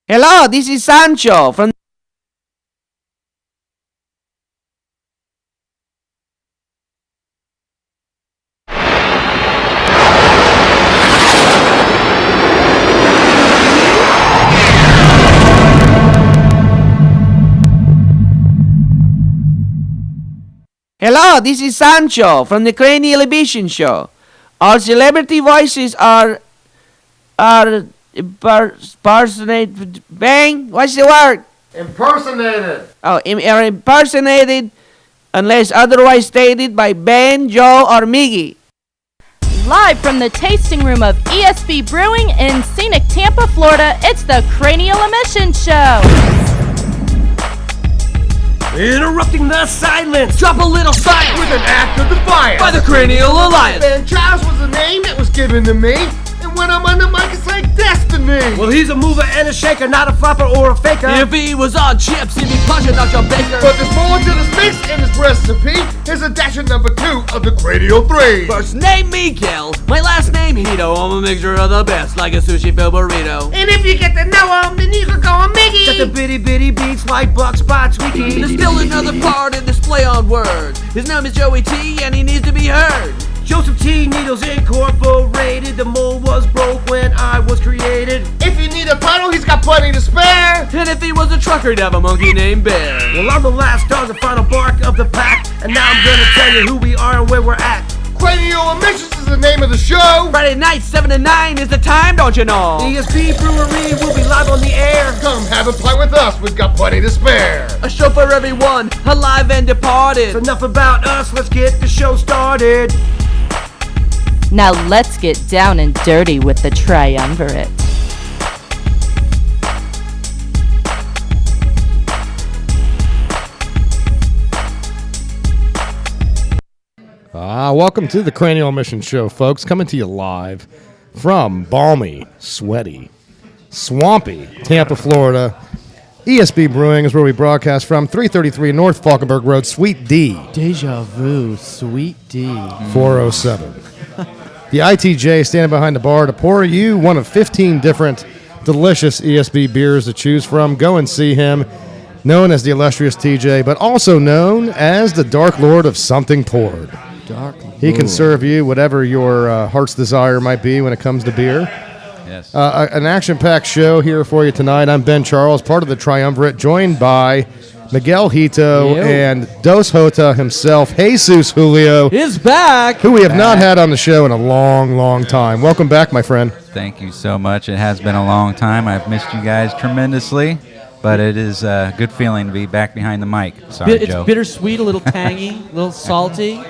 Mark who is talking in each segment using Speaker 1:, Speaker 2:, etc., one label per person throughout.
Speaker 1: Hello, this is Sancho from. Hello, this is Sancho from the Cranial Show. Our celebrity voices are impersonated. Bang! What's the word?
Speaker 2: Impersonated.
Speaker 1: Oh, are impersonated unless otherwise stated by Ben, Joe, or Miggy.
Speaker 3: Live from the tasting room of ESB Brewing in scenic Tampa, Florida, it's the Cranial Emission Show.
Speaker 4: Interrupting the silence, drop a little science
Speaker 2: With an act of defiance.
Speaker 4: by the Cranial Alliance.
Speaker 2: Ben Charles was the name that was given to me. And when I'm on the mic, it's like destiny.
Speaker 4: Well, he's a mover and a shaker, not a flopper or a faker. If he was on chips, he'd be punching out your baker.
Speaker 2: But there's more to this mix in this recipe. Here's a dash of number 2 of the Cranial 3.
Speaker 4: First name Miguel, my last name Hito. I'm a mixture of the best, like a sushi filled burrito.
Speaker 2: And if you get to know him, then you can call him Miggy.
Speaker 4: Got the bitty bitty beats like Buck Spot Squeaky. There's still another part in this play on words. His name is Joey T, and he needs to be heard. Joseph T. Needles Incorporated. The mold was broke when I was created.
Speaker 2: If you need a title, he's got plenty to spare.
Speaker 4: And if he was a trucker, he'd have a monkey named Bear. Well, I'm the last dog, the final bark of the pack. And now I'm gonna tell you who we are and where we're at.
Speaker 2: Cranial Emissions is the name of the show.
Speaker 4: Friday night, 7 to 9 is the time, don't you know? ESB Brewery will be live on the air.
Speaker 2: Come have a pint with us, we've got plenty to spare.
Speaker 4: A show for everyone, alive and departed. So enough about us, let's get the show started.
Speaker 3: Now let's get down and dirty with the triumvirate.
Speaker 5: Welcome to the Cranial Emission Show, folks. Coming to you live from balmy, sweaty, swampy Tampa, Florida. ESB Brewing is where we broadcast from. 333 North Falkenberg Road, Suite D.
Speaker 1: Deja vu, Sweet D.
Speaker 5: 407. The ITJ standing behind the bar to pour you one of 15 different delicious ESB beers to choose from. Go and see him, known as the illustrious TJ, but also known as the Dark Lord of Something Poured. He can serve you whatever your heart's desire might be when it comes to beer.
Speaker 6: Yes.
Speaker 5: An action-packed show here for you tonight. I'm Ben Charles, part of the Triumvirate, joined by Miguel Hito and Dos Jota himself, Jesus Julio,
Speaker 1: Is back.
Speaker 5: who we have not had on the show in a long, long time. Welcome back, my friend.
Speaker 6: Thank you so much. It has been a long time. I've missed you guys tremendously, but it is a good feeling to be back behind the mic. Sorry,
Speaker 1: It's
Speaker 6: Joe.
Speaker 1: bittersweet, a little tangy, a little salty.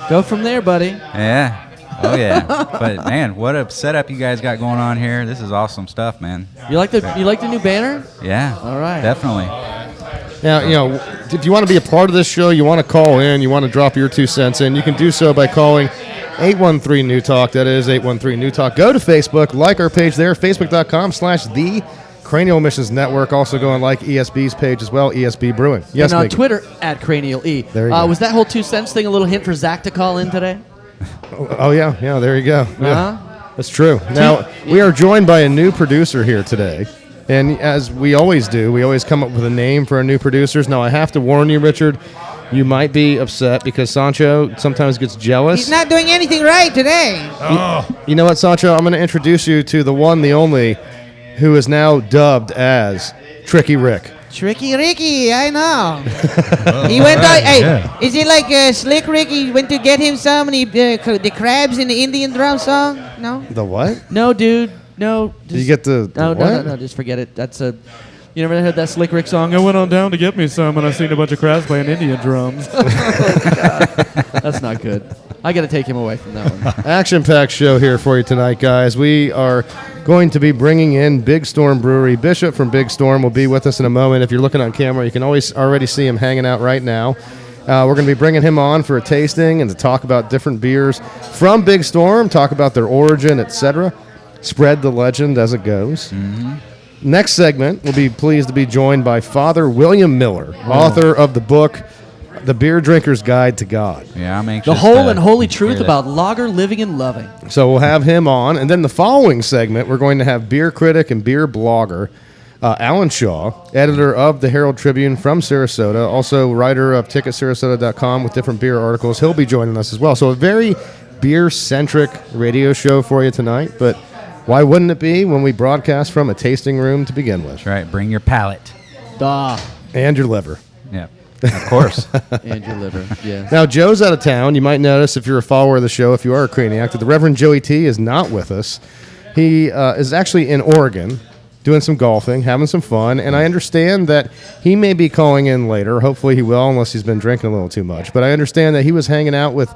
Speaker 1: Go from there, buddy.
Speaker 6: Yeah. Oh, yeah. But, man, what a setup you guys got going on here. This is awesome stuff, man.
Speaker 1: You like the new banner?
Speaker 6: Yeah.
Speaker 1: All right.
Speaker 6: Definitely.
Speaker 5: Now, if you want to be a part of this show, you want to call in, you want to drop your 2 cents in, you can do so by calling 813-NEW-TALK. That is 813-NEW-TALK. Go to Facebook, like our page there, facebook.com/The Cranial Emissions Network. Also go and like ESB's page as well, ESB Brewing. Yes,
Speaker 1: and on
Speaker 5: Mickey.
Speaker 1: Twitter, @Cranial E.
Speaker 5: There you go.
Speaker 1: Was that whole 2 cents thing a little hint for Zach to call in today?
Speaker 5: Oh, yeah, there you go. Yeah,
Speaker 1: Uh-huh.
Speaker 5: that's true. Now, we are joined by a new producer here today. And as we always do, we always come up with a name for our new producers. Now, I have to warn you, Richard, you might be upset because Sancho sometimes gets jealous.
Speaker 7: He's not doing anything right today.
Speaker 5: You know what, Sancho? I'm going to introduce you to the one, the only, who is now dubbed as Tricky Rick.
Speaker 7: Tricky Ricky, I know. He went out. Hey, is he like Slick Ricky? Went to get him some, and the crabs in the Indian drum song? No.
Speaker 5: The what?
Speaker 1: No, dude. No.
Speaker 5: Did you get the
Speaker 1: No,
Speaker 5: what?
Speaker 1: no. Just forget it. That's a. You never heard that Slick Rick song? I went on down to get me some, and I seen a bunch of crabs playing Indian drums. Oh, God. That's not good. I got to take him away from that one.
Speaker 5: Action-packed show here for you tonight, guys. We are going to be bringing in Big Storm Brewery. Bishop from Big Storm will be with us in a moment. If you're looking on camera, you can always already see him hanging out right now. We're going to be bringing him on for a tasting and to talk about different beers from Big Storm, talk about their origin, etc. Spread the legend as it goes.
Speaker 6: Mm-hmm.
Speaker 5: Next segment, we'll be pleased to be joined by Father William Miller, author of the book The Beer Drinker's Guide to God.
Speaker 6: Yeah, I'm anxious.
Speaker 1: The whole
Speaker 6: to
Speaker 1: and holy
Speaker 6: hear
Speaker 1: truth
Speaker 6: that.
Speaker 1: about lager, living, and loving.
Speaker 5: So we'll have him on. And then the following segment, we're going to have beer critic and beer blogger Alan Shaw, editor of the Herald Tribune from Sarasota, also writer of TicketSarasota.com with different beer articles. He'll be joining us as well. So a very beer-centric radio show for you tonight, but why wouldn't it be when we broadcast from a tasting room to begin with?
Speaker 6: That's right. Bring your palate.
Speaker 1: Duh.
Speaker 5: And your liver.
Speaker 6: Yeah, of course.
Speaker 1: And your liver, yeah.
Speaker 5: Now, Joe's out of town. You might notice if you're a follower of the show, if you are a Craniac, that the Reverend Joey T is not with us. He is actually in Oregon doing some golfing, having some fun, and I understand that he may be calling in later. Hopefully he will, unless he's been drinking a little too much. But I understand that he was hanging out with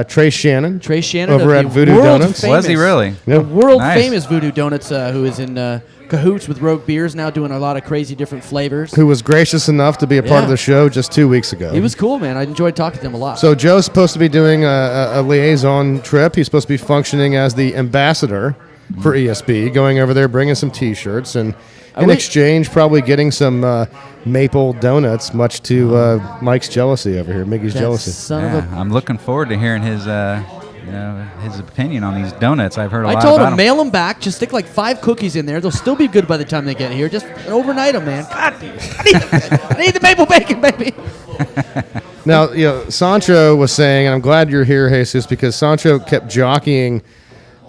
Speaker 5: Trace Shannon.
Speaker 1: Trace Shannon
Speaker 5: over
Speaker 1: of
Speaker 5: at
Speaker 1: the
Speaker 5: Voodoo
Speaker 1: world
Speaker 5: Donuts.
Speaker 1: famous-
Speaker 6: Was he really?
Speaker 5: Yeah.
Speaker 1: World
Speaker 6: Nice.
Speaker 1: famous Voodoo Donuts, who is in cahoots with Rogue Beers, now doing a lot of crazy different flavors.
Speaker 5: Who was gracious enough to be a part of
Speaker 1: Yeah.
Speaker 5: the show just 2 weeks ago.
Speaker 1: He was cool, man. I enjoyed talking to him a lot.
Speaker 5: So Joe's supposed to be doing a liaison trip. He's supposed to be functioning as the ambassador for ESB, going over there, bringing some T-shirts, and in exchange, probably getting some maple donuts, much to Mike's jealousy over here, Miggy's
Speaker 1: That
Speaker 5: jealousy.
Speaker 1: son of
Speaker 6: Yeah, I'm looking forward to hearing his, his opinion on these donuts. I've heard a
Speaker 1: I
Speaker 6: lot
Speaker 1: told
Speaker 6: about
Speaker 1: him,
Speaker 6: them.
Speaker 1: mail them back. Just stick like 5 cookies in there. They'll still be good by the time they get here. Just overnight them, man. God, I need the maple bacon, baby.
Speaker 5: Now, Sancho was saying, and I'm glad you're here, Jesus, because Sancho kept jockeying.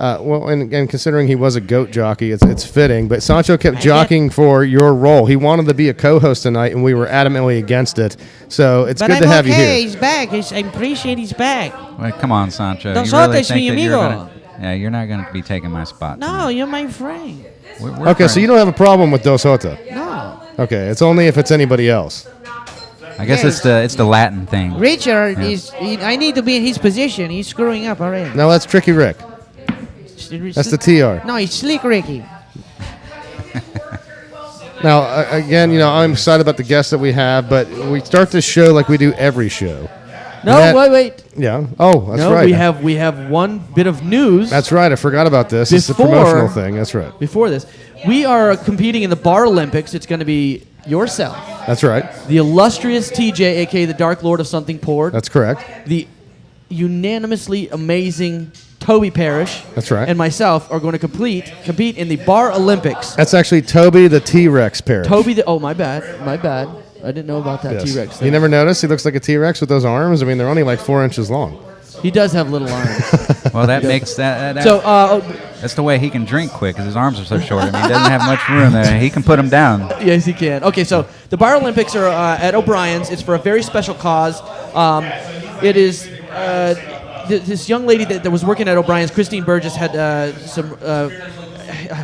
Speaker 5: And considering he was a goat jockey, it's fitting. But Sancho kept jockeying for your role. He wanted to be a co-host tonight, and we were adamantly against it. So it's good to have you here.
Speaker 7: He's back. I appreciate he's back.
Speaker 6: Well, come on, Sancho.
Speaker 7: Dos
Speaker 6: You really
Speaker 7: Sotes,
Speaker 6: think
Speaker 7: mi
Speaker 6: that you're
Speaker 7: amigo.
Speaker 6: you're not going to be taking my spot.
Speaker 7: No, you're my friend.
Speaker 6: We're
Speaker 5: Okay, so
Speaker 6: friends.
Speaker 5: you don't have a problem with Dos Jota.
Speaker 7: No.
Speaker 5: Okay, it's only if it's anybody else.
Speaker 6: I guess
Speaker 7: Yes.
Speaker 6: it's the Latin thing.
Speaker 7: Richard
Speaker 6: Yeah.
Speaker 7: I need to be in his position. He's screwing up already.
Speaker 5: Now that's Tricky Rick. That's the TR.
Speaker 7: No, it's Slick Ricky.
Speaker 5: Now, again, I'm excited about the guests that we have, but we start this show like we do every show.
Speaker 1: No,
Speaker 5: That-
Speaker 1: wait.
Speaker 5: Yeah. Oh, that's
Speaker 1: No,
Speaker 5: right.
Speaker 1: we have one bit of news.
Speaker 5: That's right. I forgot about this. It's a
Speaker 1: Before-
Speaker 5: promotional thing. That's right.
Speaker 1: Before this, we are competing in the Bar Olympics. It's going to be yourself,
Speaker 5: That's right.
Speaker 1: the illustrious TJ, aka the Dark Lord of Something Poured,
Speaker 5: That's correct.
Speaker 1: the unanimously amazing Toby Parrish,
Speaker 5: That's right.
Speaker 1: and myself are going to compete in the Bar Olympics.
Speaker 5: That's actually Toby the T-Rex pair.
Speaker 1: Toby, my bad. I didn't know about that
Speaker 5: Yes.
Speaker 1: T-Rex
Speaker 5: You
Speaker 1: thing.
Speaker 5: never noticed? He looks like a T-Rex with those arms. I mean, they're only like 4 inches long.
Speaker 1: He does have little arms.
Speaker 6: Well, that makes that
Speaker 1: So,
Speaker 6: that's the way he can drink quick because his arms are so short. I mean, he doesn't have much room there. He can put them down.
Speaker 1: yes, he can. Okay, so the Bar Olympics are at O'Brien's. It's for a very special cause. It is this young lady that was working at O'Brien's, Christine Burgess, had some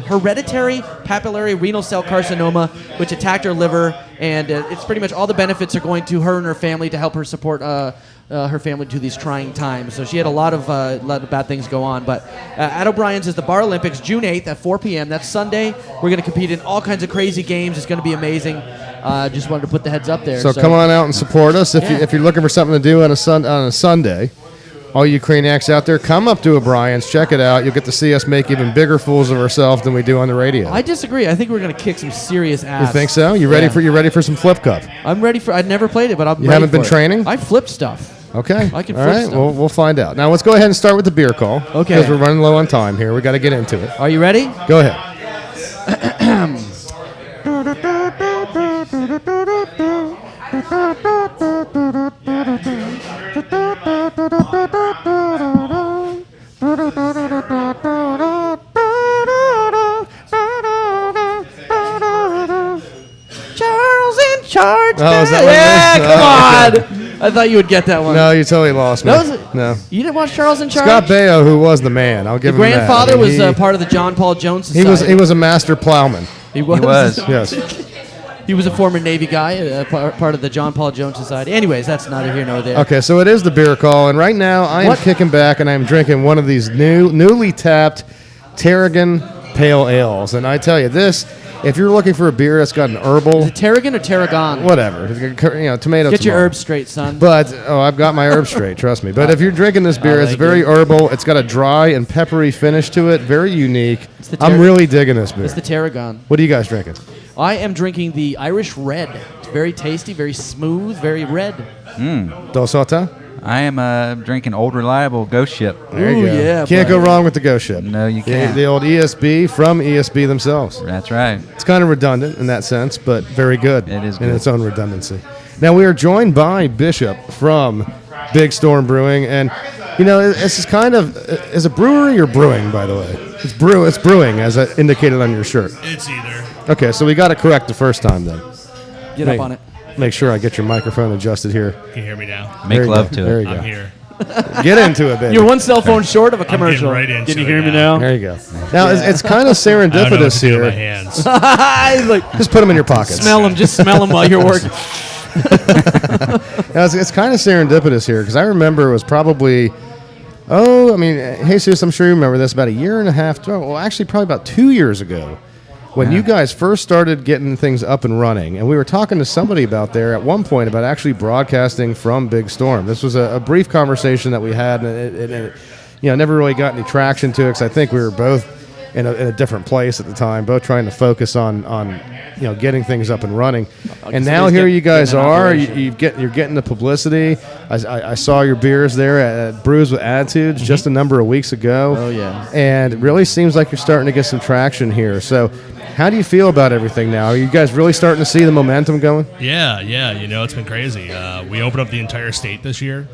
Speaker 1: hereditary papillary renal cell carcinoma, which attacked her liver, and it's pretty much all the benefits are going to her and her family to help her support her family through these trying times. So she had a lot of bad things go on. But at O'Brien's is the Bar Olympics, June 8th at 4 p.m. That's Sunday. We're going to compete in all kinds of crazy games. It's going to be amazing. Just wanted to put the heads up there.
Speaker 5: So come on out and support us.
Speaker 1: Yeah.
Speaker 5: If you're looking for something to do on a Sunday, all you Craniacs out there, come up to O'Brien's, check it out. You'll get to see us make even bigger fools of ourselves than we do on the radio.
Speaker 1: I disagree. I think we're going to kick some serious ass.
Speaker 5: You think so? You ready for some flip cup?
Speaker 1: I'm ready for. I've never played it, but I'm.
Speaker 5: You
Speaker 1: ready
Speaker 5: haven't been
Speaker 1: for it.
Speaker 5: training?
Speaker 1: I flipped stuff.
Speaker 5: Okay.
Speaker 1: I can
Speaker 5: All
Speaker 1: flip
Speaker 5: right.
Speaker 1: stuff.
Speaker 5: We'll find out. Now let's go ahead and start with the beer call.
Speaker 1: Okay.
Speaker 5: Because we're running low on time here. We got to get into it.
Speaker 1: Are you ready?
Speaker 5: Go ahead.
Speaker 1: Charles in charge.
Speaker 5: Oh, is that what
Speaker 1: yeah,
Speaker 5: it is?
Speaker 1: come on. I thought you would get that one.
Speaker 5: No, you totally lost me.
Speaker 1: That was it.
Speaker 5: No.
Speaker 1: You didn't watch Charles in Charge?
Speaker 5: Scott Baio, who was the man, I'll
Speaker 1: The
Speaker 5: give him that.
Speaker 1: grandfather
Speaker 5: I mean,
Speaker 1: was part of the John Paul Jones
Speaker 5: he
Speaker 1: Society.
Speaker 5: was a master plowman.
Speaker 1: He was.
Speaker 6: He was.
Speaker 5: Yes.
Speaker 1: He was a former Navy guy, part of the John Paul Jones Society. Anyways, that's neither here nor there.
Speaker 5: Okay, so it is the beer call, and right now I am
Speaker 1: What?
Speaker 5: kicking back and I'm drinking one of these newly tapped Tarragon Pale Ales, and I tell you this: if you're looking for a beer that's got an herbal,
Speaker 1: Is it Tarragon or Tarragon?
Speaker 5: whatever, tomato.
Speaker 1: Get your
Speaker 5: tomato.
Speaker 1: herbs straight, son.
Speaker 5: But I've got my herbs straight. Trust me. But if you're drinking this beer, it's
Speaker 1: thank
Speaker 5: very
Speaker 1: you.
Speaker 5: herbal. It's got a dry and peppery finish to it. Very unique.
Speaker 1: the
Speaker 5: I'm really digging this beer.
Speaker 1: It's the Tarragon.
Speaker 5: What are you guys drinking?
Speaker 1: I am drinking the Irish Red. It's very tasty, very smooth, very red.
Speaker 5: Dos Jota?
Speaker 6: I am drinking Old Reliable Ghost Ship.
Speaker 5: There you
Speaker 1: Ooh,
Speaker 5: go.
Speaker 1: yeah,
Speaker 5: Can't go
Speaker 1: buddy.
Speaker 5: wrong with the Ghost Ship.
Speaker 6: No, you
Speaker 5: The,
Speaker 6: can't.
Speaker 5: the old ESB from ESB themselves.
Speaker 6: That's right.
Speaker 5: It's kind of redundant in that sense, but very good.
Speaker 6: It is
Speaker 5: in
Speaker 6: good.
Speaker 5: its own redundancy. Now we are joined by Bishop from Big Storm Brewing, and this is kind of is a brewery or brewing, by the way. It's brewing, as indicated on your shirt.
Speaker 8: It's either.
Speaker 5: Okay, so we got it correct the first time then.
Speaker 1: Get up on it.
Speaker 5: Make sure I get your microphone adjusted here.
Speaker 8: Can you hear me now?
Speaker 6: Make
Speaker 5: There you
Speaker 6: love
Speaker 5: go.
Speaker 6: to
Speaker 5: There
Speaker 6: it.
Speaker 5: you
Speaker 8: I'm
Speaker 5: go.
Speaker 8: here.
Speaker 5: Get into it, baby.
Speaker 1: You're one cell phone short of a
Speaker 8: I'm getting
Speaker 1: commercial.
Speaker 8: right into
Speaker 1: Can you
Speaker 8: it
Speaker 1: hear me
Speaker 8: now.
Speaker 1: now?
Speaker 5: There you go. Now it's kind of
Speaker 8: I don't know what
Speaker 5: serendipitous
Speaker 8: to do with my
Speaker 5: here.
Speaker 8: hands.
Speaker 1: Like,
Speaker 5: Just put them in your pockets.
Speaker 1: smell them. Just smell them while you're working.
Speaker 5: Now, it's kind of serendipitous here because I remember it was probably, Jesus, I'm sure you remember this, about a year and a half, well, actually probably about 2 years ago when you guys first started getting things up and running. And we were talking to somebody about there at one point about actually broadcasting from Big Storm. This was a brief conversation that we had, and it never really got any traction to it because I think we were both in a different place at the time, both trying to focus on getting things up and running. And now here you guys are. You're getting the publicity. I saw your beers there at Brews with Attitudes just a number of weeks ago.
Speaker 1: Oh, yeah.
Speaker 5: And it really seems like you're starting to get some traction here. So how do you feel about everything now? Are you guys really starting to see the momentum going?
Speaker 8: Yeah, it's been crazy. We opened up the entire state this year,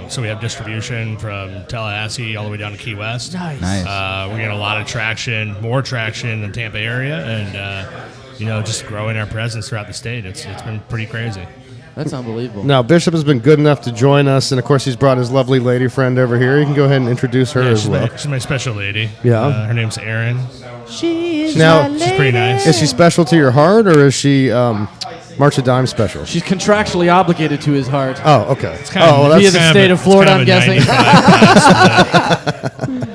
Speaker 8: so we have distribution from Tallahassee all the way down to Key West.
Speaker 1: Nice.
Speaker 6: Nice.
Speaker 8: We're getting a lot of traction, more traction in the Tampa area, and just growing our presence throughout the state. It's been pretty crazy.
Speaker 1: That's unbelievable.
Speaker 5: Now, Bishop has been good enough to join us, and of course, he's brought his lovely lady friend over here. You can go ahead and introduce her as well.
Speaker 8: She's my special lady.
Speaker 5: Yeah.
Speaker 8: Her name's Erin.
Speaker 1: She is
Speaker 5: Now-
Speaker 1: my
Speaker 8: She's pretty nice.
Speaker 5: Is she special to your heart, or is she March of Dime special?
Speaker 1: She's contractually obligated to his heart.
Speaker 5: Oh, okay.
Speaker 8: Kind of-
Speaker 5: well,
Speaker 1: Via
Speaker 5: that's
Speaker 1: the
Speaker 8: kind
Speaker 1: state
Speaker 8: a-
Speaker 1: of Florida,
Speaker 8: it's kind
Speaker 1: I'm
Speaker 8: of a
Speaker 1: guessing.
Speaker 8: 95 pass,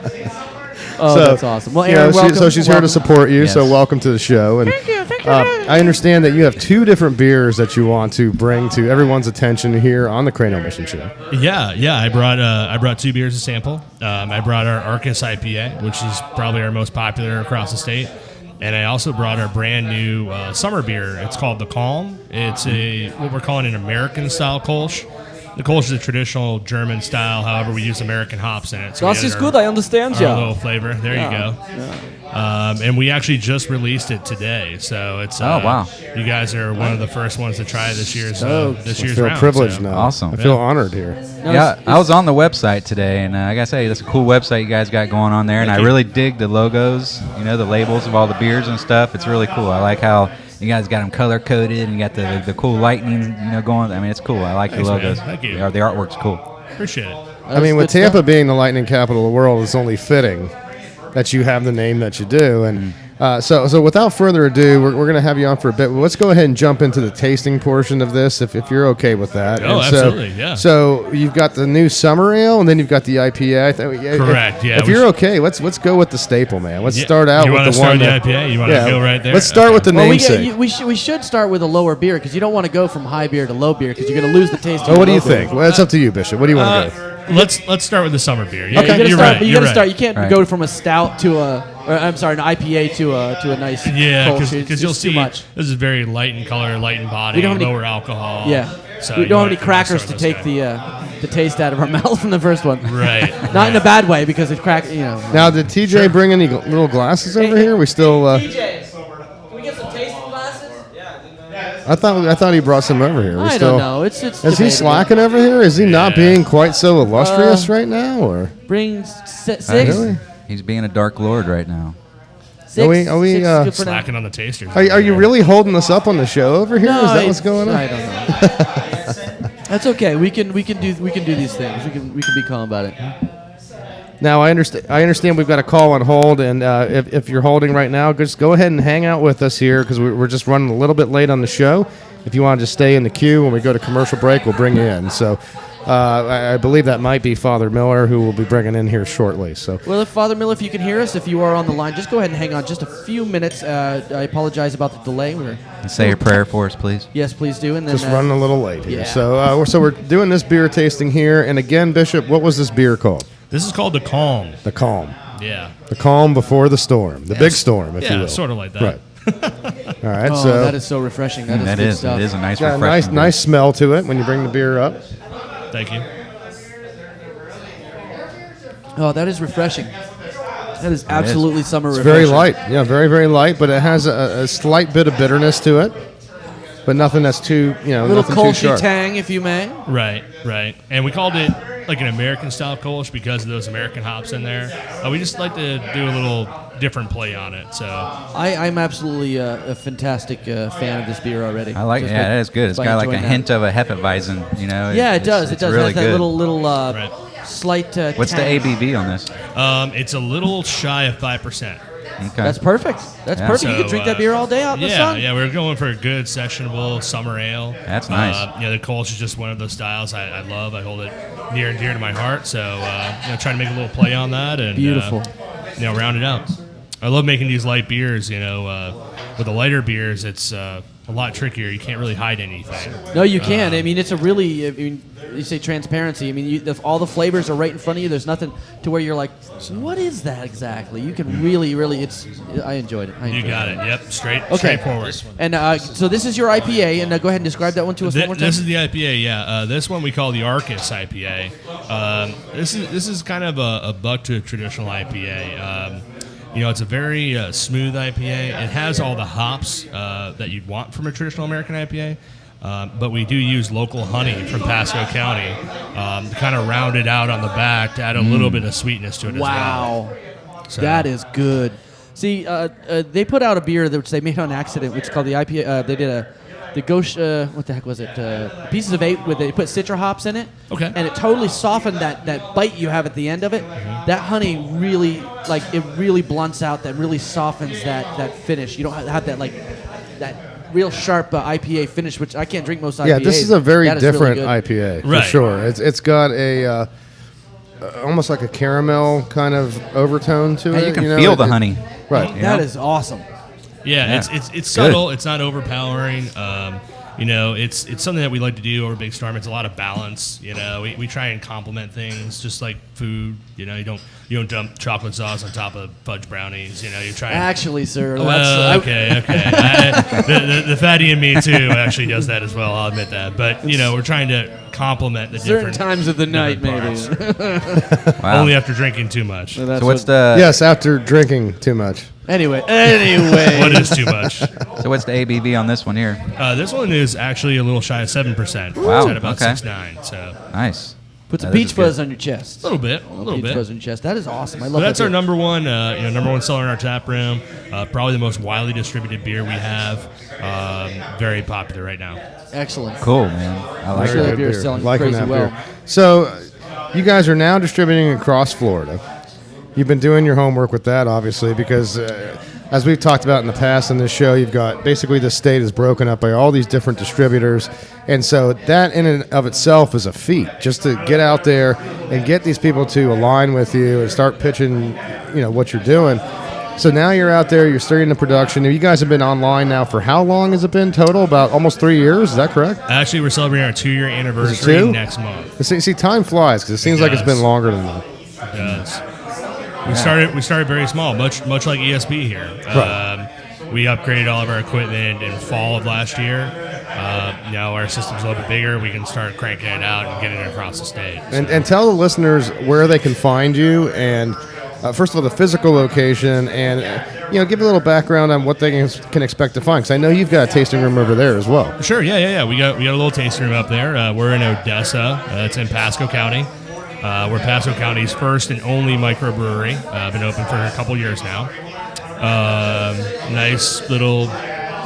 Speaker 1: Oh,
Speaker 5: so,
Speaker 1: that's awesome. Well, Aaron, welcome.
Speaker 5: so she's here to support you. So
Speaker 6: Yes.
Speaker 5: welcome to the show. And thank you. I understand that you have two different beers that you want to bring to everyone's attention here on the Cranial Mission Show.
Speaker 8: Yeah. I brought 2 beers to sample. I brought our Arcus IPA, which is probably our most popular across the state, and I also brought our brand new summer beer. It's called the Calm. It's what we're calling an American style Kolsch. The Kolsch is a traditional German style. However, we use American hops in it. So we
Speaker 1: Das
Speaker 8: added
Speaker 1: ist
Speaker 8: our-
Speaker 1: good, I understand
Speaker 8: our
Speaker 1: ya.
Speaker 8: little flavor. There you go. And we actually just released it today, so it's
Speaker 6: Oh, wow.
Speaker 8: You guys are one of the first ones to try this year's
Speaker 5: I feel
Speaker 8: round.
Speaker 5: privileged
Speaker 8: so.
Speaker 5: now.
Speaker 6: Awesome.
Speaker 5: I feel honored here.
Speaker 6: Yeah, I was on the website today, and I gotta say, that's a cool website you guys got going on there, and I really dig the logos, the labels of all the beers and stuff. It's really cool. I like how you guys got them color coded, and you got the cool lightning, going. I mean, it's cool. I like
Speaker 8: Thanks,
Speaker 6: the
Speaker 8: man.
Speaker 6: logos.
Speaker 8: Thank you.
Speaker 6: The artwork's cool.
Speaker 8: Appreciate it.
Speaker 5: I mean, with Tampa being the lightning capital of the world, it's only fitting that you have the name that you do. And so without further ado, we're going to have you on for a bit. Let's go ahead and jump into the tasting portion of this, if you're okay with that.
Speaker 8: Oh,
Speaker 5: And so,
Speaker 8: absolutely, yeah.
Speaker 5: So you've got the new summer ale, and then you've got the IPA.
Speaker 8: Correct, yeah.
Speaker 5: If you're okay, let's go with the staple, man. Let's
Speaker 8: Yeah.
Speaker 5: start out
Speaker 8: You
Speaker 5: with
Speaker 8: wanna
Speaker 5: the
Speaker 8: start
Speaker 5: one
Speaker 8: with
Speaker 5: that,
Speaker 8: the IPA? You wanna go right there?
Speaker 5: Let's start with the
Speaker 1: Well,
Speaker 5: namesake.
Speaker 1: we should start with a lower beer because you don't want to go from high beer to low beer because you're going to lose the taste.
Speaker 5: Oh, what do you think? Well, it's up to you, Bishop. What do you want to go?
Speaker 8: Let's start with the summer beer. Yeah,
Speaker 1: Okay,
Speaker 8: you're right.
Speaker 1: You got to start. You can't
Speaker 6: Right.
Speaker 1: go from a stout to an IPA to a nice.
Speaker 8: Yeah,
Speaker 1: Kolsch.
Speaker 8: because
Speaker 1: It's
Speaker 8: you'll
Speaker 1: just
Speaker 8: see
Speaker 1: too much.
Speaker 8: this is very light in color, light in body,
Speaker 1: We don't have any-
Speaker 8: lower alcohol.
Speaker 1: Yeah.
Speaker 8: So
Speaker 1: we
Speaker 8: you
Speaker 1: don't have
Speaker 8: wanna
Speaker 1: any crackers to
Speaker 8: start
Speaker 1: take
Speaker 8: with
Speaker 1: the taste out of our mouth from the first one.
Speaker 8: this guy. Right.
Speaker 1: Not in a bad way because it crack.
Speaker 5: Now, did TJ bring any little glasses over here? We still.
Speaker 1: TJ, can we get some tasting glasses?
Speaker 5: I thought he brought some over here. We
Speaker 1: I
Speaker 5: still,
Speaker 1: don't know. It's
Speaker 5: Is he
Speaker 1: debatable.
Speaker 5: slacking over here? Is he not
Speaker 8: Yeah.
Speaker 5: being quite so illustrious right now, or
Speaker 1: Bring six.
Speaker 5: really?
Speaker 6: He's being a dark lord right now.
Speaker 1: Six,
Speaker 5: Are we,
Speaker 1: six is good for now.
Speaker 8: Slacking on the tasters.
Speaker 5: are you really holding us up on the show over here?
Speaker 1: No,
Speaker 5: Is that what's going on?
Speaker 1: I don't know. That's okay. We can do these things. We can be calm about it.
Speaker 5: Now I understand we've got a call on hold, and if you're holding right now, just go ahead and hang out with us here because we're just running a little bit late on the show. If you want to just stay in the queue when we go to commercial break, we'll bring you in. So I believe that might be Father Miller who will be bringing in here shortly. So
Speaker 1: Well, if Father Miller, if you can hear us, if you are on the line, just go ahead and hang on just a few minutes. I apologize about the delay.
Speaker 6: Say a prayer for us, please.
Speaker 1: Yes, please do. And then
Speaker 5: just running a little late here.
Speaker 1: yeah.
Speaker 5: So we're doing this beer tasting here, and again, Bishop, what was this beer called?
Speaker 8: This is called the Calm.
Speaker 5: The Calm.
Speaker 8: Yeah.
Speaker 5: The calm before the storm, the big storm, if you
Speaker 8: Yeah,
Speaker 5: will.
Speaker 8: sort of like that.
Speaker 5: Right. All right.
Speaker 1: Oh,
Speaker 5: so
Speaker 1: that is so refreshing. That is
Speaker 6: That
Speaker 1: good
Speaker 6: is.
Speaker 1: stuff.
Speaker 6: It is a nice,
Speaker 5: got a
Speaker 6: refreshing.
Speaker 5: nice smell to it when you bring the beer up.
Speaker 8: Thank you.
Speaker 1: Oh, that is refreshing. That is absolutely summer
Speaker 5: It's
Speaker 1: refreshing.
Speaker 5: very light. Yeah, very, very light, but it has a slight bit of bitterness to it, but nothing that's too,
Speaker 1: A little
Speaker 5: nothing too
Speaker 1: Kolsch
Speaker 5: sharp.
Speaker 1: tang, if you may.
Speaker 8: Right. And we called it like an American style Kolsch because of those American hops in there. We just like to do a little different play on it. So
Speaker 1: I'm absolutely a fantastic fan of this beer already.
Speaker 6: I like.
Speaker 1: Just
Speaker 6: Yeah, that is good. It's
Speaker 1: by
Speaker 6: got like a
Speaker 1: enjoying that.
Speaker 6: hint of a Hefeweizen.
Speaker 1: Yeah, it does. It does.
Speaker 6: Really
Speaker 1: It has that
Speaker 6: good.
Speaker 1: little
Speaker 8: Right.
Speaker 1: slight.
Speaker 6: What's the
Speaker 1: tang.
Speaker 6: ABV on this?
Speaker 8: it's a little shy of 5%.
Speaker 6: Okay.
Speaker 1: That's perfect. That's
Speaker 6: Yeah.
Speaker 1: perfect. You
Speaker 8: So,
Speaker 1: could drink that beer all day out in the sun.
Speaker 8: Yeah, we're going for a good sessionable summer ale.
Speaker 6: That's nice.
Speaker 8: The Kolsch is just one of those styles I love. I hold it near and dear to my heart. So, trying to make a little play on that and
Speaker 1: Beautiful.
Speaker 8: round it out. I love making these light beers. With the lighter beers, it's a lot trickier. You can't really hide anything.
Speaker 1: No, you can. I mean, it's a really. I mean, you say transparency. I mean, all the flavors are right in front of you. There's nothing to where you're like, what is that exactly? You can really. I enjoyed it.
Speaker 8: You got it. Yep,
Speaker 1: Okay.
Speaker 8: straightforward.
Speaker 1: And so this is your IPA, and go ahead and describe that one to us one more time.
Speaker 8: This is the IPA, yeah. This one we call the Arcus IPA. This is kind of a buck to a traditional IPA. It's a very smooth IPA. It has all the hops that you'd want from a traditional American IPA, but we do use local honey from Pasco County to kind of round it out on the back to add a little bit of sweetness to it as well.
Speaker 1: Wow,
Speaker 8: So-
Speaker 1: that is good. See, they put out a beer which they made on accident, which is called the IPA. They did the Ghost. What the heck was it? Pieces of 8 with they put citra hops in it.
Speaker 8: Okay.
Speaker 1: And it totally softened that bite you have at the end of it. That honey really it really blunts out. That really softens that finish. You don't have that that real sharp IPA finish, which I can't drink most IPAs.
Speaker 5: Yeah, this is a very
Speaker 1: That is really
Speaker 5: different
Speaker 1: good.
Speaker 5: IPA for
Speaker 8: Right.
Speaker 5: sure. It's got a almost like a caramel kind of overtone to
Speaker 6: Yeah,
Speaker 5: it.
Speaker 6: you can feel the honey.
Speaker 5: Right.
Speaker 1: That is awesome.
Speaker 8: Yeah,
Speaker 6: Yeah.
Speaker 8: it's subtle. It's not overpowering. It's something that we like to do over Big Storm. It's a lot of balance. We try and complement things just like food. You don't dump chocolate sauce on top of fudge brownies. You try.
Speaker 1: Actually, sir.
Speaker 8: Well, okay. The fatty in me too actually does that as well. I'll admit that. But we're trying to complement the
Speaker 1: certain
Speaker 8: different
Speaker 1: times of the night, maybe.
Speaker 8: parts.
Speaker 6: Wow.
Speaker 8: Only after drinking too much.
Speaker 1: That's
Speaker 6: So what's
Speaker 1: what-
Speaker 6: the
Speaker 5: Yes, after drinking too much.
Speaker 1: Anyway.
Speaker 8: What is too much?
Speaker 6: so what's the ABV on this one here?
Speaker 8: This one is actually a little shy of 7%.
Speaker 6: Wow,
Speaker 8: It's at about
Speaker 6: okay.
Speaker 8: 6.9. So
Speaker 6: Nice.
Speaker 1: Put some
Speaker 6: That is
Speaker 1: peach
Speaker 6: good.
Speaker 1: fuzz on your chest.
Speaker 8: a little bit.
Speaker 1: Peach fuzz on your chest. That is awesome. I love
Speaker 8: But that's
Speaker 1: that
Speaker 8: our
Speaker 1: beer.
Speaker 8: number one seller in our tap room. Probably the most widely distributed beer we have. Very popular right now.
Speaker 1: Excellent.
Speaker 6: Cool, man. I like
Speaker 1: Sure
Speaker 6: it.
Speaker 1: that beer is selling crazy well.
Speaker 5: So, you guys are now distributing across Florida. You've been doing your homework with that, obviously, because as we've talked about in the past in this show, you've got basically the state is broken up by all these different distributors. And so that in and of itself is a feat, just to get out there and get these people to align with you and start pitching, what you're doing. So now you're out there, you're starting the production. You guys have been online now for how long has it been total? About almost 3 years, is that correct?
Speaker 8: Actually, we're celebrating our 2-year anniversary
Speaker 5: two?
Speaker 8: next month.
Speaker 5: See, time flies because it seems like it's
Speaker 8: does.
Speaker 5: been longer than that.
Speaker 8: It does. We started very small, much like ESP here.
Speaker 5: Right.
Speaker 8: We upgraded all of our equipment in fall of last year. Now our system's a little bit bigger. We can start cranking it out and getting it across the state.
Speaker 5: And tell the listeners where they can find you, and first of all, the physical location, and give a little background on what they can expect to find. Because I know you've got a tasting room over there as well.
Speaker 8: Sure, yeah. We got a little tasting room up there. We're in Odessa. It's in Pasco County. We're Pasco County's first and only microbrewery. Been open for a couple years now. Nice little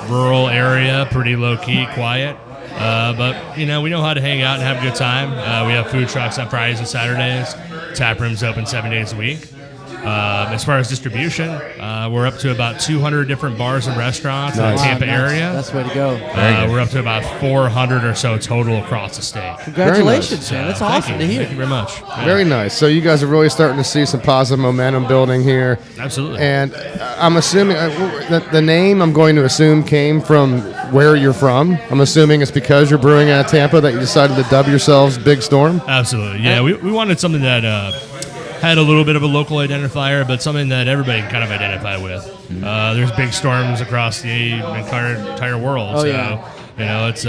Speaker 8: rural area, pretty low key, quiet. But we know how to hang out and have a good time. We have food trucks on Fridays and Saturdays. Tap room's open 7 days a week. As far as distribution, we're up to about 200 different bars and restaurants in the
Speaker 5: Nice.
Speaker 8: Tampa
Speaker 1: Wow, nice.
Speaker 8: area.
Speaker 1: That's the way to go.
Speaker 8: We're up to about 400 or so total across the state.
Speaker 1: Congratulations, man. That's
Speaker 8: Thank
Speaker 1: awesome
Speaker 8: you.
Speaker 1: to hear.
Speaker 8: Thank you very much. Yeah,
Speaker 5: Very nice. So you guys are really starting to see some positive momentum building here.
Speaker 8: absolutely.
Speaker 5: And I'm assuming the name I'm going to assume came from where you're from. I'm assuming it's because you're brewing out of Tampa that you decided to dub yourselves Big Storm.
Speaker 8: Absolutely. Yeah, we wanted something that had a little bit of a local identifier, but something that everybody can kind of identify with. There's big storms across the entire world.
Speaker 1: Oh,
Speaker 8: so,
Speaker 1: yeah.
Speaker 8: It's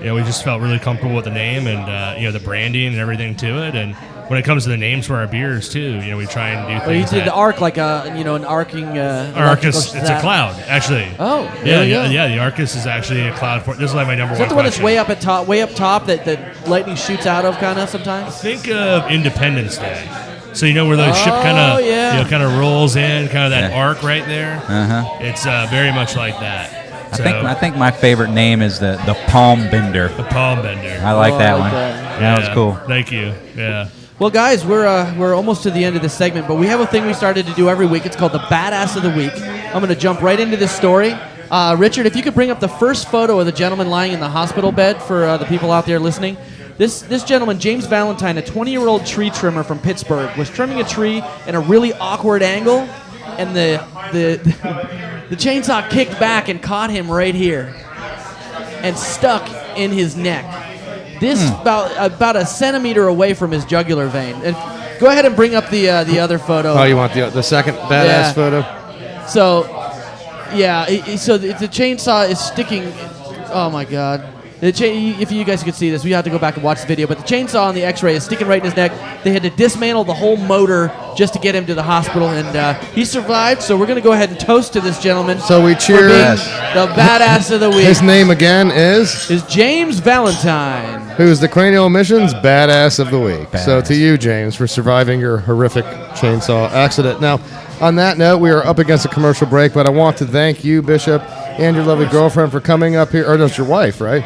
Speaker 8: we just felt really comfortable with the name and the branding and everything to it, and when it comes to the names for our beers too, we try and do
Speaker 1: Well, he
Speaker 8: things.
Speaker 1: did the
Speaker 8: that-
Speaker 1: arc like an arcing.
Speaker 8: Arcus, it's a cloud, actually.
Speaker 1: Oh,
Speaker 8: yeah,
Speaker 1: there you go.
Speaker 8: yeah. The Arcus is actually a cloud. This is like my number
Speaker 1: Is
Speaker 8: one.
Speaker 1: that the one that's
Speaker 8: question.
Speaker 1: way up top that lightning shoots out of kind of sometimes?
Speaker 8: Think of Independence Day. So where the ship
Speaker 1: yeah.
Speaker 8: kind of rolls in, kind of that
Speaker 6: Yeah.
Speaker 8: arc right there.
Speaker 6: Uh-huh.
Speaker 8: It's very much like that.
Speaker 6: I think my favorite name is the Palm Bender.
Speaker 8: The Palm Bender.
Speaker 6: I like
Speaker 1: Oh,
Speaker 6: that
Speaker 1: I like
Speaker 6: one.
Speaker 1: that.
Speaker 6: That was cool.
Speaker 8: Thank you. Yeah.
Speaker 1: Well, guys, we're almost to the end of this segment, but we have a thing we started to do every week. It's called the Badass of the Week. I'm going to jump right into this story. Richard, if you could bring up the first photo of the gentleman lying in the hospital bed for the people out there listening. This gentleman, James Valentine, a 20-year-old tree trimmer from Pittsburgh, was trimming a tree in a really awkward angle, and the chainsaw kicked back and caught him right here and stuck in his neck. This about a centimeter away from his jugular vein. And go ahead and bring up the other photo.
Speaker 5: Oh, you want the second badass
Speaker 1: Yeah.
Speaker 5: photo?
Speaker 1: So, yeah, so the chainsaw is sticking. Oh my God! If you guys could see this, we have to go back and watch the video. But the chainsaw on the X-ray is sticking right in his neck. They had to dismantle the whole motor just to get him to the hospital, and he survived. So we're gonna go ahead and toast to this gentleman.
Speaker 5: So we
Speaker 1: for
Speaker 5: cheer.
Speaker 1: being the badass of the week.
Speaker 5: His name again is
Speaker 1: James Valentine.
Speaker 5: who's the Cranial Missions Badass of the Week. So to you, James, for surviving your horrific chainsaw accident. Now, on that note, we are up against a commercial break, but I want to thank you, Bishop, and your lovely girlfriend for coming up here. Or no, it's your wife, right?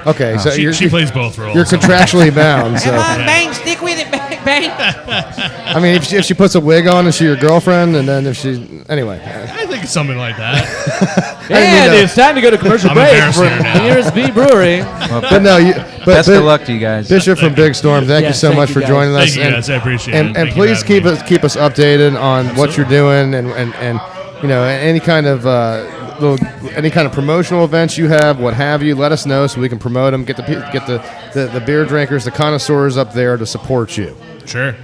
Speaker 5: Okay, so
Speaker 8: She plays both roles.
Speaker 5: You're contractually bound. So
Speaker 7: Come on, Bang, stick with it, Bang, Bang.
Speaker 5: I mean, if she puts a wig on, is she your girlfriend? And then if she anyway,
Speaker 8: I think it's something like that.
Speaker 1: And it's time to go to commercial
Speaker 8: I'm
Speaker 1: break
Speaker 8: embarrassed
Speaker 1: from
Speaker 8: here now.
Speaker 1: ESB Brewery.
Speaker 5: but no,
Speaker 6: Best of luck to you guys.
Speaker 5: Bishop from Big Storm, thank you
Speaker 1: Yes,
Speaker 5: so
Speaker 1: thank
Speaker 5: much
Speaker 1: you
Speaker 5: for
Speaker 1: guys.
Speaker 5: joining us.
Speaker 8: Thank you guys, I appreciate it.
Speaker 5: And
Speaker 8: Thank you
Speaker 5: please
Speaker 8: for
Speaker 5: keep
Speaker 8: having
Speaker 5: us keep us updated on what you're doing and any kind of any kind of promotional events you have, what have you. Let us know so we can promote them. Get the beer drinkers, the connoisseurs up there to support you.
Speaker 8: Sure.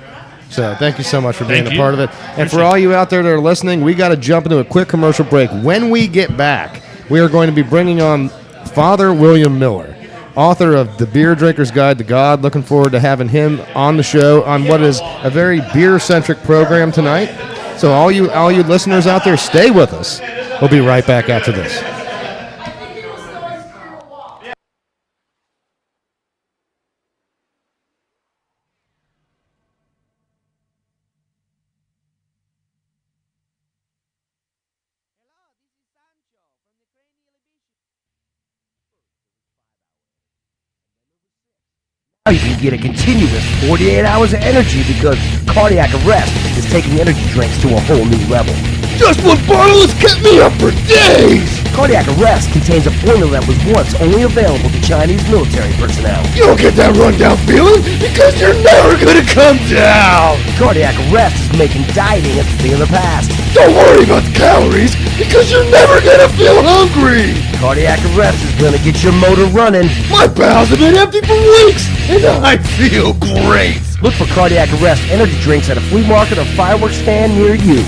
Speaker 5: So thank you so much for being
Speaker 8: Thank
Speaker 5: a
Speaker 8: you.
Speaker 5: part of it. And for all you out there that are listening, we got to jump into a quick commercial break. When we get back, we are going to be bringing on Father William Miller, author of The Beer Drinker's Guide to God. Looking forward to having him on the show on what is a very beer-centric program tonight. So all you listeners out there, stay with us. We'll be right back after this.
Speaker 9: Now you can get a continuous 48 hours of energy because cardiac arrest is taking energy drinks to a whole new level.
Speaker 2: Just one bottle has kept me up for days!
Speaker 9: Cardiac arrest contains a formula that was once only available to Chinese military personnel.
Speaker 2: You don't get that rundown feeling because you're never gonna come down!
Speaker 9: Cardiac arrest is making dieting a thing of the past.
Speaker 2: Don't worry about the calories because you're never gonna feel hungry!
Speaker 9: Cardiac arrest is gonna get your motor running.
Speaker 2: My bowels have been empty for weeks and I feel great!
Speaker 9: Look for cardiac arrest energy drinks at a flea market or fireworks stand near you.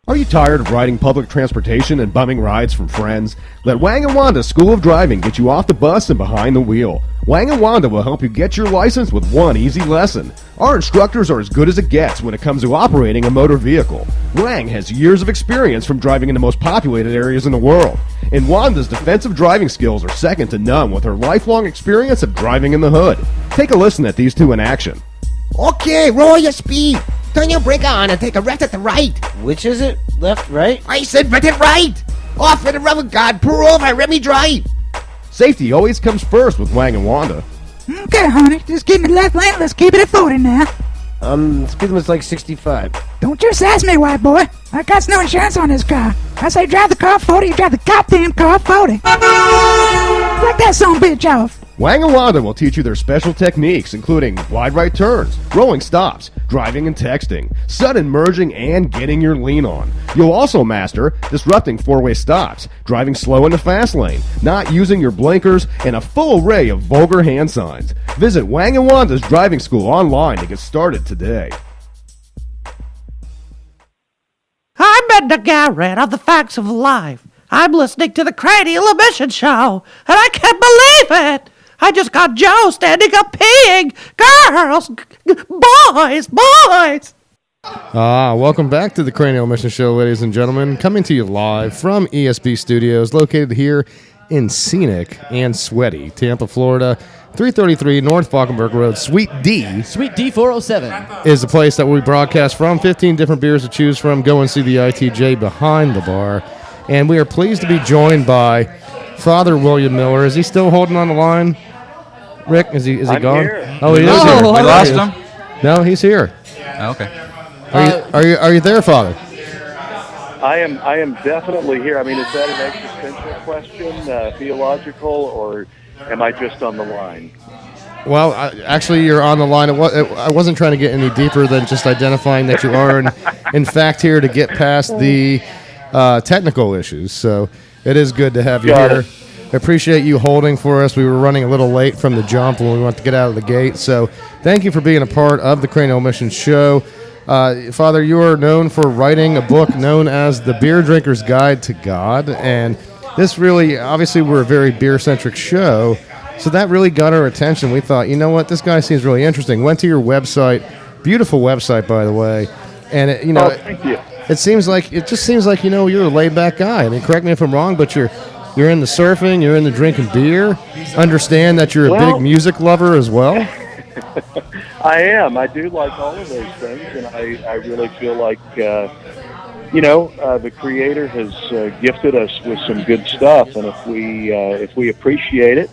Speaker 10: Are you tired of riding public transportation and bumming rides from friends? Let Wang & Wanda School of Driving get you off the bus and behind the wheel. Wang & Wanda will help you get your license with one easy lesson. Our instructors are as good as it gets when it comes to operating a motor vehicle. Wang has years of experience from driving in the most populated areas in the world. And Wanda's defensive driving skills are second to none with her lifelong experience of driving in the hood. Take a listen at these two in action.
Speaker 7: Okay, roll your speed. Turn your brake on and take a left at the right.
Speaker 9: Which is it? Left, right?
Speaker 7: I said right at right. Off at the rubber guard. Pull over and let me drive.
Speaker 10: Safety always comes first with Wang & Wanda.
Speaker 11: Okay, honey, just get in the left lane. Let's keep it at 40 now.
Speaker 9: Speed limit's like 65.
Speaker 11: Don't just ask me, white boy. I got no insurance on this car. I say drive the car 40, you drive the goddamn car 40. Like that son bitch off.
Speaker 10: Wang & Wanda will teach you their special techniques, including wide right turns, rolling stops, driving and texting, sudden merging, and getting your lean on. You'll also master disrupting four-way stops, driving slow in the fast lane, not using your blinkers, and a full array of vulgar hand signs. Visit Wang & Wanda's driving school online to get started today.
Speaker 11: Hi,
Speaker 12: Brenda Garrett of the Facts of Life. I'm listening to the Cranial Emission Show, and I can't believe it! I just got Joe standing up peeing! Girls! Boys!
Speaker 5: Welcome back to the Cranial Mission Show, ladies and gentlemen. Coming to you live from ESB Studios, located here in scenic and sweaty Tampa, Florida. 333 North Falkenberg Road, Suite D.
Speaker 1: Suite D 407
Speaker 5: is the place that we broadcast from. 15 different beers to choose from. Go and see the ITJ behind the bar. And we are pleased to be joined by Father William Miller. Is he still holding on the line? Rick, is he gone?
Speaker 6: Here.
Speaker 5: Oh, he is here.
Speaker 6: We lost him?
Speaker 5: No, he's here.
Speaker 6: Okay.
Speaker 5: Are you there, Father?
Speaker 13: I am definitely here. I mean, is that an existential question, theological, or am I just on the line?
Speaker 5: Well, actually, you're on the line. I wasn't trying to get any deeper than just identifying that you are, in fact, here to get past the technical issues. So it is good to have you here. I appreciate you holding for us. We were running a little late from the jump when we wanted to get out of the gate. So thank you for being a part of the Cranial Mission Show. Father, you are known for writing a book known as The Beer Drinker's Guide to God. And this really, obviously, we're a very beer-centric show. So that really got our attention. We thought, you know what, this guy seems really interesting. Went to your website. Beautiful website, by the way. And,
Speaker 13: thank you.
Speaker 5: It just seems like, you're a laid-back guy. I mean, correct me if I'm wrong, but you're in the surfing, you're in the drinking beer. Understand that you're a big music lover as well.
Speaker 13: I am. I do like all of those things, and I really feel like, the Creator has gifted us with some good stuff, and if we appreciate it,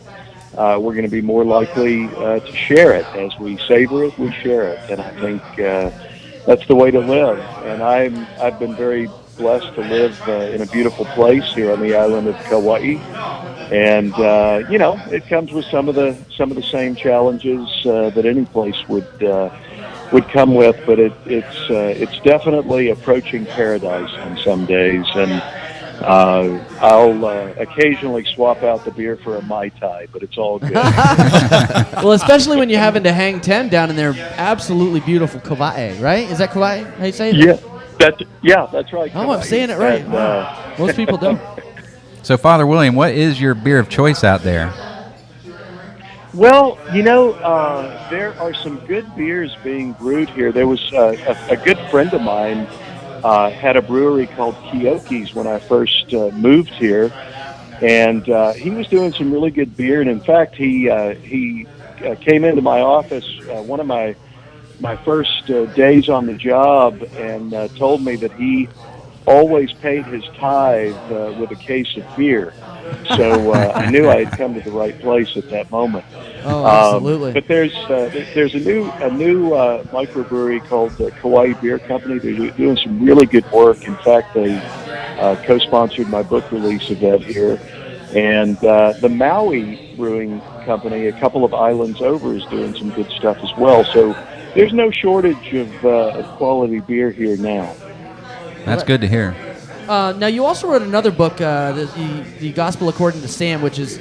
Speaker 13: we're going to be more likely to share it. As we savor it, we share it, and I think that's the way to live. And I've been very blessed to live in a beautiful place here on the island of Kauai, and it comes with some of the same challenges that any place would come with, but it's definitely approaching paradise on some days, and I'll occasionally swap out the beer for a Mai Tai, but it's all good.
Speaker 1: Well, especially when you're having to hang 10 down in their absolutely beautiful Kauai, right? Is that Kauai? How you say it?
Speaker 13: Yeah, that's right.
Speaker 1: Oh, I'm saying it right. Wow. Most people don't.
Speaker 6: So, Father William, what is your beer of choice out there?
Speaker 13: Well, there are some good beers being brewed here. There was a good friend of mine had a brewery called Kyoki's when I first moved here, and he was doing some really good beer. And in fact, he came into my office one of my first days on the job and told me that he always paid his tithe with a case of beer. So I knew I had come to the right place at that moment.
Speaker 1: Oh, absolutely.
Speaker 13: But there's a new microbrewery called the Kauai Beer Company. They're doing some really good work. In fact, they co-sponsored my book release event here. And the Maui Brewing Company, a couple of islands over, is doing some good stuff as well. So there's no shortage of quality beer here now.
Speaker 6: That's good to hear.
Speaker 1: Now, you also wrote another book, the Gospel According to Sam, which is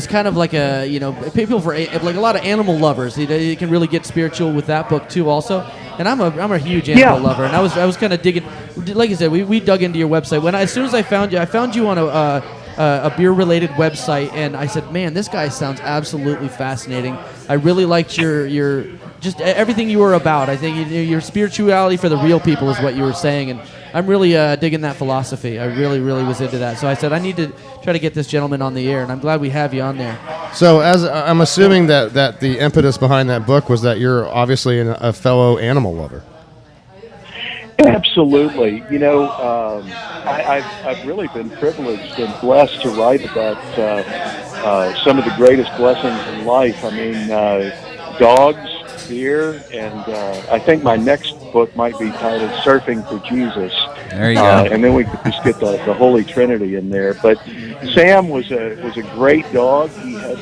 Speaker 1: kind of like people for like a lot of animal lovers. You can really get spiritual with that book too, also. And I'm a huge animal lover, and I was kind of digging. Like I said, we dug into your website. As soon as I found you on a beer-related website, and I said, man, this guy sounds absolutely fascinating. I really liked your just everything you were about. I think your spirituality for the real people is what you were saying, and I'm really digging that philosophy. I really, really was into that. So I said I need to try to get this gentleman on the air, and I'm glad we have you on there.
Speaker 5: So as I'm assuming that the impetus behind that book was that you're obviously a fellow animal lover.
Speaker 13: Absolutely. I've really been privileged and blessed to write about some of the greatest blessings in life. I mean, dogs, beer, and I think my next book might be titled Surfing for Jesus.
Speaker 6: There you go.
Speaker 13: And then we could just get the Holy Trinity in there. But Sam was a great dog. He had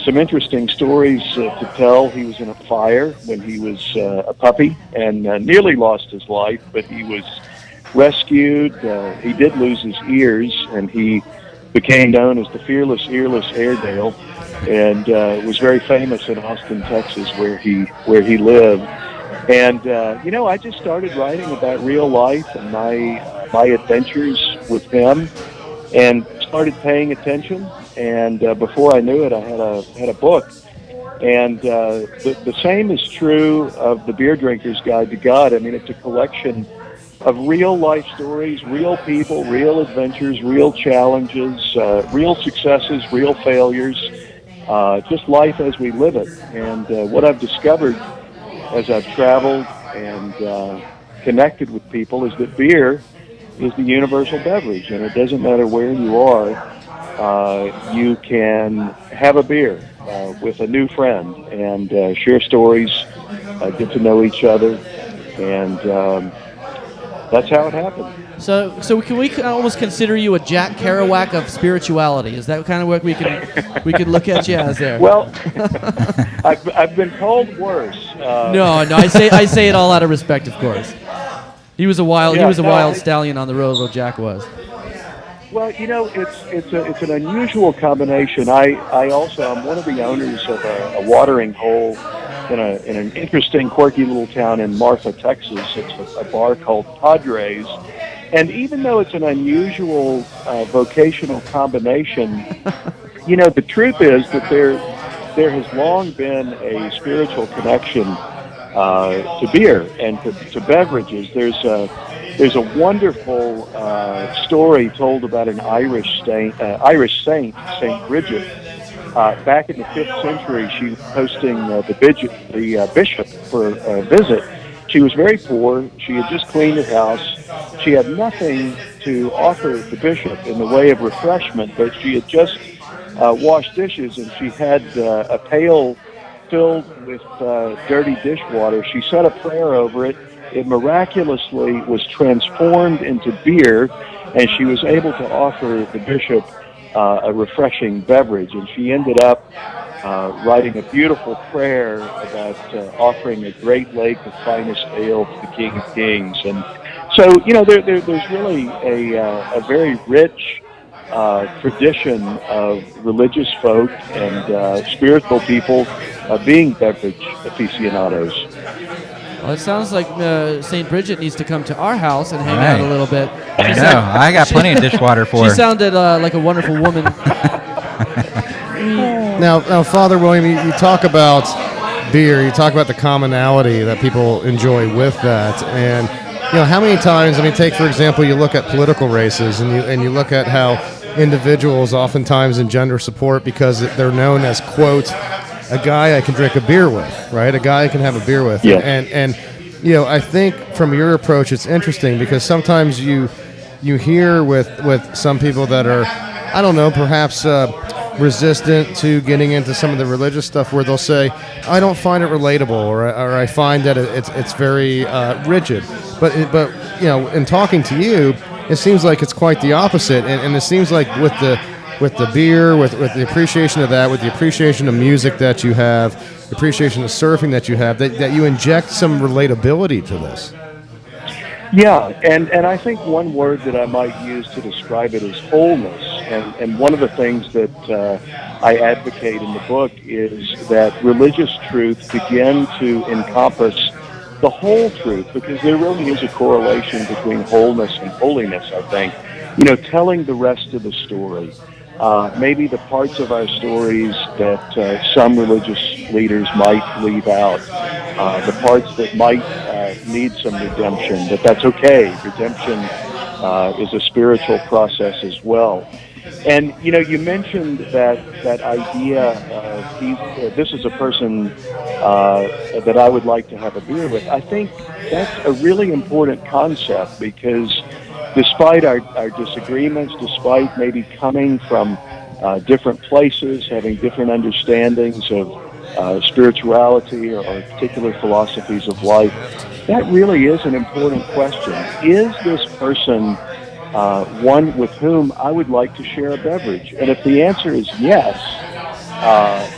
Speaker 13: some interesting stories to tell. He was in a fire when he was a puppy and nearly lost his life, but he was rescued. He did lose his ears, and he became known as the Fearless Earless Airedale, and was very famous in Austin, Texas, where he lived. And I just started writing about real life and my adventures with him, and started paying attention. And before I knew it, I had a book. And the same is true of the Beer Drinker's Guide to God. I mean, it's a collection of real life stories, real people, real adventures, real challenges, real successes, real failures, just life as we live it. And what I've discovered as I've traveled and connected with people is that beer is the universal beverage, and it doesn't matter where you are, you can have a beer with a new friend and share stories, get to know each other, and that's how it happened.
Speaker 1: So can we almost consider you a Jack Kerouac of spirituality? Is that kind of what we could look at you as there?
Speaker 13: Well, I've been called worse.
Speaker 1: No, I say it all out of respect, of course. He was a wild stallion on the road, where Jack was.
Speaker 13: Well, it's an unusual combination. I'm one of the owners of a watering hole in an interesting, quirky little town in Marfa, Texas. It's a bar called Padres. And even though it's an unusual vocational combination, the truth is that there has long been a spiritual connection to beer and to beverages. There's a wonderful story told about an Irish saint, Saint Bridget. Back in the 5th century, she was hosting the bishop for a visit. She was very poor. She had just cleaned her house. She had nothing to offer the bishop in the way of refreshment, but she had just washed dishes, and she had a pail filled with dirty dishwater. She said a prayer over it. It miraculously was transformed into beer, and she was able to offer the bishop a refreshing beverage. And she ended up writing a beautiful prayer about offering a great lake of finest ale to the King of Kings. And so, there's really a very rich tradition of religious folk and spiritual people being beverage aficionados.
Speaker 1: Well, it sounds like St. Bridget needs to come to our house and hang out a little bit.
Speaker 6: I know. I got plenty of dishwater for her.
Speaker 1: She sounded like a wonderful woman.
Speaker 5: Now, Father William, you talk about beer. You talk about the commonality that people enjoy with that, and how many times? Take for example, you look at political races, and you look at how individuals oftentimes engender support because they're known as, quote, a guy I can drink a beer with, right? A guy I can have a beer with.
Speaker 13: Yeah.
Speaker 5: And I think from your approach, it's interesting because sometimes you hear with some people that are, I don't know, perhaps resistant to getting into some of the religious stuff where they'll say, I don't find it relatable, or I find that it's very rigid. But in talking to you, it seems like it's quite the opposite, and it seems like with the beer, with the appreciation of that, with the appreciation of music that you have, the appreciation of surfing that you have, that you inject some relatability to this.
Speaker 13: Yeah, and I think one word that I might use to describe it is wholeness. And one of the things that I advocate in the book is that religious truth begin to encompass the whole truth, because there really is a correlation between wholeness and holiness, I think. Telling the rest of the story. Maybe the parts of our stories that some religious leaders might leave out, the parts that might need some redemption, but that's okay. Redemption is a spiritual process as well. And, you mentioned that idea of this is a person that I would like to have a beer with. I think that's a really important concept because despite our disagreements, despite maybe coming from different places, having different understandings of spirituality or particular philosophies of life, that really is an important question. Is this person one with whom I would like to share a beverage? And if the answer is yes,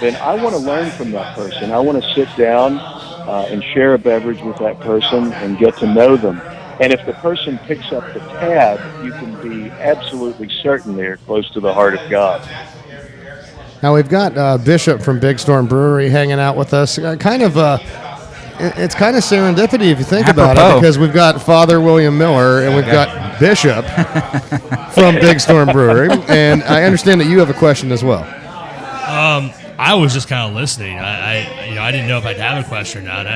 Speaker 13: then I want to learn from that person. I want to sit down and share a beverage with that person and get to know them. And if the person picks up the tab, you can be absolutely certain they're close to the heart of God.
Speaker 5: Now we've got Bishop from Big Storm Brewery hanging out with us. Kind of It's kind of serendipity if you think about it,
Speaker 6: Apropos.
Speaker 5: because we've got Father William Miller and we've got Bishop from Big Storm Brewery, and I understand that you have a question as well.
Speaker 8: I was just kind of listening. I didn't know if I'd have a question or not.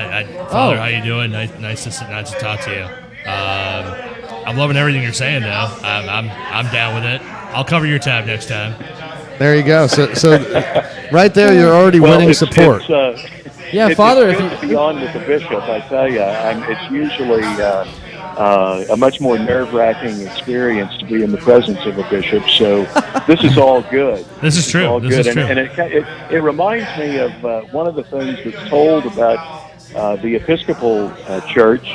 Speaker 8: Father, how you doing? Nice to talk to you. I'm loving everything you're saying, though. I'm down with it. I'll cover your tab next time.
Speaker 5: There you go. So right there, you're already winning support.
Speaker 1: Father,
Speaker 13: it's good to be on with the bishop. I tell you, it's usually a much more nerve-wracking experience to be in the presence of a bishop. So this is all good.
Speaker 8: This is true.
Speaker 13: This is true. And it reminds me of one of the things that's told about the Episcopal Church,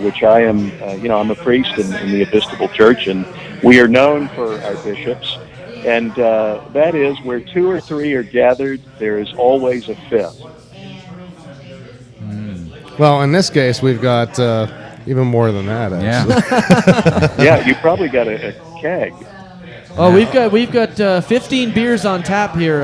Speaker 13: which I am. I'm a priest in the Episcopal Church, and we are known for our bishops. And that is, where 2 or 3 are gathered, there is always a fifth.
Speaker 5: Well, in this case, we've got even more than that, actually.
Speaker 13: Yeah, you probably got a keg.
Speaker 1: Oh, we've got 15 beers on tap here,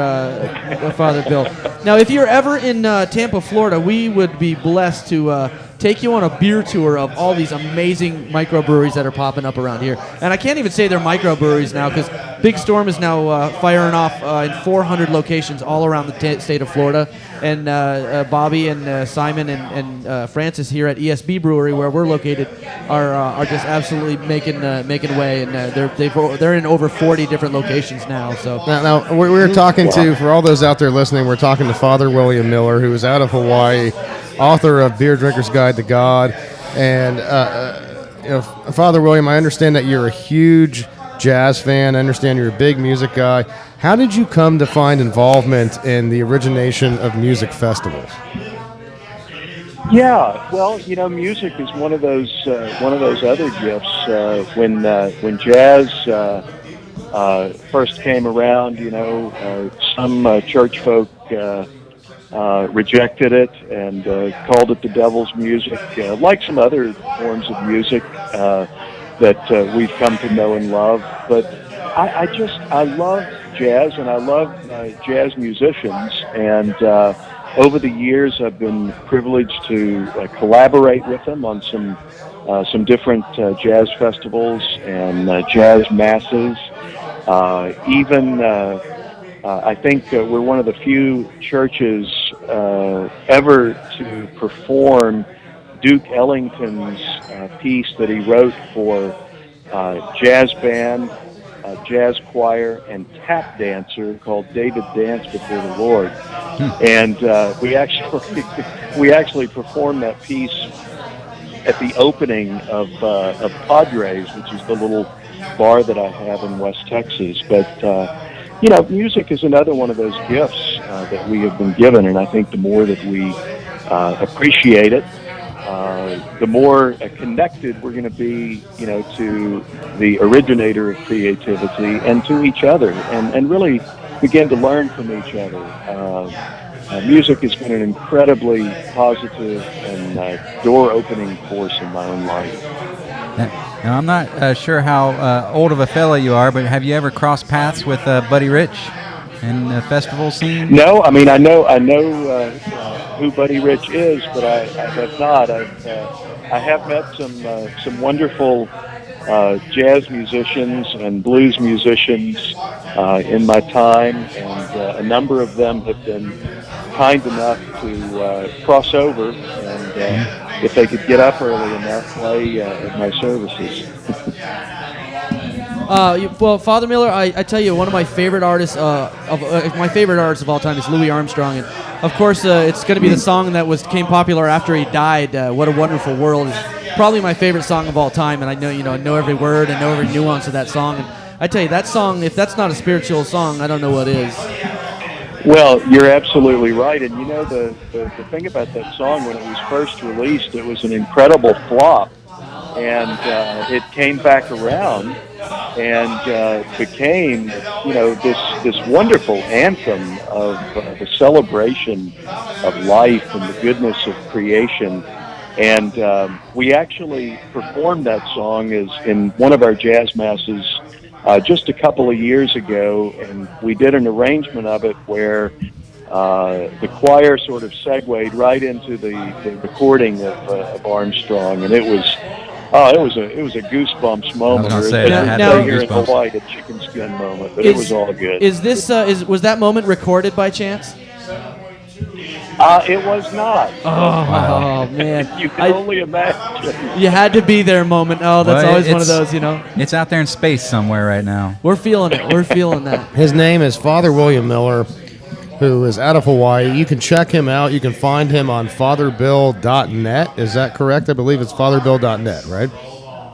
Speaker 1: Father Bill. Now, if you're ever in Tampa, Florida, we would be blessed to take you on a beer tour of all these amazing microbreweries that are popping up around here. And I can't even say they're microbreweries now, because Big Storm is now firing off in 400 locations all around the state of Florida. And Bobby and Simon and Francis here at ESB Brewery, where we're located, are just absolutely making way, and they're in over 40 different locations now. So
Speaker 5: now we're talking to, for all those out there listening, we're talking to Father William Miller, who is out of Hawaii, author of Beer Drinker's Guide to God. And Father William, I understand that you're a huge jazz fan. I understand you're a big music guy. How did you come to find involvement in the origination of music festivals?
Speaker 13: Yeah, well, music is one of those other gifts. When jazz first came around, some church folk rejected it and called it the devil's music, like some other forms of music that we've come to know and love. But I love jazz, and I love jazz musicians, and over the years I've been privileged to collaborate with them on some different jazz festivals and jazz masses. I think we're one of the few churches ever to perform Duke Ellington's piece that he wrote for jazz band, jazz choir, and tap dancer called David Dance Before the Lord. And we actually performed that piece at the opening of Padres, which is the little bar that I have in West Texas. But music is another one of those gifts that we have been given, and I think the more that we appreciate it, the more connected we're going to be, to the originator of creativity and to each other, and really begin to learn from each other. Music has been an incredibly positive and door-opening force in my own life.
Speaker 6: Now, I'm not sure how old of a fella you are, but have you ever crossed paths with Buddy Rich in the festival scene?
Speaker 13: No, I mean I know who Buddy Rich is, but I have not. I have met some wonderful jazz musicians and blues musicians in my time, and a number of them have been kind enough to cross over, and if they could get up early enough, play at my services.
Speaker 1: Well, Father Miller, I tell you, one of my favorite artists of all time is Louis Armstrong, and of course, it's going to be the song that became popular after he died. "What a Wonderful World" is probably my favorite song of all time, and I know every word and know every nuance of that song. And I tell you, that song, if that's not a spiritual song, I don't know what is.
Speaker 13: Well, you're absolutely right, and the thing about that song, when it was first released, it was an incredible flop, and it came back around and became, this wonderful anthem of the celebration of life and the goodness of creation. And we actually performed that song in one of our jazz masses just a couple of years ago, and we did an arrangement of it where the choir sort of segued right into the recording of Armstrong, and it was a goosebumps moment.
Speaker 6: I was gonna say,
Speaker 13: or
Speaker 6: I had
Speaker 13: as
Speaker 6: the
Speaker 13: they here in
Speaker 6: goosebumps.
Speaker 13: Hawaii, a chicken skin moment, but it was all good.
Speaker 1: Was that moment recorded by chance?
Speaker 13: It was not.
Speaker 1: Oh man,
Speaker 13: you can only imagine.
Speaker 1: You had to be there, moment. Oh, that's
Speaker 6: Well,
Speaker 1: always one of
Speaker 6: it's-
Speaker 1: those, you know.
Speaker 6: It's out there in space somewhere right now.
Speaker 1: We're feeling it. We're feeling that.
Speaker 5: His name is Father William Miller, who is out of Hawaii. You can check him out. You can find him on fatherbill.net. Is that correct? I believe it's fatherbill.net, right?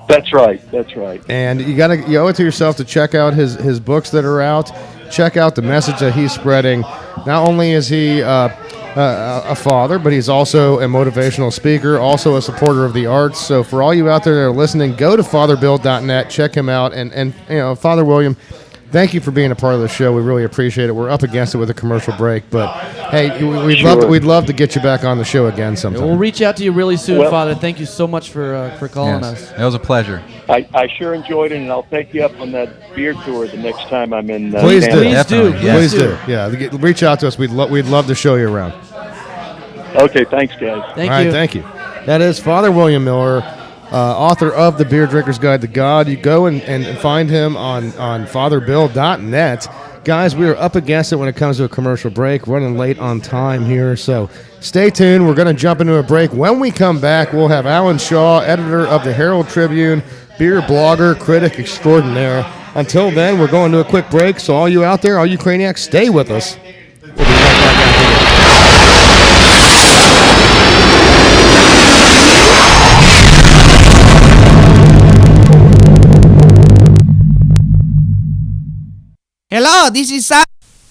Speaker 13: That's right. That's right.
Speaker 5: And you owe it to yourself to check out his books that are out. Check out the message that he's spreading. Not only is he a father, but he's also a motivational speaker, also a supporter of the arts. So for all you out there that are listening, go to fatherbill.net, check him out, and Father William, thank you for being a part of the show. We really appreciate it. We're up against it with a commercial break, but hey, we'd love to get you back on the show again sometime.
Speaker 1: We'll reach out to you really soon,
Speaker 13: Well-
Speaker 1: Father. Thank you so much for calling us.
Speaker 6: It was a pleasure.
Speaker 13: I sure enjoyed it, and I'll take you up on that beer tour the next time I'm in.
Speaker 5: Please do.
Speaker 13: Canada.
Speaker 5: Please do. Yeah, reach out to us. We'd love to show you around.
Speaker 13: Okay, thanks, guys.
Speaker 5: All right, thank you. That is Father William Miller, author of The Beer Drinker's Guide to God. You go and find him on fatherbill.net. Guys, we are up against it when it comes to a commercial break, running late on time here, so stay tuned. We're going to jump into a break. When we come back, we'll have Alan Shaw, editor of the Herald Tribune, beer blogger, critic extraordinaire. Until then, we're going to a quick break, so all you out there, all you Craniacs, stay with us. We'll be right back after this.
Speaker 12: Hello, this is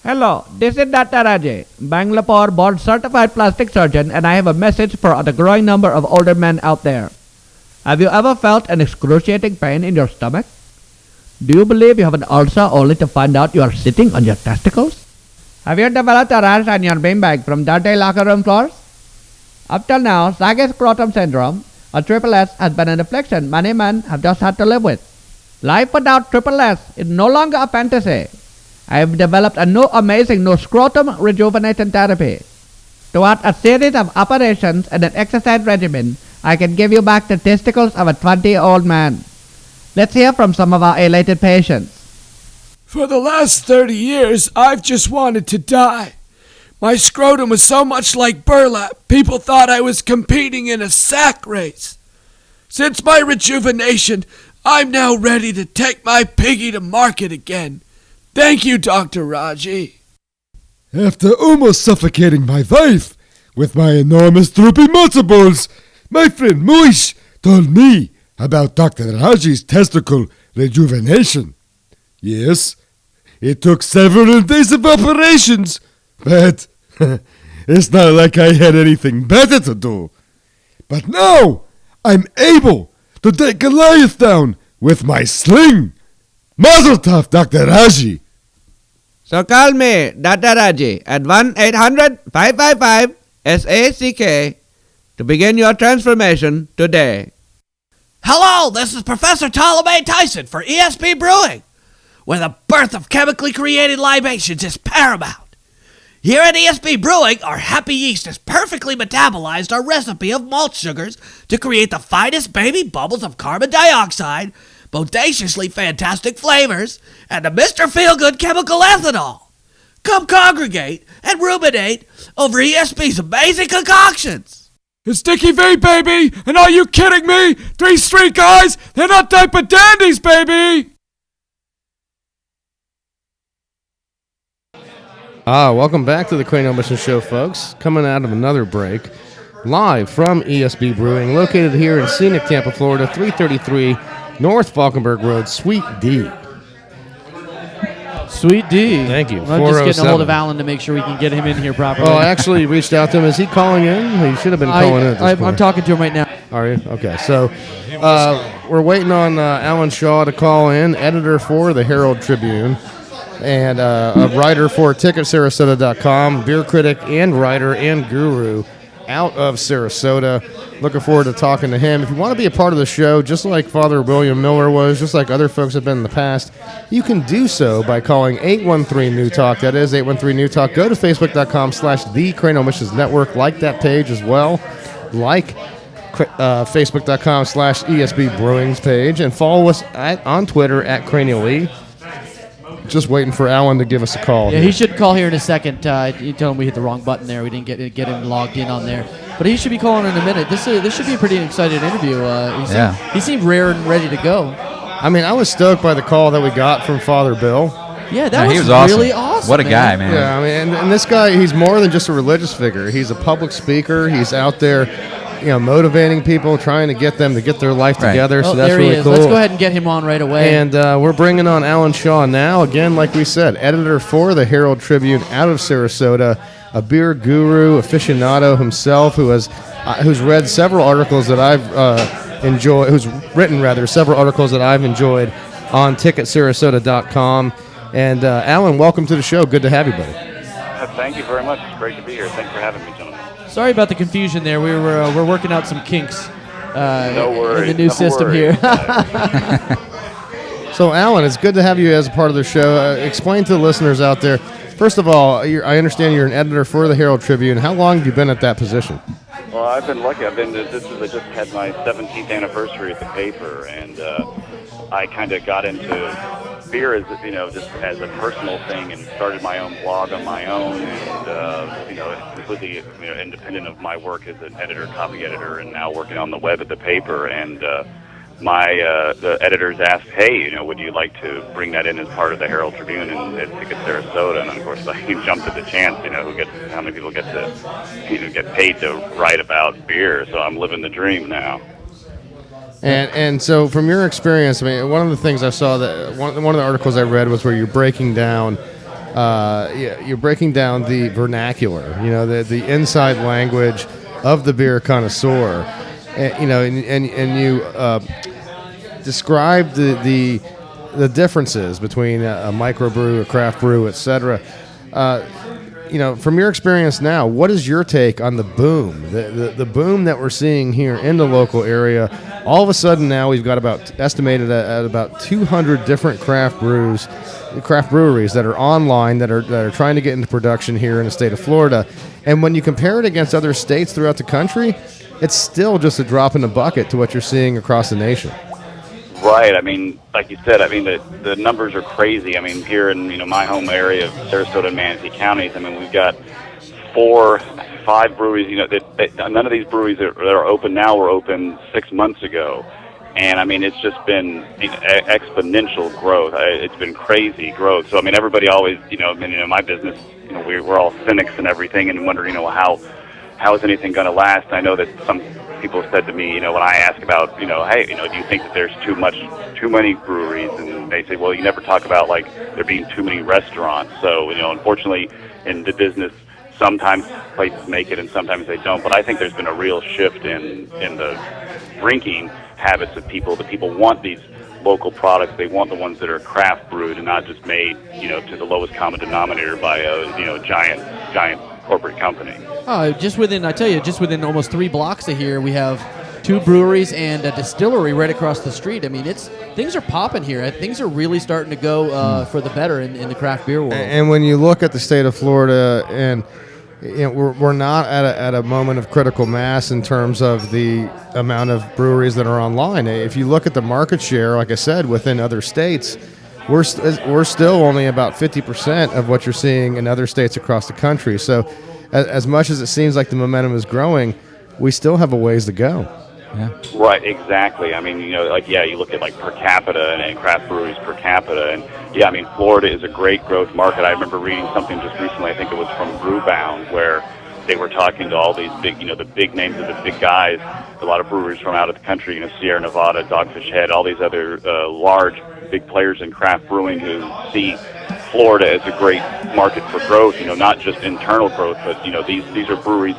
Speaker 12: Hello, this is Dr. Rajay, Bangalore board certified plastic surgeon, and I have a message for the growing number of older men out there. Have you ever felt an excruciating pain in your stomach? Do you believe you have an ulcer only to find out you are sitting on your testicles? Have you developed a rash on your beanbag from dirty locker room floors? Up till now, Sage scrotum syndrome, or triple S, has been an affliction many men have just had to live with. Life without triple S is no longer a fantasy. I have developed a new amazing new scrotum rejuvenation therapy. Throughout a series of operations and an exercise regimen, I can give you back the testicles of a 20-year-old man. Let's hear from some of our elated patients.
Speaker 14: For the last 30 years, I've just wanted to die. My scrotum was so much like burlap, people thought I was competing in a sack race. Since my rejuvenation, I'm now ready to take my piggy to market again. Thank you, Dr. Raji.
Speaker 15: After almost suffocating my wife with my enormous droopy matzo balls, my friend Moish told me about Dr. Raji's testicle rejuvenation. Yes, it took several days of operations, but it's not like I had anything better to do. But now I'm able to take Goliath down with my sling. Mazel tov, Dr. Raji.
Speaker 12: So call me, Dr. Raji, at 1-800-555-SACK to begin your transformation today.
Speaker 4: Hello, this is Professor Ptolemy Tyson for ESP Brewing, where the birth of chemically created libations is paramount. Here at ESP Brewing, our happy yeast has perfectly metabolized our recipe of malt sugars to create the finest baby bubbles of carbon dioxide, bodaciously fantastic flavors, and the Mr. Feelgood chemical ethanol. Come congregate and ruminate over ESP's amazing concoctions.
Speaker 14: It's Dickie V, baby! And are you kidding me? 3 Street guys? They're not diaper dandies, baby!
Speaker 5: Welcome back to the Cranial Mission Show, folks. Coming out of another break, live from ESB Brewing, located here in scenic Tampa, Florida, 333 North Falkenberg Road, Suite D.
Speaker 1: Sweet D.
Speaker 5: Thank you.
Speaker 1: I'm just getting a hold of
Speaker 5: 407.
Speaker 1: Alan to make sure we can get him in here properly.
Speaker 5: Oh, I actually reached out to him. Is he calling in? He should have been calling in at this
Speaker 1: I'm
Speaker 5: point.
Speaker 1: talking to him right now.
Speaker 5: Are you? Okay, so we're waiting on Alan Shaw to call in, editor for the Herald Tribune, and a writer for TicketSarasota.com, beer critic and writer and guru. out of Sarasota. Looking forward to talking to him. If you want to be a part of the show, just like Father William Miller was, just like other folks have been in the past, you can do so by calling 813-NEW-TALK. That is 813-NEW-TALK. Go to Facebook.com/The Cranial Missions Network. Like that page as well. Like Facebook.com/ESB Brewing's page. And follow us on Twitter at Cranial E. Just waiting for Alan to give us a call.
Speaker 1: Yeah, he should call here in a second. You told him we hit the wrong button there. We didn't get him logged in on there. But he should be calling in a minute. This should be a pretty exciting interview. He seemed rare and ready to go.
Speaker 5: I mean, I was stoked by the call that we got from Father Bill.
Speaker 1: Yeah, that
Speaker 6: he
Speaker 1: was
Speaker 6: awesome.
Speaker 1: really awesome.
Speaker 6: What a guy, man.
Speaker 5: Yeah, I mean, and this guy, he's more than just a religious figure. He's a public speaker. He's out there, motivating people, trying to get them to get their life together. So that's
Speaker 1: there
Speaker 5: really
Speaker 1: he is.
Speaker 5: cool.
Speaker 1: Let's go ahead and get him on right away.
Speaker 5: And we're bringing on Alan Shaw now. Again, like we said, editor for the Herald Tribune out of Sarasota, a beer guru, aficionado himself, who's read several articles that I've enjoyed. Who's written several articles that I've enjoyed on TicketSarasota.com. And Alan, welcome to the show. Good to have you, buddy.
Speaker 16: Thank you very much. It's great to be here. Thanks for having me, gentlemen.
Speaker 1: Sorry about the confusion there. We're working out some kinks
Speaker 16: No worries.
Speaker 1: in the new system here.
Speaker 5: So, Alan, it's good to have you as a part of the show. Explain to the listeners out there. First of all, I understand you're an editor for the Herald Tribune. How long have you been at that position?
Speaker 16: Well, I've been lucky. I just had my 17th anniversary at the paper, and I kind of got into beer as just as a personal thing, and started my own blog on my own, and completely independent of my work as an editor, copy editor, and now working on the web at the paper. And the editors asked, hey, would you like to bring that in as part of the Herald Tribune and Ticket Sarasota? And of course, I jumped at the chance. How many people get to get paid to write about beer? So I'm living the dream now.
Speaker 5: And so, from your experience, I mean, one of the things I saw that one of the articles I read was where you're breaking down the vernacular, the inside language of the beer connoisseur, and you describe the differences between a microbrew, a craft brew, etc. From your experience now, what is your take on the boom, the boom that we're seeing here in the local area? All of a sudden now we've got estimated at about 200 different craft breweries that are online that are trying to get into production here in the state of Florida. And when you compare it against other states throughout the country, it's still just a drop in the bucket to what you're seeing across the nation.
Speaker 16: Right. I mean, like you said, the numbers are crazy. I mean, here in my home area of Sarasota and Manatee counties, we've got 4-5 breweries. None of these breweries that are open now were open 6 months ago, and it's just been exponential growth. It's been crazy growth. So everybody always, in my business, we're all cynics and everything, and wondering, how is anything going to last? I know that some people have said to me, when I ask about, hey, do you think that there's too many breweries? And they say, well, you never talk about there being too many restaurants. So, unfortunately, in the business, sometimes places make it and sometimes they don't. But I think there's been a real shift in the drinking habits of people. The people want these local products. They want the ones that are craft brewed and not just made, to the lowest common denominator by a giant corporate company.
Speaker 1: Just within almost 3 blocks of here, we have 2 breweries and a distillery right across the street. Things are popping here. Things are really starting to go for the better in the craft beer world.
Speaker 5: And when you look at the state of Florida, and we're not at a moment of critical mass in terms of the amount of breweries that are online. If you look at the market share, like I said, within other states, we're still only about 50% of what you're seeing in other states across the country. So as much as it seems like the momentum is growing, we still have a ways to go.
Speaker 6: Yeah.
Speaker 16: Right, exactly. You look at per capita and craft breweries per capita, and Florida is a great growth market. I remember reading something just recently, I think it was from Brewbound, where they were talking to all these big, the big names of the big guys, a lot of breweries from out of the country, Sierra Nevada, Dogfish Head, all these other large, big players in craft brewing who see Florida as a great market for growth, not just internal growth, but, these are breweries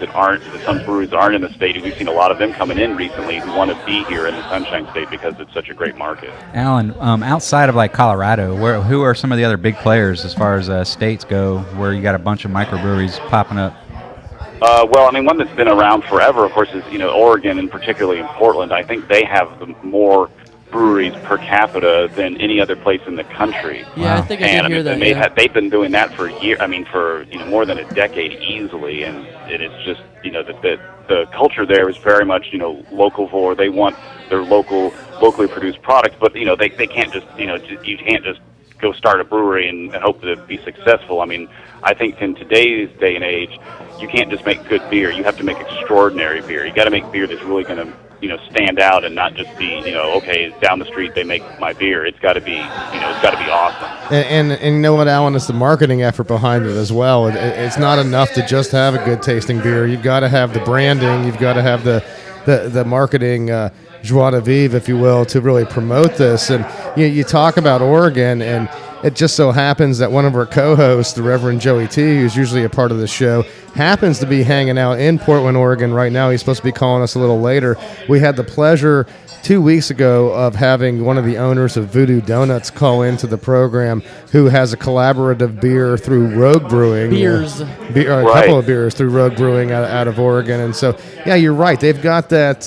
Speaker 16: some breweries aren't in the state, and we've seen a lot of them coming in recently who want to be here in the Sunshine State because it's such a great market.
Speaker 6: Alan, outside of Colorado, who are some of the other big players as far as states go where you got a bunch of microbreweries popping up?
Speaker 16: Well, I mean, one that's been around forever, of course, is Oregon, and particularly in Portland. I think they have the more breweries per capita than any other place in the country.
Speaker 1: Yeah, I think I did hear that.
Speaker 16: They've been doing that for years. I mean, for more than a decade easily, and it is just the culture there is very much local for. They want their locally produced products, but they can't just you can't just go start a brewery and hope to be successful. I mean, I think in today's day and age, you can't just make good beer. You have to make extraordinary beer. You got to make beer that's really going to stand out and not just be okay, down the street they make my beer. It's got to be it's got to be awesome.
Speaker 5: And you know what, Alan, it's the marketing effort behind it as well. It's not enough to just have a good tasting beer. You've got to have the branding. You've got to have the marketing joie de vivre, if you will, to really promote this. And you talk about Oregon, and it just so happens that one of our co-hosts, the Reverend Joey T., who's usually a part of the show, happens to be hanging out in Portland, Oregon right now. He's supposed to be calling us a little later. We had the pleasure 2 weeks ago of having one of the owners of Voodoo Donuts call into the program, who has a collaborative beer through Rogue Brewing.
Speaker 1: A
Speaker 5: couple of beers through Rogue Brewing out of Oregon. And so, yeah, you're right. They've got that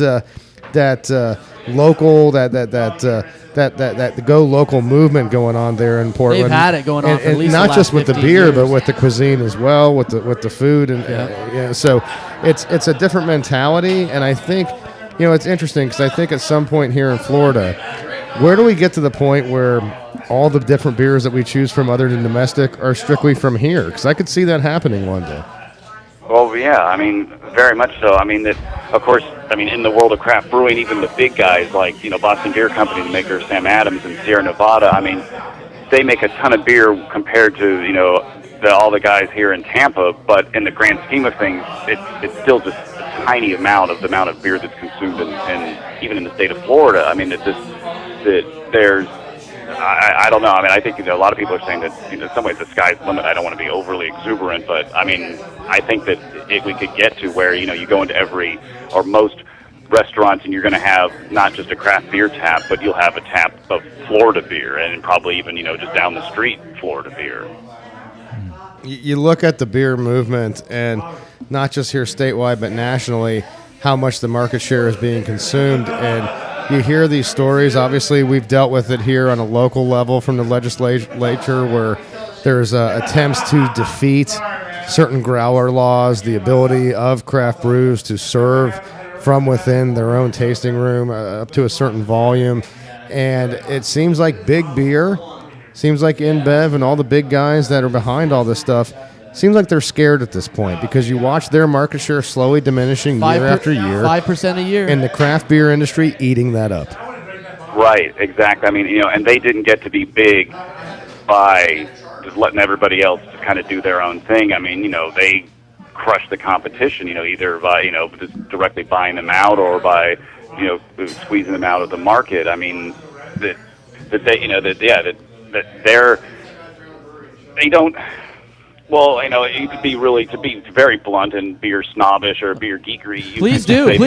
Speaker 5: local, that go local movement going on there in Portland.
Speaker 1: They've had it going on for at least
Speaker 5: not
Speaker 1: the
Speaker 5: just
Speaker 1: last
Speaker 5: with the
Speaker 1: 15
Speaker 5: beer,
Speaker 1: years.
Speaker 5: but with the cuisine as well, with the food, and so it's a different mentality. And I think it's interesting because I think at some point here in Florida, where do we get to the point where all the different beers that we choose from other than domestic are strictly from here? Because I could see that happening one day.
Speaker 16: Well, yeah, I mean, very much so. I mean, of course, in the world of craft brewing, even the big guys like, Boston Beer Company, the maker Sam Adams and Sierra Nevada, I mean, they make a ton of beer compared to, all the guys here in Tampa, but in the grand scheme of things, it's still just a tiny amount of beer that's consumed even in the state of Florida. I mean, there's I don't know. I mean, I think a lot of people are saying that in some ways the sky's the limit. I don't want to be overly exuberant, but I mean, I think that we could get to where you go into every or most restaurants and you're going to have not just a craft beer tap, but you'll have a tap of Florida beer and probably even just down the street Florida beer.
Speaker 5: You look at the beer movement, and not just here statewide but nationally, how much the market share is being consumed. And you hear these stories. Obviously, we've dealt with it here on a local level from the legislature, where there's attempts to defeat certain growler laws, the ability of craft brews to serve from within their own tasting room up to a certain volume. And it seems like big beer, seems like InBev and all the big guys that are behind all this stuff, seems like they're scared at this point, because you watch their market share slowly diminishing year after year.
Speaker 1: 5% a year.
Speaker 5: And the craft beer industry eating that up.
Speaker 16: Right, exactly. I mean, and they didn't get to be big by just letting everybody else kind of do their own thing. I mean, they crushed the competition, either by, just directly buying them out or by, squeezing them out of the market. I mean, they don't. Well, to be very blunt and beer snobbish or beer geekery.
Speaker 1: Please do it.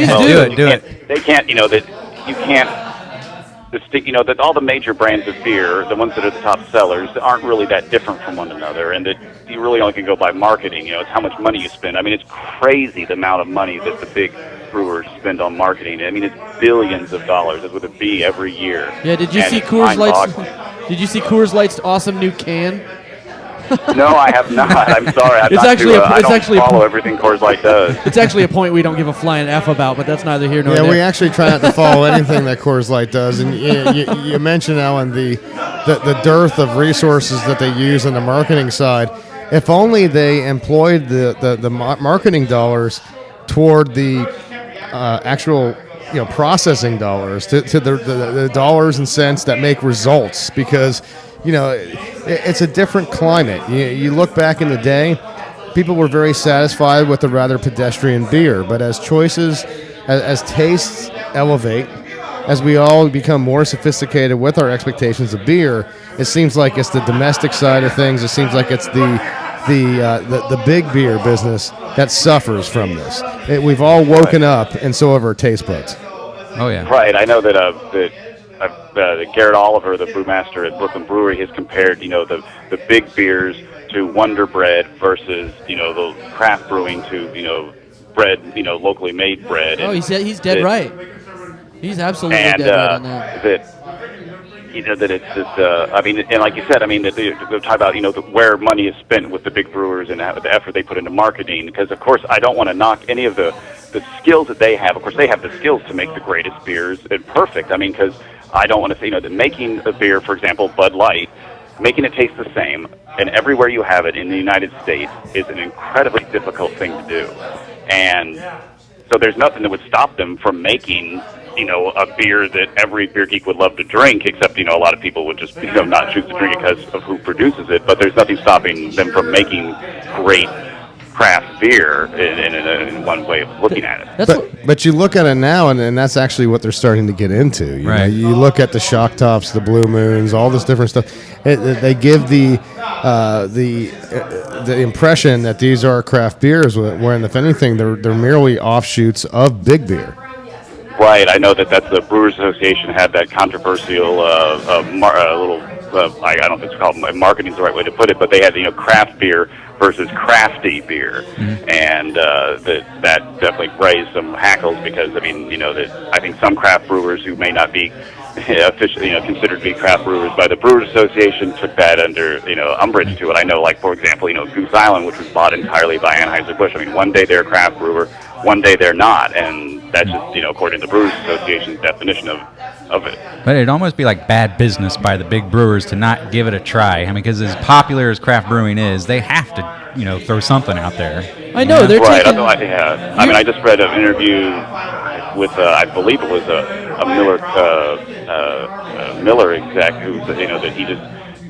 Speaker 16: They can't, that you can't. That all the major brands of beer, the ones that are the top sellers, aren't really that different from one another, and that you really only can go by marketing. It's how much money you spend. I mean, it's crazy the amount of money that the big brewers spend on marketing. I mean, it's billions of dollars with a B every year.
Speaker 1: Yeah. Did you see Coors Light's? Did you see Coors Light's awesome new can?
Speaker 16: No, I have not. I'm sorry. I don't follow everything Coors Light does.
Speaker 1: It's actually a point we don't give a flying F about, but that's neither here nor there.
Speaker 5: Yeah, we actually try not to follow anything that Coors Light does. And you mentioned, Alan, the dearth of resources that they use on the marketing side. If only they employed the marketing dollars toward the actual processing dollars, to the dollars and cents that make results, because it's a different climate. You look back in the day, people were very satisfied with the rather pedestrian beer, but as choices, as tastes elevate, as we all become more sophisticated with our expectations of beer, it seems like it's the domestic side of things. It seems like it's the big beer business that suffers from this. We've all woken up, and so have our taste buds.
Speaker 6: Oh yeah.
Speaker 16: Right. I know that Garrett Oliver, the brewmaster at Brooklyn Brewery, has compared, the big beers to Wonder Bread versus, the craft brewing to, bread, locally made bread.
Speaker 1: Oh,
Speaker 16: And
Speaker 1: he's dead right. He's absolutely
Speaker 16: and,
Speaker 1: dead right on that.
Speaker 16: that it's just, and like you said, that they talk about, where money is spent with the big brewers and the effort they put into marketing. Because, of course, I don't want to knock any of the skills that they have. Of course, they have the skills to make the greatest beers and perfect. Because I don't want to say, that making a beer, for example, Bud Light, making it taste the same, and everywhere you have it in the United States is an incredibly difficult thing to do. And so there's nothing that would stop them from making, a beer that every beer geek would love to drink, except, a lot of people would just, not choose to drink it because of who produces it. But there's nothing stopping them from making great craft beer in one way of looking at it.
Speaker 5: But you look at it now, and that's actually what they're starting to get into. You know, you look at the Shock Tops, the Blue Moons, all this different stuff. They give the impression that these are craft beers, when if anything, they're merely offshoots of big beer.
Speaker 16: Right, I know that's the Brewers Association had that controversial little. I don't know if it's called marketing is the right way to put it, but they had craft beer versus crafty beer, and that definitely raised some hackles because I think some craft brewers who may not be officially considered to be craft brewers by the Brewers Association took that under umbrage to it. I know, like for example, Goose Island, which was bought entirely by Anheuser-Busch. One day they're a craft brewer, one day they're not, and that's just according to the Brewers Association's definition of it.
Speaker 6: But it'd almost be like bad business by the big brewers to not give it a try. Because as popular as craft brewing is, they have to, throw something out there.
Speaker 1: I know they're
Speaker 16: right.
Speaker 1: taking.
Speaker 16: I just read an interview with, I believe it was a Miller exec who that he just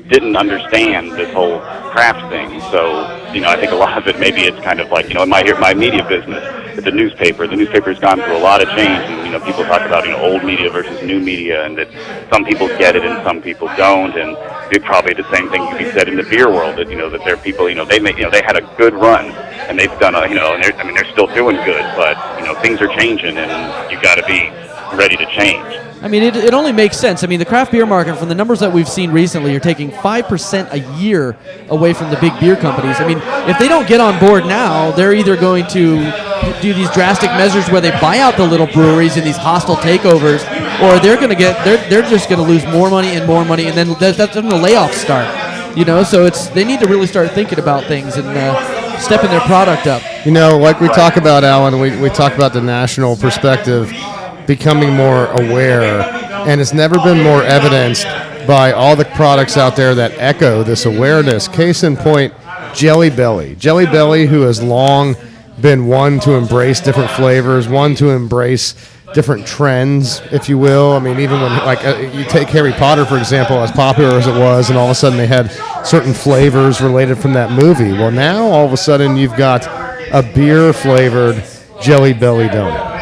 Speaker 16: didn't understand this whole craft thing. So I think a lot of it maybe it's kind of like in my media business. The newspaper's gone through a lot of change, and people talk about old media versus new media, and that some people get it and some people don't, and it's probably the same thing could be said in the beer world, that that there are people they had a good run and they've done and they're still doing good, but things are changing and you got to be ready to change.
Speaker 1: It only makes sense. The craft beer market, from the numbers that we've seen recently, are taking 5% a year away from the big beer companies. If they don't get on board now, they're either going to do these drastic measures where they buy out the little breweries in these hostile takeovers, or they're just going to lose more money, and then that's when the layoffs start. So they need to really start thinking about things and stepping their product up.
Speaker 5: Like we talk about, Alan, we talk about the national perspective becoming more aware, and it's never been more evidenced by all the products out there that echo this awareness. Case in point, Jelly Belly. Jelly Belly, who has long been one to embrace different flavors, one to embrace different trends, if you will. Even when you take Harry Potter, for example, as popular as it was, and all of a sudden they had certain flavors related from that movie. Well, now all of a sudden you've got a beer-flavored Jelly Belly donut.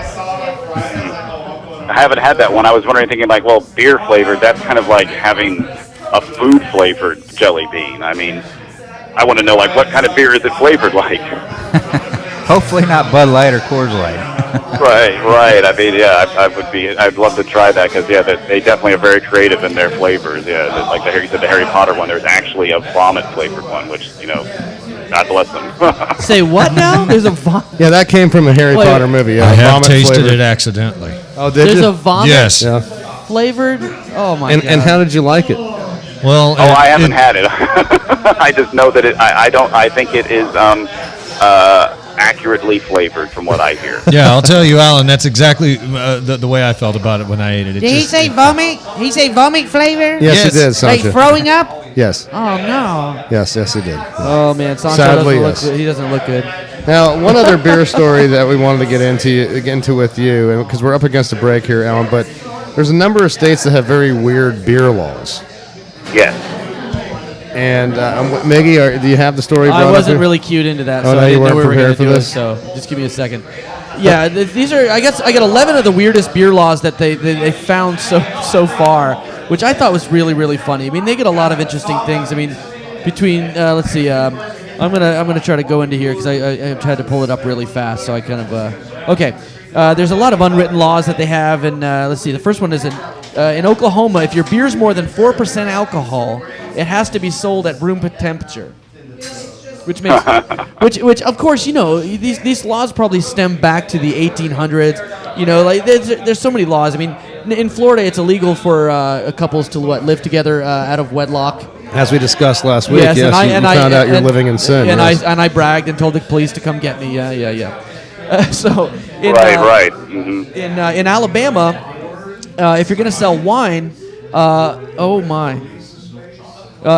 Speaker 16: I haven't had that one. I was wondering, thinking beer flavored, that's kind of like having a food flavored jelly bean. I want to know what kind of beer is it flavored like?
Speaker 6: Hopefully not Bud Light or Coors Light.
Speaker 16: Right. I'd love to try that because they definitely are very creative in their flavors. Yeah, like you said, the Harry Potter one. There's actually a vomit flavored one, which God bless them.
Speaker 1: Say what now? There's a vomit.
Speaker 5: Yeah, that came from a Harry Potter movie.
Speaker 17: I have tasted
Speaker 5: flavored.
Speaker 17: it accidentally.
Speaker 5: Oh, did
Speaker 1: There's
Speaker 5: you?
Speaker 1: a vomit
Speaker 17: Yes.
Speaker 1: flavored. Oh my god.
Speaker 5: And how did you like it?
Speaker 17: Well,
Speaker 16: I haven't had it. I just know that I think it is accurately flavored from what I hear.
Speaker 17: Yeah, I'll tell you, Alan, that's exactly the way I felt about it when I ate it.
Speaker 7: Did he say vomit? He say vomit flavor?
Speaker 5: Yes, he did,
Speaker 7: Like
Speaker 5: Sancho.
Speaker 7: throwing up?
Speaker 5: Yes.
Speaker 7: Oh no.
Speaker 5: Yes, he did.
Speaker 1: Oh man, Sancho
Speaker 5: Sadly,
Speaker 1: doesn't
Speaker 5: yes.
Speaker 1: look good. He doesn't look good.
Speaker 5: Now, one other beer story that we wanted to get into with you, and because we're up against a break here, Alan, but there's a number of states that have very weird beer laws.
Speaker 16: Yes.
Speaker 5: And Miggy, do you have the story?
Speaker 1: I wasn't really cued into that,
Speaker 5: Oh,
Speaker 1: so
Speaker 5: no,
Speaker 1: I
Speaker 5: you
Speaker 1: didn't know
Speaker 5: weren't
Speaker 1: we were going
Speaker 5: prepared
Speaker 1: to
Speaker 5: for
Speaker 1: do it.
Speaker 5: this?
Speaker 1: So just give me a second. Yeah, these are. I got 11 of the weirdest beer laws that they found so far, which I thought was really, really funny. They get a lot of interesting things. Between let's see, I'm gonna try to go into here because I tried to pull it up really fast, so I kind of okay. There's a lot of unwritten laws that they have, and let's see. The first one is in Oklahoma. If your beer's more than 4% alcohol, it has to be sold at room temperature. which makes which of course, you know, these laws probably stem back to the 1800s. You know, like there's so many laws. I mean, in Florida, it's illegal for couples to live together out of wedlock.
Speaker 5: As we discussed last week, yes, you found out you're living in sin.
Speaker 1: And
Speaker 5: yes.
Speaker 1: I bragged and told the police to come get me. Yeah. So in,
Speaker 16: right. Mm-hmm.
Speaker 1: In Alabama, if you're going to sell wine, oh my,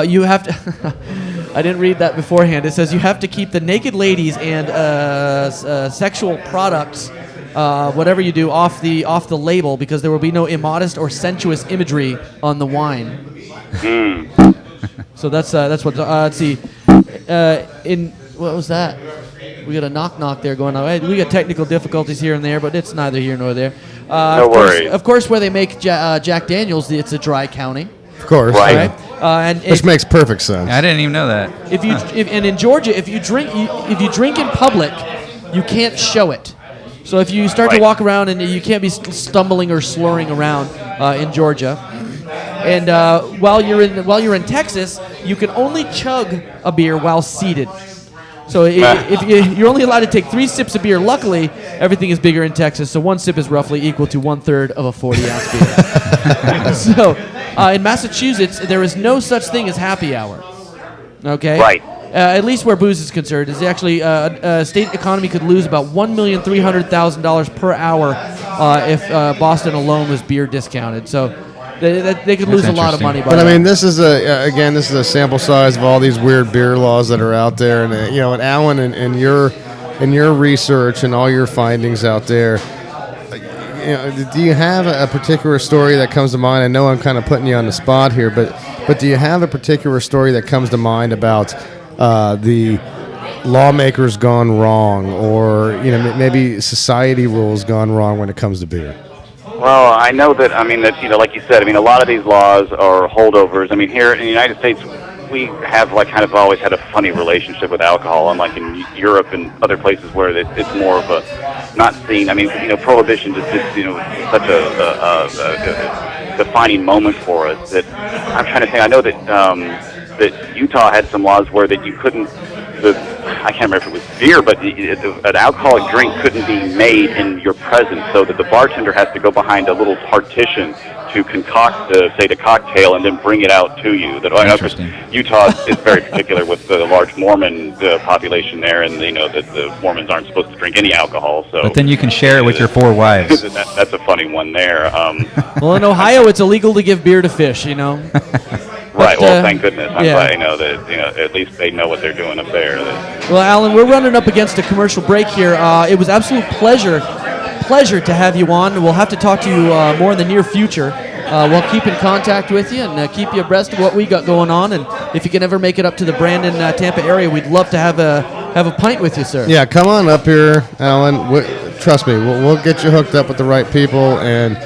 Speaker 1: you have to. I didn't read that beforehand. It says you have to keep the naked ladies and sexual products, whatever you do, off the label, because there will be no immodest or sensuous imagery on the wine. So that's what. Let's see. In what was that? We got a knock there going on. We got technical difficulties here and there, but it's neither here nor there.
Speaker 16: No worries.
Speaker 1: Of course, where they make Jack Daniels, it's a dry county.
Speaker 5: Of course,
Speaker 16: right?
Speaker 5: Which makes perfect sense.
Speaker 6: I didn't even know that.
Speaker 1: And in Georgia, if you drink in public, you can't show it. So if you start to walk around, and you can't be stumbling or slurring around in Georgia. And while you're in Texas, you can only chug a beer while seated. So if you're only allowed to take 3 sips of beer. Luckily, everything is bigger in Texas, so 1 sip is roughly equal to 1/3 of a 40-ounce beer. So in Massachusetts, there is no such thing as happy hour. Okay?
Speaker 16: Right.
Speaker 1: At least where booze is concerned, is actually state economy could lose about $1,300,000 per hour if Boston alone was beer discounted. So they could lose a lot of money.
Speaker 5: But I mean, this is a sample size of all these weird beer laws that are out there, and and Alan, in your research and all your findings out there, do you have a particular story that comes to mind? I know I'm kind of putting you on the spot here, but do you have a particular story that comes to mind about the lawmakers gone wrong, or maybe society rules gone wrong when it comes to beer?
Speaker 16: Well, I know that, like you said, a lot of these laws are holdovers. I mean, here in the United States, we have, kind of always had a funny relationship with alcohol, unlike in Europe and other places where it's more of a not seen. Prohibition is just, such a defining moment for us that I'm trying to think. I know that that Utah had some laws where that you couldn't, I can't remember if it was beer, but an alcoholic drink couldn't be made in your presence, so that the bartender has to go behind a little partition to concoct, the cocktail and then bring it out to you.
Speaker 6: Interesting.
Speaker 16: Utah is very particular with the large Mormon population there, and that the Mormons aren't supposed to drink any alcohol. So,
Speaker 6: but then you can share it with your 4 wives.
Speaker 16: That's a funny one there.
Speaker 1: Well, in Ohio, it's illegal to give beer to fish.
Speaker 16: Right. Well, thank goodness. I'm glad that at least they know what they're doing up there.
Speaker 1: Well, Alan, we're running up against a commercial break here. It was absolute pleasure to have you on. We'll have to talk to you more in the near future. We'll keep in contact with you and keep you abreast of what we got going on. And if you can ever make it up to the Brandon, Tampa area, we'd love to have a pint with you, sir.
Speaker 5: Yeah, come on up here, Alan. Trust me, we'll get you hooked up with the right people, and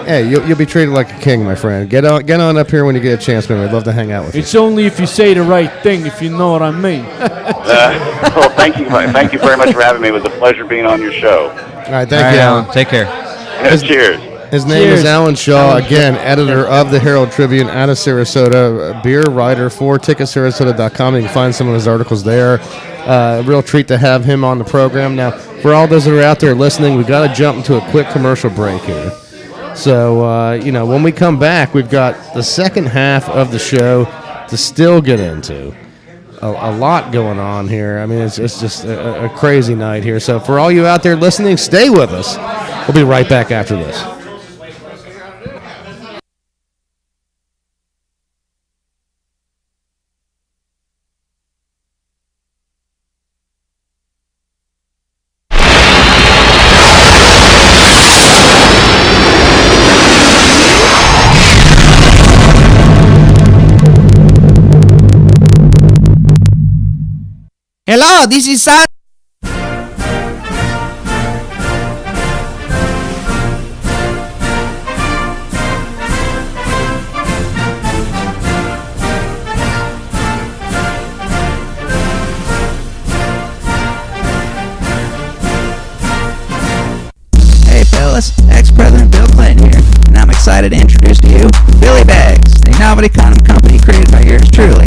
Speaker 5: hey, you'll be treated like a king, my friend. Get on up here when you get a chance, man. We'd love to hang out with you.
Speaker 14: It's only if you say the right thing, if you know what I mean.
Speaker 16: Well, thank you very much for having me. It was a pleasure being on your show.
Speaker 5: All right, thank you, Alan.
Speaker 6: Take care.
Speaker 16: Cheers.
Speaker 5: His name is Alan Shaw, again, editor of the Herald Tribune out of Sarasota, a beer writer for TicketSarasota.com. You can find some of his articles there. A real treat to have him on the program. Now, for all those that are out there listening, we've got to jump into a quick commercial break here. So, when we come back, we've got the second half of the show to still get into. A lot going on here. I mean, it's just a crazy night here. So for all you out there listening, stay with us. We'll be right back after this.
Speaker 7: Hello, this is Sam.
Speaker 18: Hey fellas, ex-President Bill Clinton here, and I'm excited to introduce to you Billy Bags, the innovative condom company created by yours truly.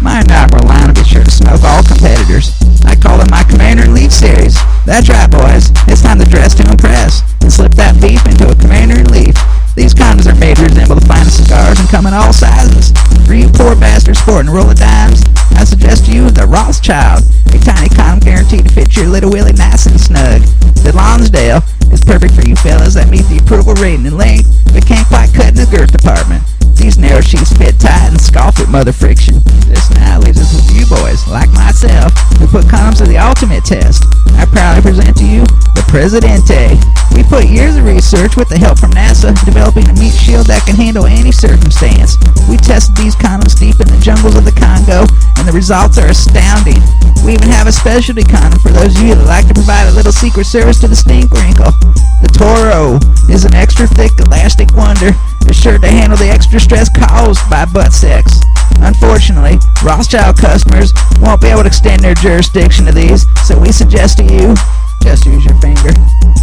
Speaker 18: My inaugural line will be sure to smoke all competitors. I call it my Commander-in-Leaf series. That's right, boys. It's time to dress to impress and slip that beef into a Commander-in-Leaf. These condoms are made to resemble the finest cigars and come in all sizes. For you poor bastards sporting a roll of dimes, I suggest to you the Rothschild, a tiny condom guaranteed to fit your little willy nice and snug. The Lonsdale is perfect for you fellas that meet the approval rating in length, but can't quite cut in the girth department. These narrow sheets fit tight and scoff at mother friction. This now leaves us with you boys, like myself, who put condoms to the ultimate test. I proudly present to you the Presidente. We put years of research with the help from NASA, developing a meat shield that can handle any circumstance. We tested these condoms deep in the jungles of the Congo, and the results are astounding. We even have a specialty condom for those of you that like to provide a little secret service to the stink wrinkle. The Toro is an extra thick elastic wonder, assured to handle the extra stress caused by butt sex. Unfortunately, Rothschild customers won't be able to extend their jurisdiction to these, so we suggest to you, just use your finger.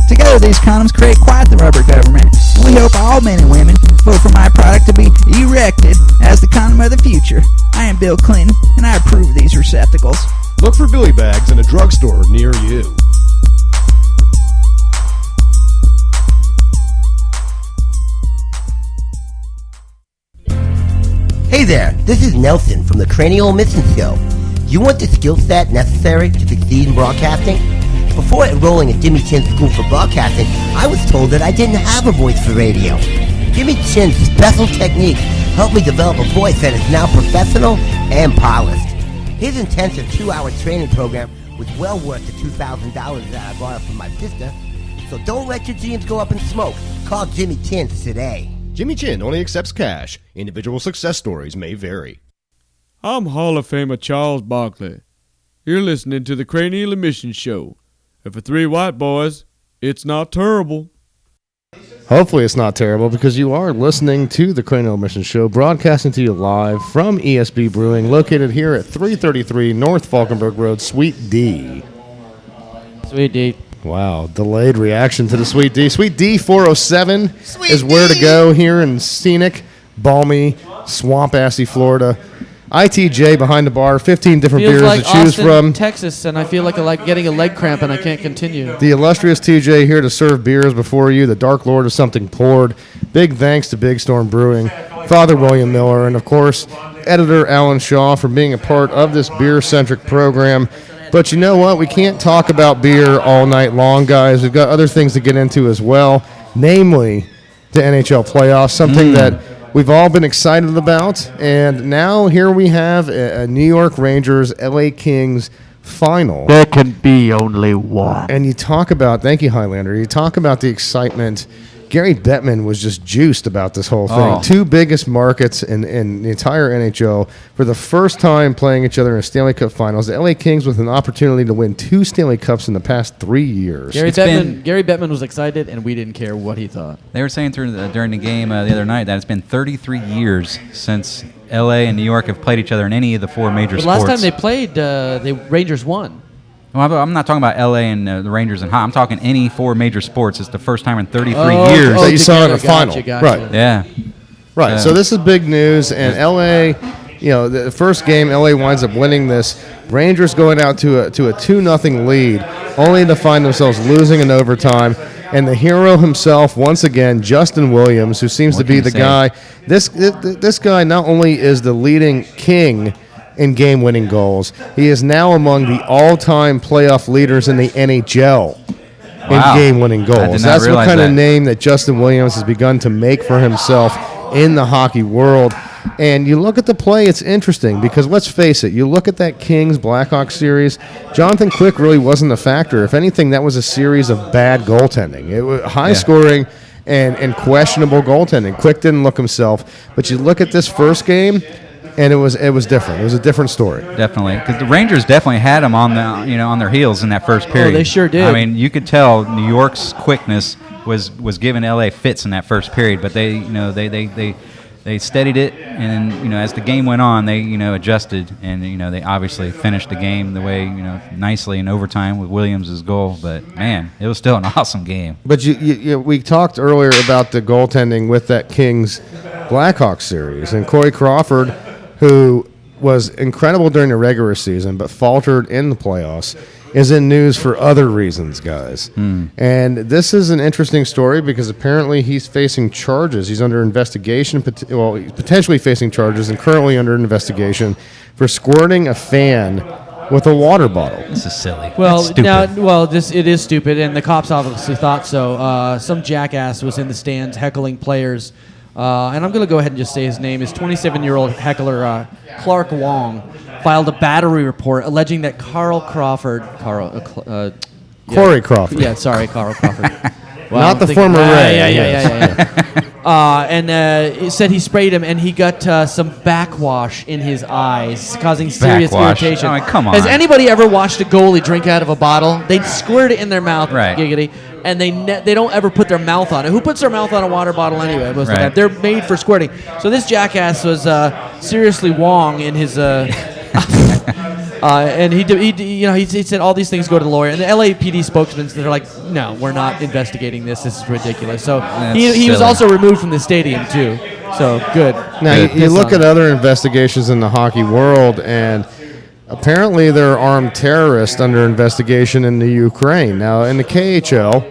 Speaker 18: Together, these condoms create quite the rubber government. We hope all men and women vote for my product to be erected as the condom of the future. I am Bill Clinton, and I approve of these receptacles.
Speaker 10: Look for Billy Bags in a drugstore near you.
Speaker 19: Hey there, this is Nelson from the Cranial Mission Show. You want the skill set necessary to succeed in broadcasting? Before enrolling at Jimmy Chin's School for Broadcasting, I was told that I didn't have a voice for radio. Jimmy Chin's special techniques helped me develop a voice that is now professional and polished. His intensive 2-hour training program was well worth the $2,000 that I borrowed from my sister. So don't let your dreams go up in smoke. Call Jimmy Chin's today.
Speaker 10: Jimmy Chin only accepts cash. Individual success stories may vary.
Speaker 14: I'm Hall of Famer Charles Barkley. You're listening to the Cranial Emission Show. And for 3 white boys, it's not terrible.
Speaker 5: Hopefully it's not terrible, because you are listening to the Cranial Mission Show, broadcasting to you live from ESB Brewing, located here at 333 North Falkenberg Road, Suite D.
Speaker 1: Sweet D.
Speaker 5: Wow, delayed reaction to the Sweet D. Sweet D 407 is where to go here in scenic, balmy, swamp-assy Florida. ITJ behind the bar, 15 different
Speaker 1: Feels
Speaker 5: beers
Speaker 1: like
Speaker 5: to choose
Speaker 1: Austin,
Speaker 5: from.
Speaker 1: Texas, and I feel like getting a leg cramp and I can't continue.
Speaker 5: The illustrious TJ here to serve beers before you, the Dark Lord of Something Poured. Big thanks to Big Storm Brewing, Father William Miller, and of course, editor Alan Shaw for being a part of this beer-centric program. But you know what? We can't talk about beer all night long, guys. We've got other things to get into as well, namely the NHL playoffs, something that we've all been excited about. And now here we have a New York Rangers, LA Kings final.
Speaker 20: There can be only one.
Speaker 5: And you talk about, thank you, Highlander, you talk about the excitement. Gary Bettman was just juiced about this whole thing.
Speaker 6: Oh.
Speaker 5: 2 biggest markets in the entire NHL for the first time playing each other in a Stanley Cup Finals. The LA Kings with an opportunity to win 2 Stanley Cups in the past 3 years.
Speaker 1: Gary Bettman was excited, and we didn't care what he thought.
Speaker 6: They were saying during the game the other night that it's been 33 years since L.A. and New York have played each other in any of the 4 major
Speaker 1: The
Speaker 6: sports.
Speaker 1: last time they played, the Rangers won.
Speaker 6: Well, I'm not talking about L.A. and the Rangers and hockey. I'm talking any 4 major sports. It's the first time in 33 years
Speaker 5: that you saw in a final. Right.
Speaker 6: Yeah.
Speaker 5: Right. So this is big news, and LA, the first game, LA winds up winning this. Rangers going out to a 2-0 lead, only to find themselves losing in overtime. And the hero himself, once again, Justin Williams, who seems to be the guy. This guy not only is the leading king in game-winning goals, he is now among the all-time playoff leaders in the NHL in game-winning goals. That's what kind of name that Justin Williams has begun to make for himself in the hockey world. And you look at the play, it's interesting because let's face it, you look at that Kings-Blackhawks series, Jonathan Quick really wasn't a factor. If anything, that was a series of bad goaltending. It was high scoring and questionable goaltending. Quick didn't look himself. But you look at this first game, and it was different. It was a different story.
Speaker 6: Definitely, because the Rangers definitely had them on on their heels in that first period.
Speaker 1: they sure did.
Speaker 6: I mean, you could tell New York's quickness was giving LA fits in that first period, but they steadied it, and as the game went on, they adjusted, and they obviously finished the game the way nicely in overtime with Williams' goal. But man, it was still an awesome game.
Speaker 5: But we talked earlier about the goaltending with that Kings Blackhawks series, and Corey Crawford, who was incredible during the regular season, but faltered in the playoffs, is in news for other reasons, guys. And this is an interesting story because apparently he's facing charges. He's under investigation. He's potentially facing charges and currently under investigation for squirting a fan with a water bottle.
Speaker 6: This is silly.
Speaker 1: Well, it is stupid, and the cops obviously thought so. Some jackass was in the stands heckling players, and I'm going to go ahead and just say his name is 27-year-old heckler Clark Wong. Filed a battery report alleging that Corey Crawford. Yeah, sorry, Carl Crawford.
Speaker 5: Not the former Ray.
Speaker 1: Yeah. And he said he sprayed him, and he got some backwash in his eyes, causing serious
Speaker 6: Backwash?
Speaker 1: irritation.
Speaker 6: I mean, come on.
Speaker 1: Has anybody ever watched a goalie drink out of a bottle? They'd squirt it in their mouth,
Speaker 6: Right.
Speaker 1: giggity, and they don't ever put their mouth on it. Who puts their mouth on a water bottle anyway? Most of the
Speaker 6: Right.
Speaker 1: time. They're made for squirting. So this jackass was seriously Wong in his. And he said all these things go to the lawyer, and the LAPD spokesman, they're like, no, we're not investigating this. This is ridiculous. So he was also removed from the stadium too. So good.
Speaker 5: Now you look at other investigations in the hockey world, and apparently there are armed terrorists under investigation in the Ukraine. Now in the KHL,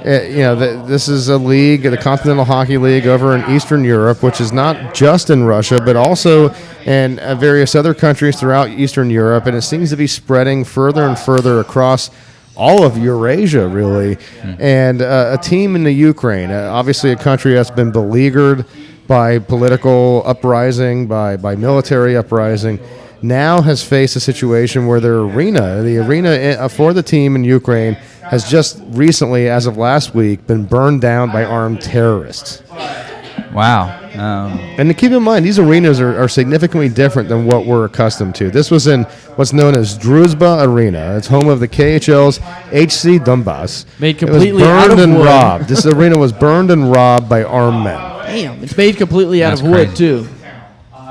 Speaker 5: this is a league, the Continental Hockey League over in Eastern Europe, which is not just in Russia, but also in various other countries throughout Eastern Europe, and it seems to be spreading further and further across all of Eurasia, really. And a team in the Ukraine, obviously a country that's been beleaguered by political uprising, by military uprising, now has faced a situation where the arena for the team in Ukraine has just recently, as of last week, been burned down by armed terrorists.
Speaker 6: Wow.
Speaker 5: And to keep in mind, these arenas are significantly different than what we're accustomed to. This was in what's known as Druzhba Arena. It's home of the KHL's HC Donbass.
Speaker 1: Made completely
Speaker 5: it was
Speaker 1: out
Speaker 5: burned
Speaker 1: of
Speaker 5: and
Speaker 1: wood.
Speaker 5: robbed. This arena was burned and robbed by armed men.
Speaker 1: Damn, it's made completely out
Speaker 6: That's
Speaker 1: of wood
Speaker 6: crazy.
Speaker 1: too.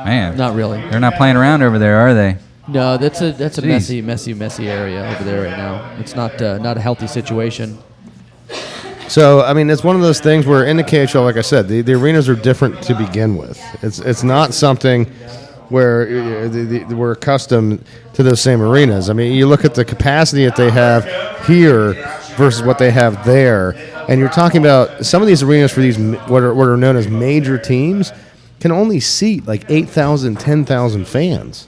Speaker 6: Man.
Speaker 1: Not really.
Speaker 6: They're not playing around over there, are they?
Speaker 1: No, that's a
Speaker 6: Jeez.
Speaker 1: messy area over there right now. It's not a healthy situation.
Speaker 5: So, I mean, it's one of those things where in the KHL, like I said, the arenas are different to begin with. It's not something where we're accustomed to those same arenas. I mean, you look at the capacity that they have here versus what they have there, and you're talking about some of these arenas for these what are known as major teams can only seat like 8,000, 10,000 fans.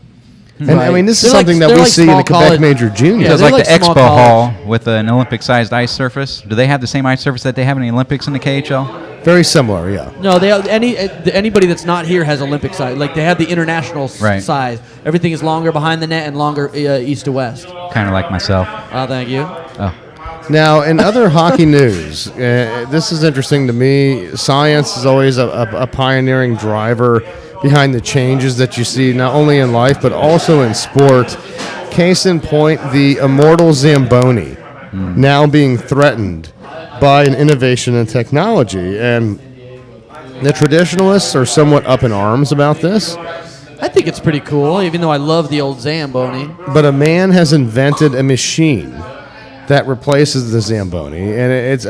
Speaker 5: And I mean, this is something that we see in the Quebec Major Juniors.
Speaker 6: Yeah, it's like the Expo Hall with an Olympic-sized ice surface. Do they have the same ice surface that they have in the Olympics in the KHL?
Speaker 5: Very similar, yeah.
Speaker 1: No, anybody that's not here has Olympic size. Like they have the international size. Everything is longer behind the net and longer east to west.
Speaker 6: Kind of like myself.
Speaker 1: Thank you.
Speaker 6: Oh.
Speaker 5: Now, in other hockey news, this is interesting to me. Science is always a pioneering driver behind the changes that you see not only in life but also in sport. Case in point, the immortal Zamboni now being threatened by an innovation in technology. And the traditionalists are somewhat up in arms about this.
Speaker 1: I think it's pretty cool, even though I love the old Zamboni.
Speaker 5: But a man has invented a machine that replaces the Zamboni, and it's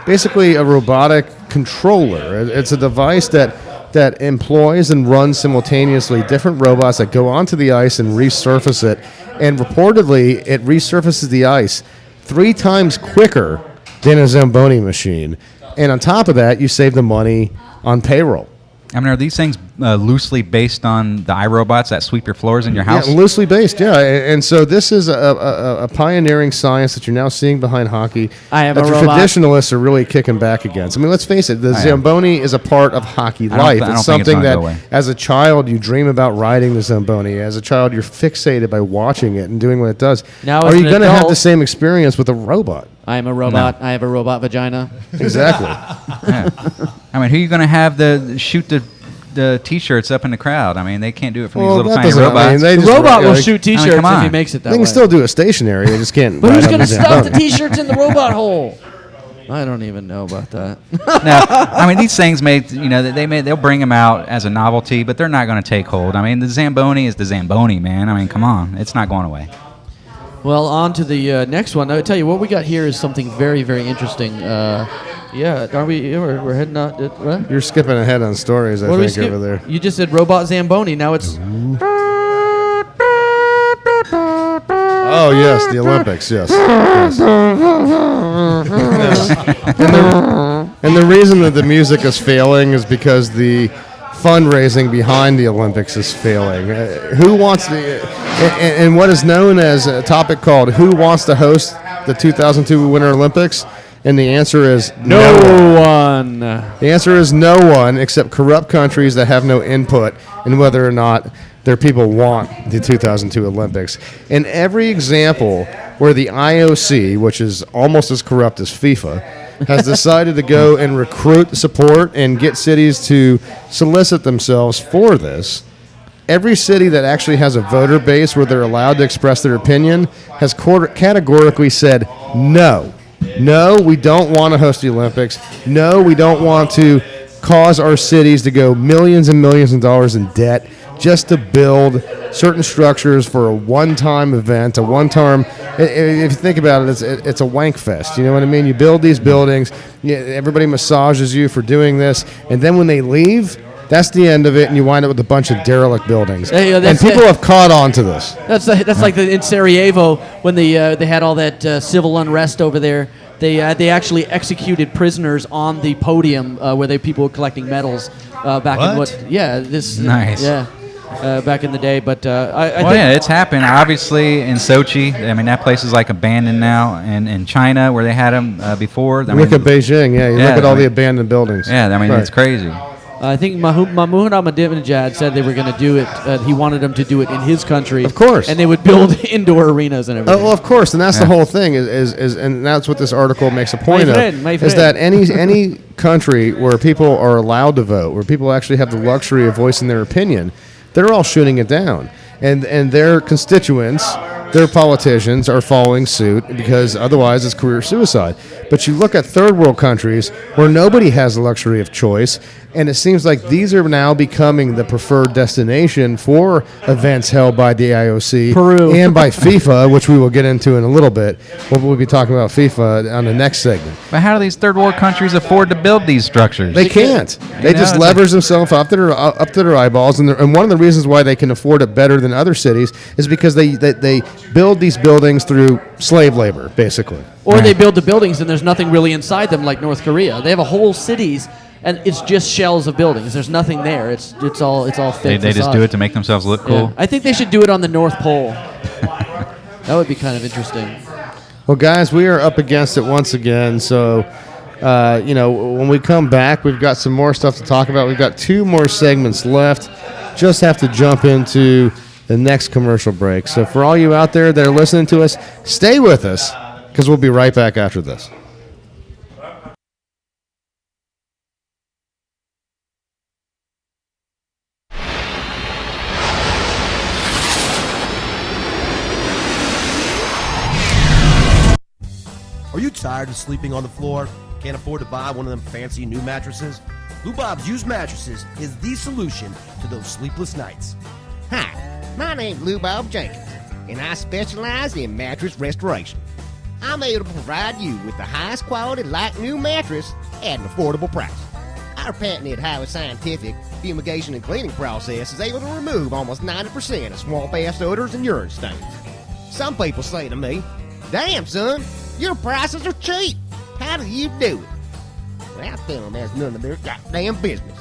Speaker 5: basically a robotic controller. It's a device that employs and runs simultaneously different robots that go onto the ice and resurface it, and reportedly it resurfaces the ice 3 times quicker than a Zamboni machine. And on top of that, you save the money on payroll.
Speaker 6: I mean, are these things loosely based on the iRobots that sweep your floors in your house?
Speaker 5: Yeah, loosely based, yeah. And so this is a pioneering science that you're now seeing behind hockey.
Speaker 1: I am
Speaker 5: that
Speaker 1: a
Speaker 5: the
Speaker 1: robot.
Speaker 5: Traditionalists are really kicking back against. I mean, let's face it, the Zamboni is a part of hockey life.
Speaker 6: I don't
Speaker 5: It's
Speaker 6: think it's
Speaker 5: something
Speaker 6: gonna
Speaker 5: that,
Speaker 6: go away.
Speaker 5: as a child, you dream about riding the Zamboni. As a child, you're fixated by watching it and doing what it does.
Speaker 1: Now,
Speaker 5: are
Speaker 1: as
Speaker 5: you
Speaker 1: an
Speaker 5: going to have
Speaker 1: adult-
Speaker 5: the same experience with a robot?
Speaker 1: I am a robot. I have a robot vagina.
Speaker 5: Exactly.
Speaker 6: Yeah. I mean, who are you going to have shoot the T-shirts up in the crowd? I mean, they can't do it from these little tiny robots.
Speaker 5: they
Speaker 1: The
Speaker 5: just-
Speaker 1: robot will
Speaker 5: yeah,
Speaker 1: shoot
Speaker 6: I mean,
Speaker 1: T-shirts
Speaker 6: come
Speaker 1: if
Speaker 6: on.
Speaker 1: he makes it that
Speaker 5: They
Speaker 1: way.
Speaker 5: can still do it stationary. They just can't.
Speaker 1: But who's
Speaker 5: ride on
Speaker 1: going to
Speaker 5: the
Speaker 1: stuff the
Speaker 5: Zamboni.
Speaker 1: T-shirts in the robot hole? I don't even know about that.
Speaker 6: Now, I mean, these things they'll bring them out as a novelty, but they're not going to take hold. I mean, the Zamboni is the Zamboni, man. I mean, come on, it's not going away.
Speaker 1: Well, on to the next one. I tell you what we got here is something very, very interesting. Yeah, aren't we? Yeah, we're heading out. What?
Speaker 5: You're skipping ahead on stories, I
Speaker 1: What do we
Speaker 5: think,
Speaker 1: skip?
Speaker 5: over there.
Speaker 1: You just said Robot Zamboni. Now it's.
Speaker 5: Oh, yes, the Olympics, yes. And the reason that the music is failing is because the fundraising behind the Olympics is failing. Who wants to, and what is known as a topic called Who Wants to Host the 2002 Winter Olympics? And the answer is
Speaker 1: no one.
Speaker 5: The answer is no one except corrupt countries that have no input in whether or not their people want the 2002 Olympics. In every example where the IOC, which is almost as corrupt as FIFA, has decided to go and recruit support and get cities to solicit themselves for this, every city that actually has a voter base where they're allowed to express their opinion has categorically said no. No, we don't want to host the Olympics. No, we don't want to cause our cities to go millions and millions of dollars in debt just to build certain structures for a one-time event, a one-time. If you think about it, it's a wank fest. You know what I mean? You build these buildings, everybody massages you for doing this, and then when they leave, that's the end of it, and you wind up with a bunch of derelict buildings. And people have caught on to this.
Speaker 1: That's like in Sarajevo when they had all that civil unrest over there. They actually executed prisoners on the podium where people were collecting medals back
Speaker 6: What?
Speaker 1: this
Speaker 6: Nice.
Speaker 1: back in the day. But I
Speaker 6: Well,
Speaker 1: think
Speaker 6: yeah, it's happened. Obviously, in Sochi, I mean, that place is like abandoned now. And in China, where they had them before. I
Speaker 5: Look
Speaker 6: mean,
Speaker 5: at Beijing, you look at all the
Speaker 6: I mean-
Speaker 5: abandoned buildings.
Speaker 6: Yeah, I mean,
Speaker 5: Right.
Speaker 6: it's crazy.
Speaker 1: I think Mahmoud Ahmadinejad said they were going to do it. He wanted them to do it in his country,
Speaker 5: Of course.
Speaker 1: and they would build indoor arenas and everything.
Speaker 5: Oh, well, of course, and that's the
Speaker 1: Yeah.
Speaker 5: whole thing. Is and that's what this article makes a point
Speaker 1: My
Speaker 5: of.
Speaker 1: friend.
Speaker 5: Is that any country where people are allowed to vote, where people actually have the luxury of voicing their opinion, they're all shooting it down, and their constituents, their politicians, are following suit because otherwise it's career suicide. But you look at third world countries where nobody has the luxury of choice, and it seems like these are now becoming the preferred destination for events held by the IOC
Speaker 1: Peru.
Speaker 5: and by FIFA, which we will get into in a little bit. We'll be talking about FIFA on the next segment.
Speaker 6: But how do these third world countries afford to build these structures?
Speaker 5: They can't. They just leverage themselves up to their eyeballs, and one of the reasons why they can afford it better than other cities is because they build these buildings through slave labor, basically.
Speaker 1: Or they build the buildings and there's nothing really inside them, like North Korea. They have a whole cities, and it's just shells of buildings. There's nothing there. It's all fake.
Speaker 6: They just do it to make themselves look cool.
Speaker 1: Yeah. I think they should do it on the North Pole. That would be kind of interesting.
Speaker 5: Well, guys, we are up against it once again. So, when we come back, we've got some more stuff to talk about. We've got 2 more segments left. Just have to jump into the next commercial break. So, for all you out there that are listening to us, stay with us because we'll be right back after this.
Speaker 21: Are you tired of sleeping on the floor? Can't afford to buy one of them fancy new mattresses? Lou Bob's Used Mattresses is the solution to those sleepless nights.
Speaker 22: Hi, my name's Lou Bob Jenkins, and I specialize in mattress restoration. I'm able to provide you with the highest quality like new mattress at an affordable price. Our patented highly scientific fumigation and cleaning process is able to remove almost 90% of swamp-ass odors and urine stains. Some people say to me, "Damn, son, your prices are cheap. How do you do it?" Well, I tell them that's none of their goddamn business.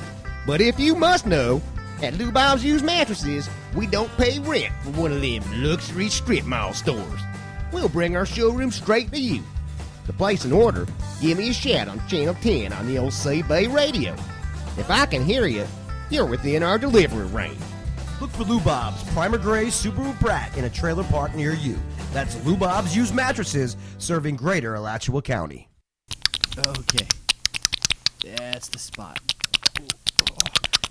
Speaker 22: But if you must know, at Lou Bob's Used Mattresses, we don't pay rent for one of them luxury strip mall stores. We'll bring our showroom straight to you. To place an order, give me a shout on Channel 10 on the old Sea Bay radio. If I can hear you, you're within our delivery range.
Speaker 21: Look for Lou Bob's Primer Gray Subaru Brat in a trailer park near you. That's Lou Bob's Used Mattresses, serving greater Alachua County.
Speaker 23: Okay. That's the spot.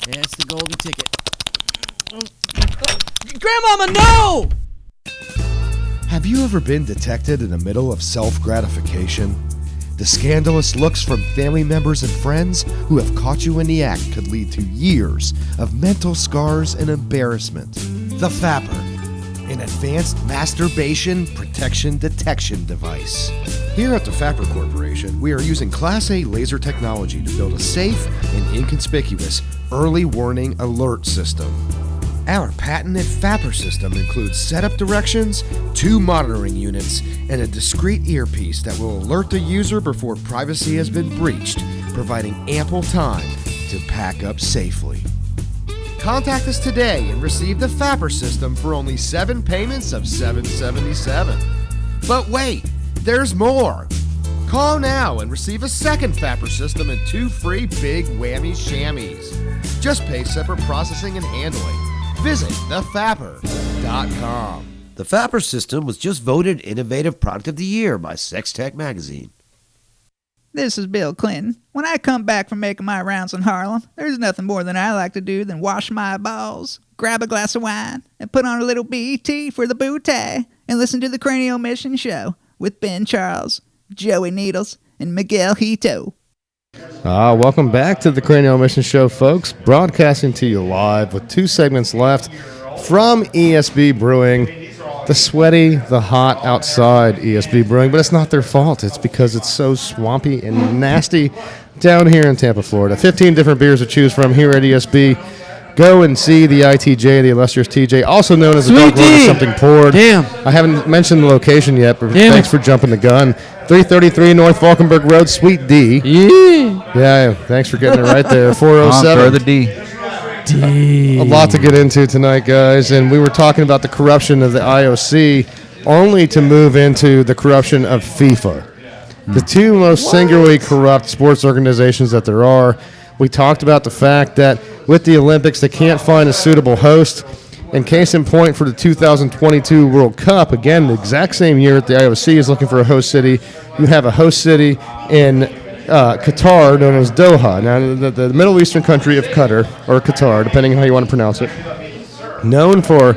Speaker 23: That's the golden ticket.
Speaker 1: Grandmama, no!
Speaker 24: Have you ever been detected in the middle of self-gratification? The scandalous looks from family members and friends who have caught you in the act could lead to years of mental scars and embarrassment. The Fapper. an advanced masturbation protection detection device. Here at the Fapper Corporation, we are using Class A laser technology to build a safe and inconspicuous early warning alert system. Our patented Fapper system includes setup directions, 2 monitoring units, and a discrete earpiece that will alert the user before privacy has been breached, providing ample time to pack up safely. Contact us today and receive the Fapper system for only 7 payments of $777. But wait, there's more! Call now and receive a second Fapper system and 2 free big whammy shammies. Just pay separate processing and handling. Visit thefapper.com.
Speaker 21: The Fapper system was just voted Innovative Product of the Year by Sex Tech Magazine.
Speaker 18: This is Bill Clinton. When I come back from making my rounds in Harlem, there's nothing more than I like to do than wash my balls, grab a glass of wine, and put on a little BET for the booty, and listen to the Cranial Mission Show with Ben Charles, Joey Needles, and Miguel Hito.
Speaker 5: Welcome back to the Cranial Mission Show, folks. Broadcasting to you live with 2 segments left from ESB Brewing. The sweaty, the hot outside ESB Brewing, but it's not their fault. It's because it's so swampy and nasty down here in Tampa, Florida. 15 different beers to choose from here at ESB. Go and see the ITJ, the illustrious TJ, also known as the Dark Lord of Something Poured.
Speaker 1: Damn.
Speaker 5: I haven't mentioned the location yet, but thanks for jumping the gun. 333 North Falkenberg Road, Suite D. Yeah, thanks for getting it right there. 407.
Speaker 6: Throw the D.
Speaker 5: A lot to get into tonight, guys, and we were talking about the corruption of the IOC only to move into the corruption of FIFA. The 2 most singularly corrupt sports organizations that there are. We talked about the fact that with the Olympics, they can't find a suitable host. And case in point for the 2022 World Cup, again, the exact same year that the IOC is looking for a host city, you have a host city in Qatar, known as Doha. Now, the Middle Eastern country of Qatar, or Qatar, depending on how you want to pronounce it, known for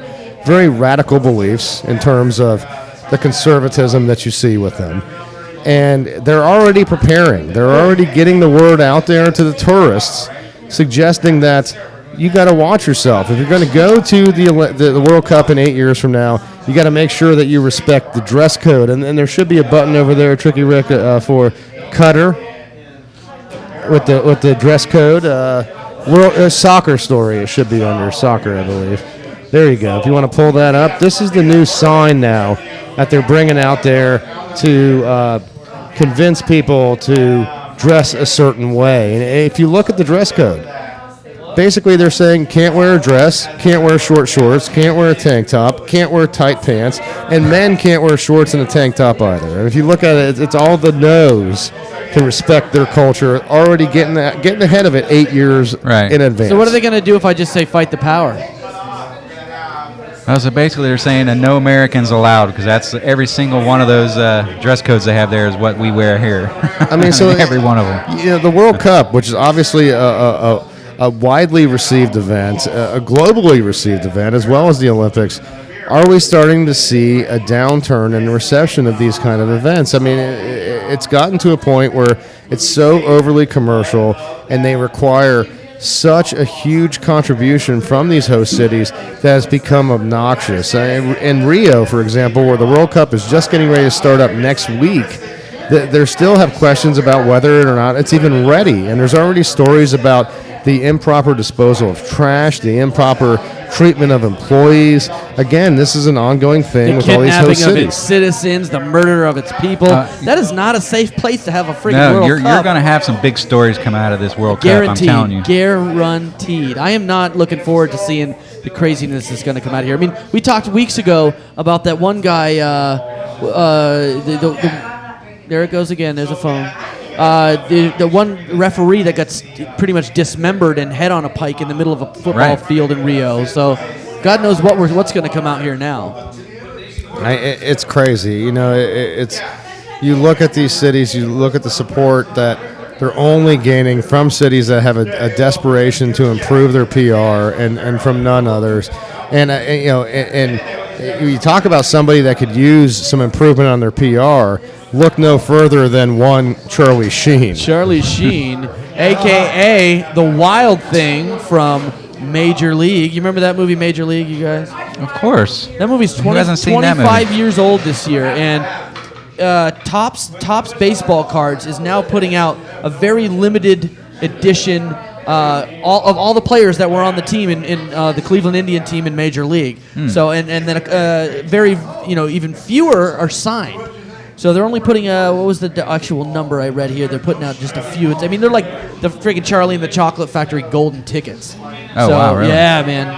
Speaker 5: very radical beliefs in terms of the conservatism that you see with them. And they're already preparing. They're already getting the word out there to the tourists, suggesting that you got to watch yourself. If you're going to go to the World Cup in 8 years from now, you got to make sure that you respect the dress code. And there should be a button over there, Tricky Rick, for Qatar. With the dress code, soccer story, it should be under soccer, I believe. There you go. If you want to pull that up, this is the new sign now that they're bringing out there to convince people to dress a certain way. And if you look at the dress code, basically they're saying can't wear a dress, can't wear short shorts, can't wear a tank top, can't wear tight pants, and men can't wear shorts and a tank top either. And if you look at it, it's all the no's to respect their culture, already getting ahead of it 8 years in advance.
Speaker 1: So what are they going to do if I just say fight the power?
Speaker 6: Well, so basically they're saying that no Americans allowed, because that's every single one of those dress codes they have there is what we wear here.
Speaker 5: I mean, so
Speaker 6: every one of them.
Speaker 5: You know, the World Cup, which is obviously a widely received event, a globally received event, as well as the Olympics. Are we starting to see a downturn in the reception of these kind of events? I mean, it's gotten to a point where it's so overly commercial, and they require such a huge contribution from these host cities that has become obnoxious. In Rio, for example, where the World Cup is just getting ready to start up next week, they still have questions about whether or not it's even ready. And there's already stories about the improper disposal of trash, the improper treatment of employees. Again, this is an ongoing thing with all these host
Speaker 1: kidnapping of
Speaker 5: cities.
Speaker 1: its citizens, the murder of its people. That is not a safe place to have a freaking
Speaker 6: No,
Speaker 1: World
Speaker 6: you're
Speaker 1: Cup.
Speaker 6: going to have some big stories come out of this World
Speaker 1: Guaranteed,
Speaker 6: Cup, I'm telling you.
Speaker 1: Guaranteed. I am not looking forward to seeing the craziness that's going to come out of here. I mean, we talked weeks ago about that one guy. There it goes again. There's a phone. The one referee that got pretty much dismembered and head on a pike in the middle of a football field in Rio. So God knows what's going to come out here now.
Speaker 5: It's crazy. You know, it's you look at these cities, you look at the support that they're only gaining from cities that have a desperation to improve their PR and from none others. And you know, and you talk about somebody that could use some improvement on their PR. Look no further than one Charlie Sheen.
Speaker 1: Charlie Sheen, a.k.a. the Wild Thing from Major League. You remember that movie, Major League, you guys?
Speaker 6: Of course.
Speaker 1: That movie's
Speaker 6: Who hasn't seen that
Speaker 1: 25
Speaker 6: movie?
Speaker 1: years old this year, and Topps Baseball Cards is now putting out a very limited edition all the players that were on the team in the Cleveland Indian team in Major League. So and then very even fewer are signed. So they're only putting what was the actual number I read here? They're putting out just a few. I mean, they're like the friggin' Charlie and the Chocolate Factory golden tickets.
Speaker 6: Oh, wow, really?
Speaker 1: Yeah, man.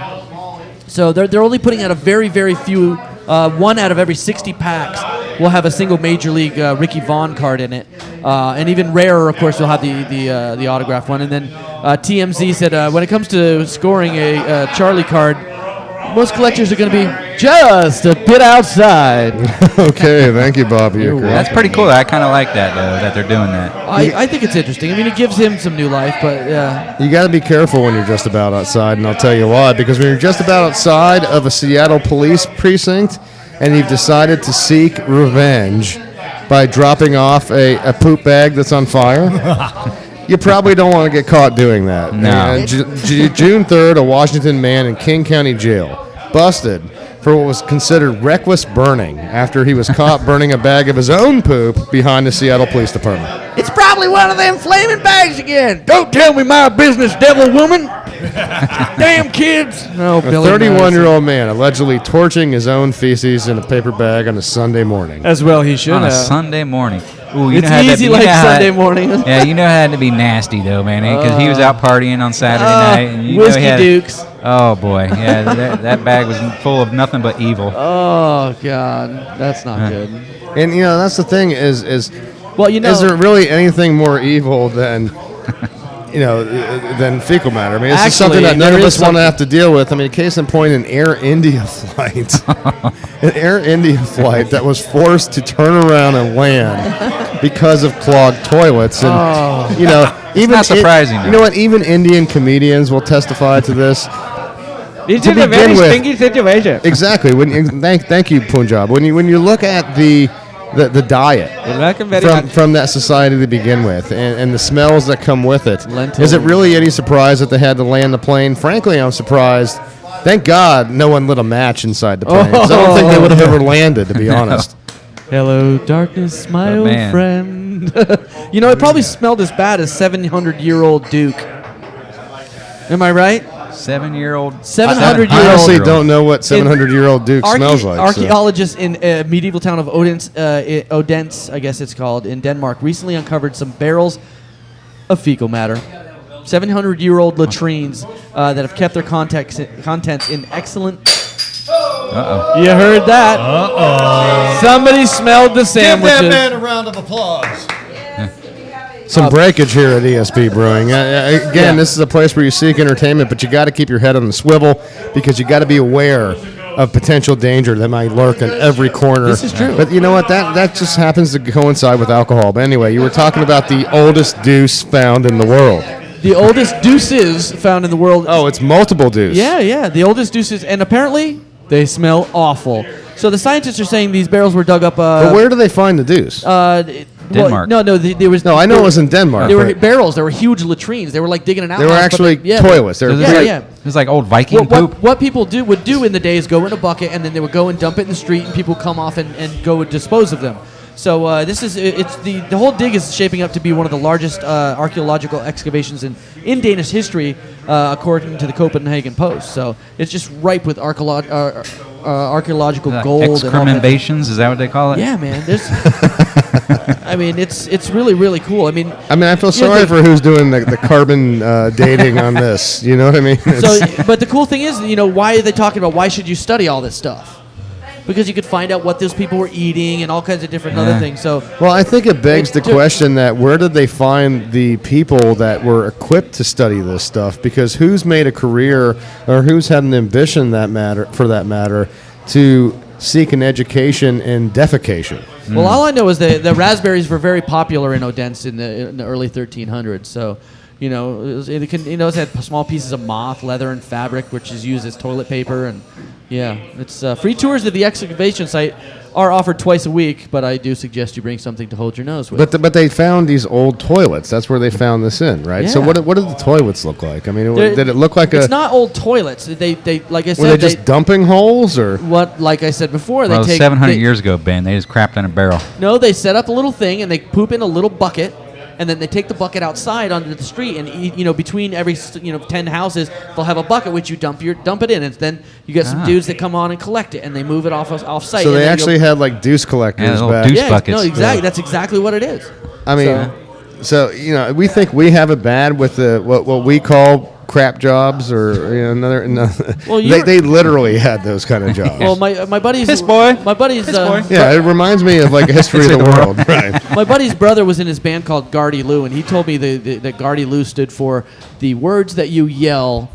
Speaker 1: So they're only putting out a very, very few. One out of every 60 packs will have a single Major League Ricky Vaughn card in it, and even rarer, of course, will have the autographed one. And then TMZ said when it comes to scoring a Charlie card, most collectors are going to be just a bit outside.
Speaker 5: Okay, thank you, Bob Euchre.
Speaker 6: That's pretty cool. I kind of like that, though, that they're doing that.
Speaker 1: I think it's interesting. I mean, it gives him some new life, but
Speaker 5: You got to be careful when you're just about outside, and I'll tell you why. Because when you're just about outside of a Seattle police precinct and you've decided to seek revenge by dropping off a poop bag that's on fire, you probably don't want to get caught doing that.
Speaker 6: No.
Speaker 5: And June 3rd, a Washington man in King County Jail busted for what was considered reckless burning after he was caught burning a bag of his own poop behind the Seattle Police Department.
Speaker 2: It's probably one of them flaming bags again. Don't tell me my business, devil woman. Damn kids.
Speaker 1: No,
Speaker 5: A 31-year-old man allegedly torching his own feces in a paper bag on a Sunday morning.
Speaker 1: As well he should
Speaker 6: On a
Speaker 1: have.
Speaker 6: Sunday morning. Ooh,
Speaker 1: It's easy like Sunday morning.
Speaker 6: Yeah, you know it had to be nasty, though, man, because he was out partying on Saturday night. And you know
Speaker 1: Whiskey
Speaker 6: he had,
Speaker 1: Dukes.
Speaker 6: Oh, boy. Yeah, that bag was full of nothing but evil.
Speaker 1: Oh God, that's not good.
Speaker 5: And that's the thing is
Speaker 1: well,
Speaker 5: is there really anything more evil than than fecal matter? I mean, this is something that none of us want to have to deal with. I mean, case in point, an Air India flight, that was forced to turn around and land because of clogged toilets, and even
Speaker 6: not surprising,
Speaker 5: You know what? Even Indian comedians will testify to this.
Speaker 12: This
Speaker 5: To
Speaker 12: is a very
Speaker 5: begin with-
Speaker 12: stinky situation.
Speaker 5: Exactly. Thank you, Punjab. When you look at the diet
Speaker 12: welcome very much.
Speaker 5: from that society to begin with, and the smells that come with it,
Speaker 1: Lentils.
Speaker 5: is it really any surprise that they had to land the plane? Frankly, I'm surprised. Thank God no one lit a match inside the plane. 'Cause I don't think they would have ever landed, to be honest.
Speaker 1: Hello, darkness, my
Speaker 6: Oh,
Speaker 1: old
Speaker 6: man.
Speaker 1: friend. It probably smelled as bad as 700-year-old Duke. Am I right?
Speaker 6: 7-year-old.
Speaker 1: 700-year-old.
Speaker 5: I honestly don't know what 700-year-old Duke smells like. so.
Speaker 1: Archaeologists in medieval town of Odense, I guess it's called, in Denmark, recently uncovered some barrels of fecal matter. 700-year-old latrines that have kept their contents in excellent.
Speaker 6: Uh-oh.
Speaker 1: You heard that?
Speaker 17: Uh-oh.
Speaker 1: Somebody smelled the sandwiches.
Speaker 17: Give that man a round of applause.
Speaker 5: Some breakage here at ESP Brewing. Again, this is a place where you seek entertainment, but you got to keep your head on the swivel because you got to be aware of potential danger that might lurk in every corner.
Speaker 1: This is true.
Speaker 5: But you know what? That just happens to coincide with alcohol. But anyway, you were talking about the oldest deuce found in the world.
Speaker 1: The oldest deuces found in the world.
Speaker 5: Oh, it's multiple deuce.
Speaker 1: Yeah. The oldest deuces, and apparently they smell awful. So the scientists are saying these barrels were dug up.
Speaker 5: But where do they find the deuce?
Speaker 6: Denmark.
Speaker 1: There was.
Speaker 5: No, I know it was in Denmark.
Speaker 1: There were
Speaker 5: but
Speaker 1: barrels. There were huge latrines. They were like digging an outhouse.
Speaker 5: They were
Speaker 1: but
Speaker 5: actually toilets. They were
Speaker 1: yeah.
Speaker 6: It was like old Viking poop.
Speaker 1: What people would do in the day is go in a bucket and then they would go and dump it in the street and people come off and go and dispose of them. So the whole dig is shaping up to be one of the largest archaeological excavations in Danish history, according to the Copenhagen Post. So it's just ripe with archaeological gold.
Speaker 6: Excrementations, is that what they call it?
Speaker 1: Yeah, man. I mean, it's really, really cool. I mean,
Speaker 5: I feel sorry for who's doing the carbon dating on this. You know what I mean?
Speaker 1: But the cool thing is, why are they talking about why should you study all this stuff? Because you could find out what those people were eating and all kinds of different other things. So,
Speaker 5: well, I think it begs the question that where did they find the people that were equipped to study this stuff? Because who's made a career or who's had an ambition for that matter to seek an education in defecation?
Speaker 1: Well, all I know is that the raspberries were very popular in Odense in the early 1300s. So, You know, it can. You know, it had small pieces of moth, leather, and fabric, which is used as toilet paper. And yeah, it's free tours of the excavation site are offered twice a week, but I do suggest you bring something to hold your nose with.
Speaker 5: But they found these old toilets. That's where they found this in, right? So
Speaker 1: Yeah.
Speaker 5: what did the toilets look like? I mean,
Speaker 1: They're-
Speaker 5: did it look like
Speaker 1: It's not old toilets. They like I said.
Speaker 5: were they just dumping holes or?
Speaker 1: What, like I said before, they
Speaker 6: Well,
Speaker 1: take
Speaker 6: 700
Speaker 1: they-
Speaker 6: years ago, Ben, they just crapped in a barrel.
Speaker 1: No, they set up a little thing and they poop in a little bucket, and then they take the bucket outside onto the street, and between every 10 houses, they'll have a bucket which you dump it in, and then you get some
Speaker 5: Ah.
Speaker 1: dudes that come on and collect it, and they move it off site.
Speaker 5: So
Speaker 1: and
Speaker 5: they
Speaker 1: then
Speaker 5: actually had like deuce collectors back.
Speaker 1: No, exactly. That's exactly what it is.
Speaker 5: I mean, so we think we have it bad with the what we call crap jobs, or another.
Speaker 1: Well,
Speaker 5: they literally had those kind of jobs.
Speaker 1: Well, my buddy's my buddy's
Speaker 5: Yeah, it reminds me of like a history of the world, right?
Speaker 1: My buddy's brother was in his band called Gardy Lou, and he told me that Gardy Lou stood for the words that you yell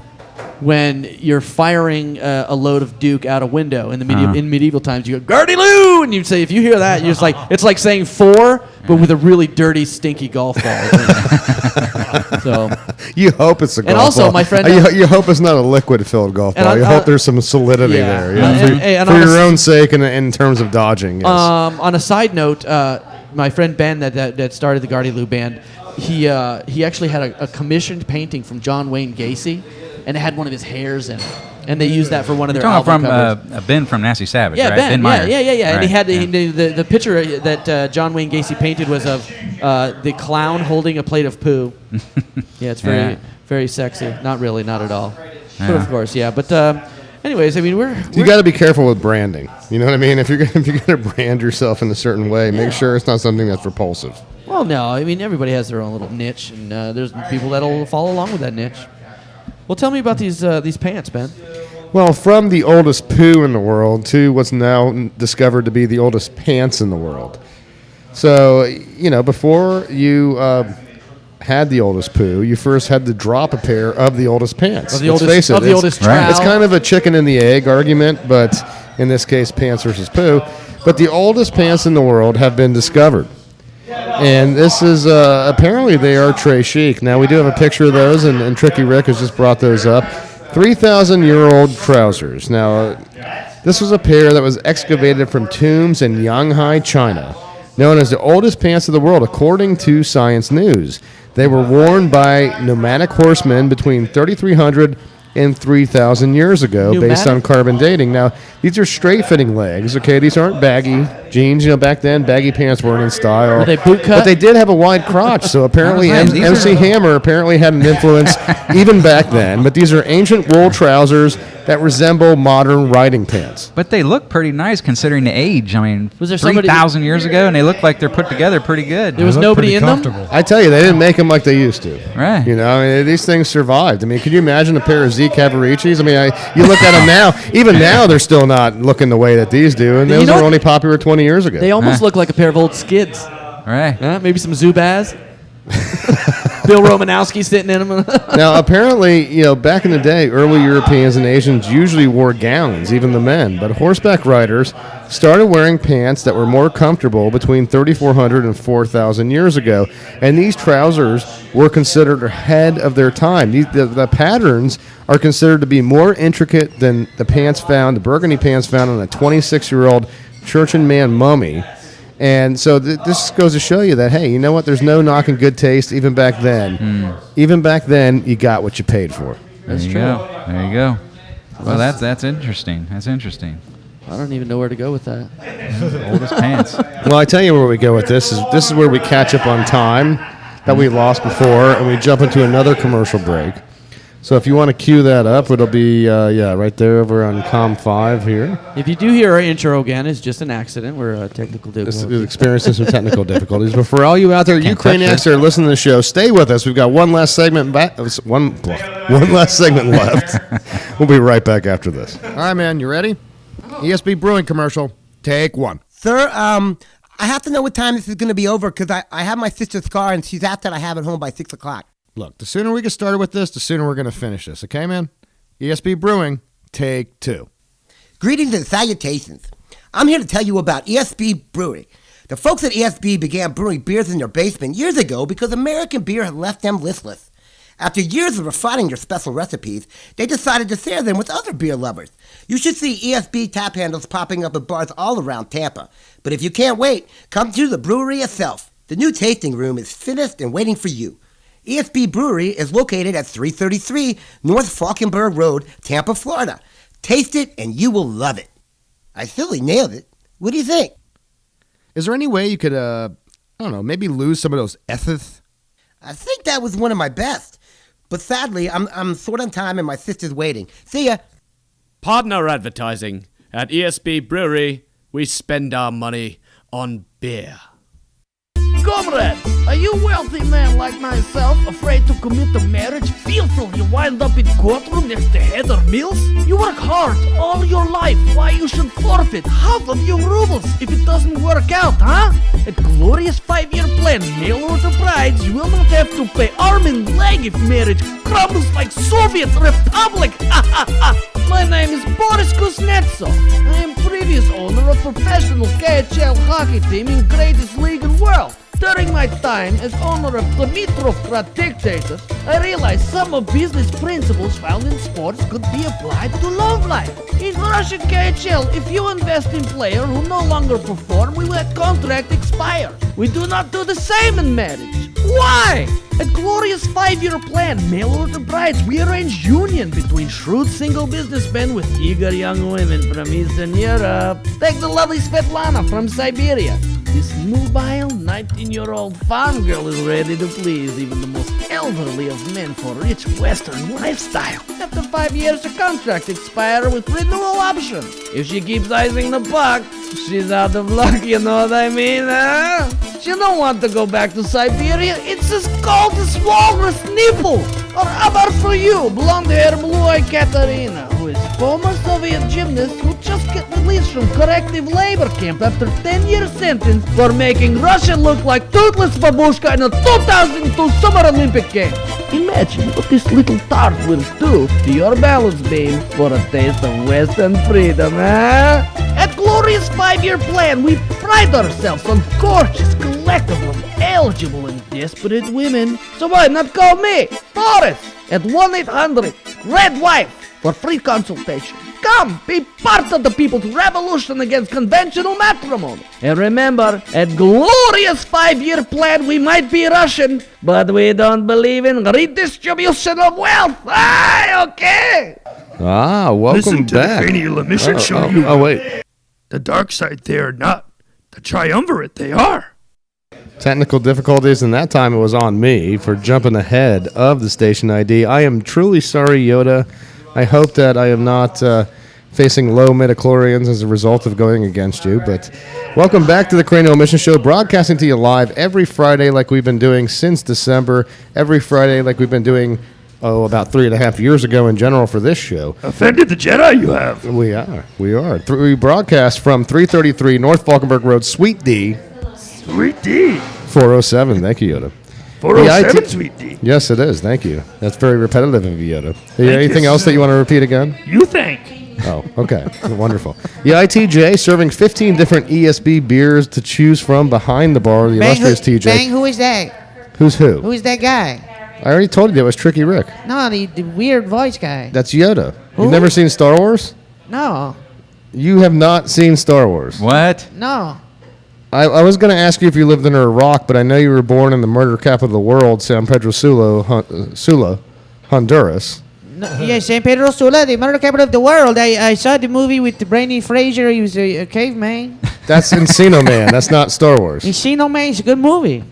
Speaker 1: when you're firing a load of Duke out a window. In medieval times, you go Gardy Lou, and you'd say, if you hear that, you're just like, it's like saying four, but with a really dirty, stinky golf ball. So
Speaker 5: you hope it's a golf
Speaker 1: And also,
Speaker 5: ball.
Speaker 1: my friend-
Speaker 5: you hope it's not a liquid-filled golf
Speaker 1: And
Speaker 5: ball. You
Speaker 1: on-
Speaker 5: hope there's some solidity
Speaker 1: yeah.
Speaker 5: there,
Speaker 1: And
Speaker 5: for
Speaker 1: on a
Speaker 5: your
Speaker 1: s-
Speaker 5: own sake and in terms of dodging. Yes.
Speaker 1: On a side note, my friend Ben that started the Gardy Lou band, he actually had a commissioned painting from John Wayne Gacy, and it had one of his hairs in it, and they used that for one of their
Speaker 6: You're talking
Speaker 1: album
Speaker 6: from
Speaker 1: covers.
Speaker 6: Ben from Nasty Savage,
Speaker 1: Yeah,
Speaker 6: right?
Speaker 1: Ben.
Speaker 6: Meyer.
Speaker 1: Yeah. And
Speaker 6: Right,
Speaker 1: he had
Speaker 6: yeah.
Speaker 1: the picture that John Wayne Gacy painted was of the clown holding a plate of poo. Yeah, it's very
Speaker 6: Yeah.
Speaker 1: very sexy. Not really, not at all. But
Speaker 5: Yeah.
Speaker 1: of course, yeah. But anyways, I mean,
Speaker 5: You got to be careful with branding. You know what I mean? If you're gonna brand yourself in a certain way, make sure it's not something that's repulsive.
Speaker 1: Well, no, I mean everybody has their own little niche, and there's people that'll follow along with that niche. Well, tell me about these pants, Ben.
Speaker 5: Well, from the oldest poo in the world to what's now discovered to be the oldest pants in the world. So, before you had the oldest poo, you first had to drop a pair of the oldest pants.
Speaker 1: Of the
Speaker 5: Let's
Speaker 1: oldest-
Speaker 5: face it,
Speaker 1: of the
Speaker 5: it's-
Speaker 1: oldest trowel.
Speaker 5: It's kind of a chicken and the egg argument, but in this case, pants versus poo. But the oldest pants in the world have been discovered. And this is, apparently they are Trey Chic. Now, we do have a picture of those, and Tricky Rick has just brought those up. 3,000-year-old trousers. Now, this was a pair that was excavated from tombs in Yanghai, China, known as the oldest pants of the world, according to Science News. They were worn by nomadic horsemen between 3,300 and 3,000 years ago, based on carbon dating. Now, these are straight-fitting legs, okay? These aren't baggy jeans. Back then, baggy pants weren't in style.
Speaker 1: Were they boot cut?
Speaker 5: But they did have a wide crotch, so apparently
Speaker 6: I was saying, these
Speaker 5: MC
Speaker 6: are-
Speaker 5: Hammer apparently had an influence even back then. But these are ancient wool trousers that resemble modern riding pants.
Speaker 6: But they look pretty nice considering the age. I mean,
Speaker 1: Was there somebody-
Speaker 6: 3,000 years ago, and they look like they're put together pretty good.
Speaker 1: There was nobody in them?
Speaker 5: I tell you, they didn't make them like they used to.
Speaker 6: Right.
Speaker 5: These things survived. I mean, could you imagine a pair of Z Cavaricis? I mean, you look at them now. Even now, they're still not looking the way that these do, and those were only popular 20 years ago.
Speaker 1: They almost look like a pair of old skids.
Speaker 6: Right.
Speaker 1: Maybe some Zubaz. Bill Romanowski sitting in them.
Speaker 5: Now, apparently, back in the day, early Europeans and Asians usually wore gowns, even the men. But horseback riders started wearing pants that were more comfortable between 3,400 and 4,000 years ago. And these trousers were considered ahead of their time. The patterns are considered to be more intricate than the burgundy pants found on a 26-year-old Church and Man mummy. And so this goes to show you that, hey, you know what? There's no knocking good taste even back then. Even back then, you got what you paid for.
Speaker 6: There you go. There you go. Well, that's interesting. That's interesting.
Speaker 1: I don't even know where to go with that.
Speaker 6: Oldest pants.
Speaker 5: Well, I tell you where we go with this. This is where we catch up on time that we lost before, and we jump into another commercial break. So if you want to cue that up, it'll be, right there over on COM 5 here.
Speaker 1: If you do hear our intro again, it's just an accident. We're technical difficulties.
Speaker 5: Experiencing some technical difficulties. But for all you out there,
Speaker 1: Can't
Speaker 5: Ukrainians
Speaker 1: touch it.
Speaker 5: that are listening to the show, stay with us. We've got one last segment one last segment left. We'll be right back after this.
Speaker 21: All right, man, you ready? ESB Brewing commercial. Take one.
Speaker 19: Sir, I have to know what time this is going to be over because I have my sister's car and she's asked that I have it home by 6 o'clock.
Speaker 21: Look, the sooner we get started with this, the sooner we're going to finish this. Okay, man? ESB Brewing, take two.
Speaker 19: Greetings and salutations. I'm here to tell you about ESB Brewing. The folks at ESB began brewing beers in their basement years ago because American beer had left them listless. After years of refining their special recipes, they decided to share them with other beer lovers. You should see ESB tap handles popping up at bars all around Tampa. But if you can't wait, come to the brewery itself. The new tasting room is finished and waiting for you. ESB Brewery is located at 333 North Falkenberg Road, Tampa, Florida. Taste it and you will love it. I silly nailed it. What do you think?
Speaker 24: Is there any way you could, maybe lose some of those S's?
Speaker 19: I think that was one of my best. But sadly, I'm short on time and my sister's waiting. See ya.
Speaker 3: Partner advertising. At ESB Brewery, we spend our money on beer.
Speaker 8: Comrade, are you a wealthy man like myself, afraid to commit to marriage, fearful you wind up in courtroom next to Heather Mills? You work hard all your life, why you should forfeit half of your rubles if it doesn't work out, huh? A glorious 5-year plan, mail order brides, you will not have to pay arm and leg if marriage crumbles like Soviet Republic! My name is Boris Kuznetsov. I am previous owner of professional KHL hockey team in greatest league in the world. During my time as owner of Dmitrovgrad Dictators, I realized some of business principles found in sports could be applied to love life. In Russian KHL, if you invest in players who no longer perform, we let contract expire. We do not do the same in marriage. Why? A glorious 5-year plan, mail order brides, we arrange union between shrewd single businessmen with eager young women from Eastern Europe. Take the lovely Svetlana from Siberia. This mobile 19-year-old farm girl is ready to please even the most elderly of men for rich Western lifestyle. After 5 years, the contract expires with renewal option. If she keeps icing the puck, she's out of luck, you know what I mean, huh? She don't want to go back to Siberia. It's as cold as walrus nipple. Or how about for you, blonde-haired, blue-eyed Katerina, who is former Soviet gymnast who just got released from corrective labor camp after 10-year sentence for making Russia look like toothless babushka in the 2002 Summer Olympic Games. Imagine what this little tart will do to your balance beam for a taste of Western freedom, huh? At Glorious 5-year plan, we pride ourselves on gorgeous, collectible, eligible, and desperate women. So why not call me, Boris, at 1-800-RED-WIFE for free consultation. Come, be part of the people's revolution against conventional matrimony. And remember, at Glorious 5-year plan, we might be Russian, but we don't believe in redistribution of wealth. Ah, okay.
Speaker 5: Welcome
Speaker 14: Listen to
Speaker 5: back.
Speaker 14: the Cranial emission show you.
Speaker 5: Oh, wait.
Speaker 14: The dark side they are not. The triumvirate they are.
Speaker 5: Technical difficulties, and that time it was on me for jumping ahead of the station ID. I am truly sorry, Yoda. I hope that I am not facing low midichlorians as a result of going against you. But welcome back to the Cranial Mission Show, broadcasting to you live every Friday like we've been doing since December. Every Friday like we've been doing, about 3.5 years ago in general for this show.
Speaker 14: Offended the Jedi you have.
Speaker 5: We are. We broadcast from 333 North Falkenberg Road, Suite D.
Speaker 14: Sweet D.
Speaker 5: 407. Thank you, Yoda.
Speaker 14: 407 Sweet D.
Speaker 5: Yes, it is. Thank you. That's very repetitive of you, Yoda. Anything else that you want to repeat again?
Speaker 14: You think.
Speaker 5: Oh, okay. Wonderful. The ITJ serving 15 different ESB beers to choose from behind the bar. The illustrious TJ.
Speaker 7: Bang, who is that?
Speaker 5: Who's who?
Speaker 7: Who is that guy?
Speaker 5: I already told you that was Tricky Rick.
Speaker 7: No, the weird voice guy.
Speaker 5: That's Yoda.
Speaker 7: Who?
Speaker 5: You've never seen Star Wars?
Speaker 7: No.
Speaker 5: You have not seen Star Wars.
Speaker 6: What?
Speaker 7: No.
Speaker 5: I was going to ask you if you lived under a rock, but I know you were born in the murder capital of the world, San Pedro Sula, Honduras.
Speaker 7: No, yeah, San Pedro Sula, the murder capital of the world. I saw the movie with Brainy Fraser. He was a caveman.
Speaker 5: That's Encino Man. That's not Star Wars.
Speaker 7: Encino Man is a good movie.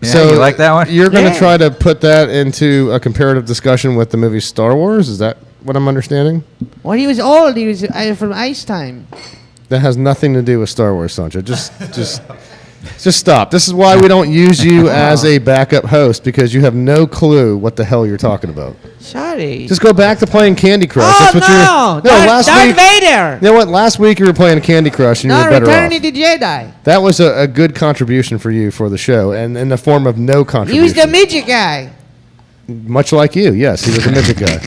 Speaker 6: Yeah,
Speaker 5: so
Speaker 6: you like that one?
Speaker 5: You're going to
Speaker 7: Yeah.
Speaker 5: try to put that into a comparative discussion with the movie Star Wars? Is that what I'm understanding?
Speaker 7: When he was old, he was from Ice Time.
Speaker 5: That has nothing to do with Star Wars, Sancho. Just stop. This is why we don't use you as a backup host, because you have no clue what the hell you're talking about.
Speaker 7: Sorry.
Speaker 5: Just go back to playing Candy Crush.
Speaker 7: Oh,
Speaker 5: That's what
Speaker 7: no. Darth Vader.
Speaker 5: You know what? Last week you were playing Candy Crush and you
Speaker 7: No,
Speaker 5: were better
Speaker 7: Return
Speaker 5: off.
Speaker 7: of the Jedi.
Speaker 5: That was a good contribution for you for the show, and in the form of no
Speaker 7: He
Speaker 5: contribution.
Speaker 7: was the midget guy.
Speaker 5: Much like you, yes. He was a midget guy.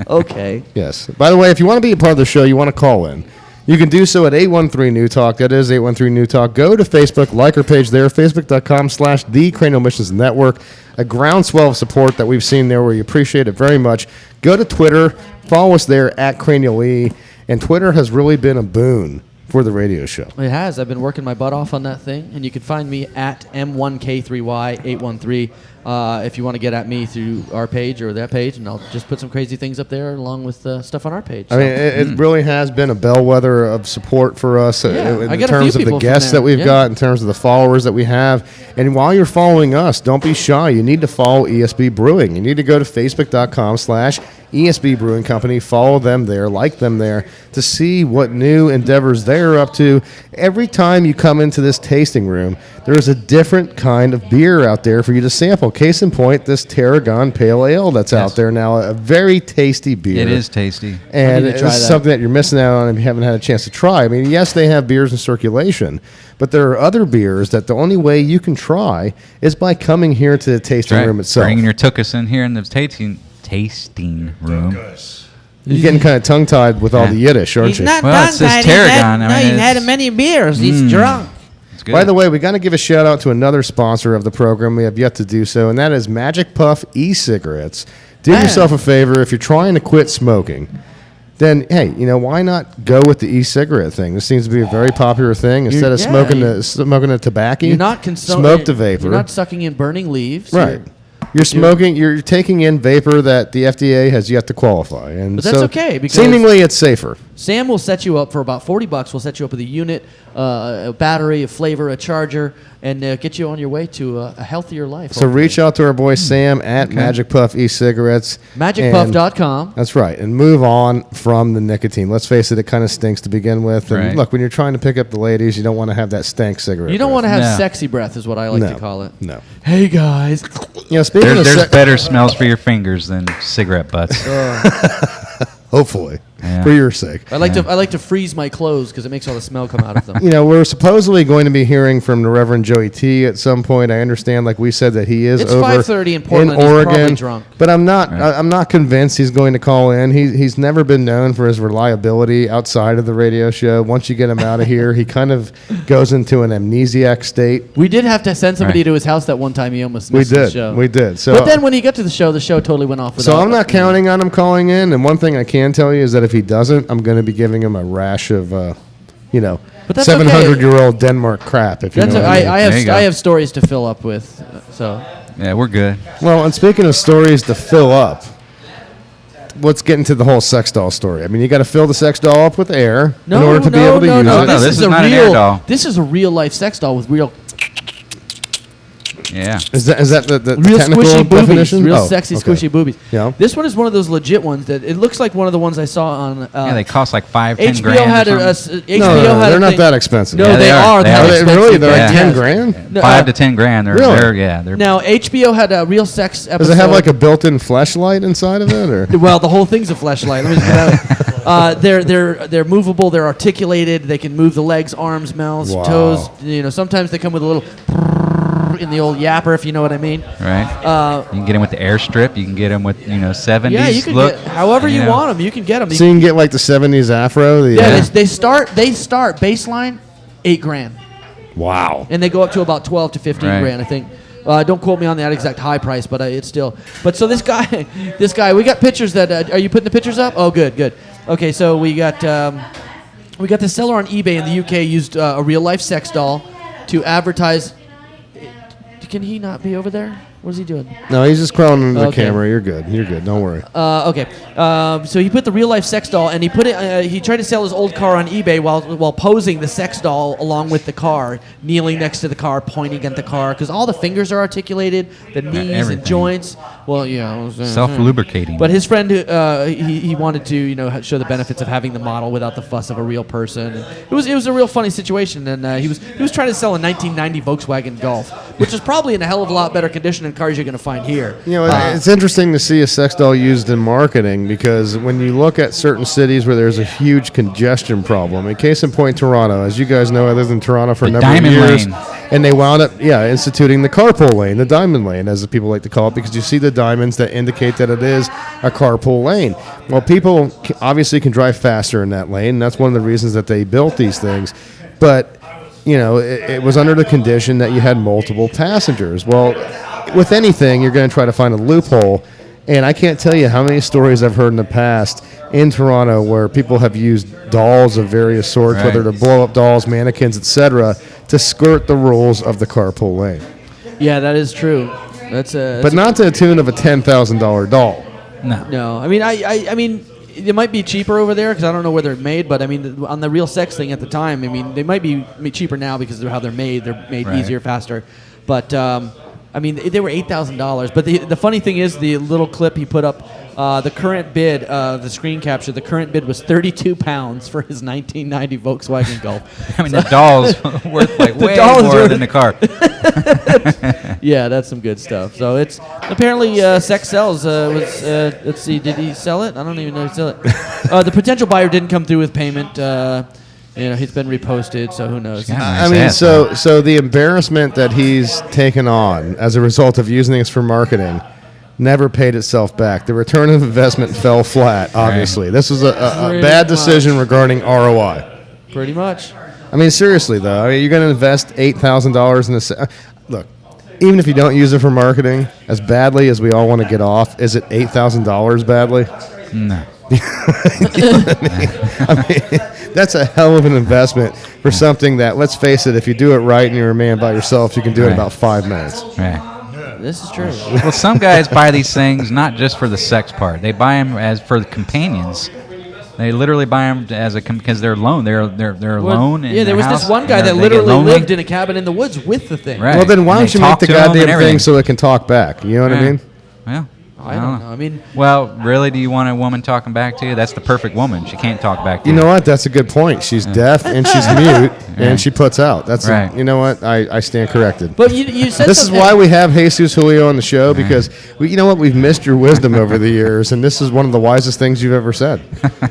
Speaker 1: Okay.
Speaker 5: Yes. By the way, if you want to be a part of the show, you want to call in. You can do so at 813 New Talk. That is 813 New Talk. Go to Facebook, like our page there, facebook.com/The Cranial Missions Network. A groundswell of support that we've seen there. We appreciate it very much. Go to Twitter, follow us there at Cranial E, and Twitter has really been a boon for the radio show.
Speaker 1: It has. I've been working my butt off on that thing, and you can find me at M1K3Y813 if you want to get at me through our page or that page, and I'll just put some crazy things up there along with stuff on our page.
Speaker 5: I mean, it really has been a bellwether of support for us in terms of the guests that we've got, in terms of the followers that we have. And while you're following us, don't be shy. You need to follow ESB Brewing. You need to go to facebook.com/ESB Brewing Company. Follow them there, like them there, to see what new endeavors they're up to. Every time you come into this tasting room, there is a different kind of beer out there for you to sample. Case in point, this Tarragon Pale Ale that's out there now, a very tasty beer.
Speaker 6: It is tasty.
Speaker 5: And it's something that you're missing out on if you haven't had a chance to try. I mean, yes, they have beers in circulation, but there are other beers that the only way you can try is by coming here to the tasting room itself.
Speaker 6: Bringing your tuchus in here in the tasting room.
Speaker 5: You're getting kind of tongue-tied with all the Yiddish, aren't
Speaker 7: He's
Speaker 5: you?
Speaker 7: not
Speaker 6: Well, it says
Speaker 7: tongue-tied.
Speaker 6: Tarragon.
Speaker 7: He's had many beers. He's drunk.
Speaker 5: By the way, we got to give a shout out to another sponsor of the program. We have yet to do so, and that is Magic Puff e-cigarettes. Do yourself a favor. If you're trying to quit smoking, then, hey, why not go with the e-cigarette thing? This seems to be a very popular thing. Instead of smoking the tobacco,
Speaker 1: You're not
Speaker 5: smoke the vapor.
Speaker 1: You're not sucking in burning leaves.
Speaker 5: Right. You're smoking. You're taking in vapor that the FDA has yet to qualify, and
Speaker 1: But that's
Speaker 5: so
Speaker 1: okay, because
Speaker 5: seemingly it's safer.
Speaker 1: Sam will set you up for about $40. We'll set you up with a unit, a battery, a flavor, a charger, and get you on your way to a healthier life.
Speaker 5: So reach out to our boy Sam at Magic Puff e-cigarettes.
Speaker 1: MagicPuff.com.
Speaker 5: That's right, and move on from the nicotine. Let's face it kind of stinks to begin with. And
Speaker 6: Right.
Speaker 5: look, when you're trying to pick up the ladies, you don't want to have that stank cigarette.
Speaker 1: You don't want to have
Speaker 5: breath.
Speaker 1: sexy breath, is what I like to call it.
Speaker 5: No.
Speaker 1: Hey guys.
Speaker 5: Speaking of
Speaker 6: There's better smells for your fingers than cigarette butts.
Speaker 5: Hopefully,
Speaker 6: Yeah.
Speaker 5: for your sake.
Speaker 1: I like to freeze my clothes because it makes all the smell come out of them.
Speaker 5: We're supposedly going to be hearing from the Reverend Joey T at some point. I understand, like we said, that he is
Speaker 1: It's
Speaker 5: over
Speaker 1: 5:30 in Portland. He's
Speaker 5: Oregon.
Speaker 1: probably drunk.
Speaker 5: But I'm not. I'm not convinced he's going to call in. He's never been known for his reliability outside of the radio show. Once you get him out of here, he kind of goes into an amnesiac state.
Speaker 1: We did have to send somebody to his house that one time. He almost
Speaker 5: We
Speaker 1: missed the
Speaker 5: did.
Speaker 1: show.
Speaker 5: We did. So,
Speaker 1: but then when he got to the show totally went off.
Speaker 5: So I'm not counting on him calling in. And one thing I can tell you is that if he doesn't, I'm going to be giving him a rash of,
Speaker 1: But that's
Speaker 5: 700-year-old Denmark crap. If you know what I mean.
Speaker 1: I have stories to fill up with. So
Speaker 6: yeah, we're good.
Speaker 5: Well, and speaking of stories to fill up, let's get into the whole sex doll story. I mean, you got to fill the sex doll up with air in order to be able to use it.
Speaker 1: This is not an air doll. This is a real life sex doll with real.
Speaker 6: Yeah.
Speaker 5: Is that the
Speaker 1: real
Speaker 5: technical
Speaker 1: squishy boobies?
Speaker 5: definition?
Speaker 1: Real
Speaker 5: Oh,
Speaker 1: sexy
Speaker 5: okay.
Speaker 1: squishy boobies.
Speaker 5: Yeah.
Speaker 1: This one is one of those legit ones that it looks like one of the ones I saw on.
Speaker 6: Yeah, they cost like $5-10
Speaker 1: HBO
Speaker 6: grand.
Speaker 1: had
Speaker 6: or
Speaker 1: a
Speaker 6: something.
Speaker 1: HBO had
Speaker 5: they're
Speaker 1: a
Speaker 5: not
Speaker 1: thing.
Speaker 5: that expensive.
Speaker 1: No,
Speaker 6: Yeah,
Speaker 1: they are.
Speaker 6: They
Speaker 1: that
Speaker 6: are.
Speaker 1: expensive.
Speaker 5: Really? They're like
Speaker 1: Yeah.
Speaker 5: 10 grand?
Speaker 1: No,
Speaker 6: 5 to 10 grand. They're,
Speaker 5: Really?
Speaker 6: they're
Speaker 1: Now HBO had a real sex episode.
Speaker 5: Does it have like a built-in fleshlight inside of it, or?
Speaker 1: Well, the whole thing's a fleshlight. Let me just get out. They're movable. They're articulated. They can move the legs, arms, mouths,
Speaker 5: Wow.
Speaker 1: toes. Sometimes they come with a little in the old yapper, if you know what I mean.
Speaker 6: Right. You can get them with the airstrip. You can get them with 70s
Speaker 1: Yeah, you can
Speaker 6: look.
Speaker 1: get however you want them. You can get them.
Speaker 5: So you can get like the 70s afro.
Speaker 1: They start baseline $8 grand.
Speaker 5: Wow.
Speaker 1: And they go up to about 12 to 15
Speaker 6: Right.
Speaker 1: grand, I think. Don't quote me on that exact high price, but it's still. But so this guy, we got pictures that. Are you putting the pictures up? Oh, good. Okay, so we got this seller on eBay in the UK used a real life sex doll to advertise. Can he not be over there? What is he doing?
Speaker 5: No, he's just crawling into the
Speaker 1: Okay.
Speaker 5: camera. You're good. Don't worry.
Speaker 1: Okay. So he put the real life sex doll, and he put it. He tried to sell his old car on eBay while posing the sex doll along with the car, kneeling next to the car, pointing at the car, because all the fingers are articulated, the knees and
Speaker 6: everything.
Speaker 1: joints. Well,
Speaker 6: Self-lubricating.
Speaker 1: But his friend, he wanted to show the benefits of having the model without the fuss of a real person. And it was a real funny situation, and he was trying to sell a 1990 Volkswagen Golf, which is probably in a hell of a lot better condition of cars you're going to find here.
Speaker 5: You know, it's interesting to see a sex doll used in marketing because when you look at certain cities where there's a huge congestion problem, in case in point, Toronto, as you guys know, I lived in Toronto for a number of years, and they wound up, instituting the carpool lane, the diamond lane, as the people like to call it, because you see the diamonds that indicate that it is a carpool lane. Well, people obviously can drive faster in that lane, and that's one of the reasons that they built these things, but it was under the condition that you had multiple passengers. Well, with anything, you're going to try to find a loophole. And I can't tell you how many stories I've heard in the past in Toronto where people have used dolls of various sorts,
Speaker 6: Right.
Speaker 5: whether they're blow-up dolls, mannequins, etc., to skirt the rules of the carpool lane.
Speaker 1: Yeah, that is true.
Speaker 5: But not to the tune of a $10,000 doll.
Speaker 1: No. I mean, it might be cheaper over there because I don't know where they're made. But I mean, on the real sex thing at the time, I mean, they might be cheaper now because of how they're made. They're made
Speaker 6: Right.
Speaker 1: easier, faster. But I mean, they were $8,000. But the funny thing is, the little clip he put up, the current bid, the screen capture, the current bid was £32 for his 1990 Volkswagen Golf.
Speaker 6: I mean, the doll's worth like
Speaker 1: The
Speaker 6: way
Speaker 1: doll's
Speaker 6: more
Speaker 1: worth-
Speaker 6: than the car.
Speaker 1: Yeah, that's some good stuff. So it's apparently sex sells. Let's see, did he sell it? I don't even know if he sell it. The potential buyer didn't come through with payment. He's been reposted, so who knows?
Speaker 5: I mean, so the embarrassment that he's taken on as a result of using this for marketing never paid itself back. The return of investment fell flat, obviously. This was a bad decision regarding ROI.
Speaker 1: Pretty much.
Speaker 5: I mean, seriously, though. I mean, you're going to invest $8,000 in this. Look, even if you don't use it for marketing, as badly as we all want to get off, is it $8,000 badly?
Speaker 6: No.
Speaker 5: You know what I mean, that's a hell of an investment for something that, let's face it, if you do it right and you're a man by yourself, you can do it in about 5 minutes.
Speaker 6: Right.
Speaker 1: This is true.
Speaker 6: Well, some guys buy these things not just for the sex part. They buy them as for the companions. They literally buy them because they're alone. They're alone.
Speaker 1: Yeah, there was this one guy that literally lived in a cabin in the woods with the thing.
Speaker 6: Right.
Speaker 5: Well, then why
Speaker 6: And
Speaker 5: don't
Speaker 6: they
Speaker 5: you make
Speaker 6: talk
Speaker 5: the
Speaker 6: to 'em and
Speaker 5: goddamn
Speaker 6: everything.
Speaker 5: thing so it can talk back? You know what I mean?
Speaker 6: Well,
Speaker 1: I don't know. I mean,
Speaker 6: well, really, do you want a woman talking back to you? That's the perfect woman. She can't talk back to
Speaker 5: You
Speaker 6: you.
Speaker 5: know what? That's a good point. She's deaf and she's mute and she puts out. That's
Speaker 6: Right.
Speaker 5: you know what? I stand corrected.
Speaker 1: But you said
Speaker 5: this is
Speaker 1: something-
Speaker 5: why we have Jesus Julio on the show because you know what? We've missed your wisdom over the years, and this is one of the wisest things you've ever said.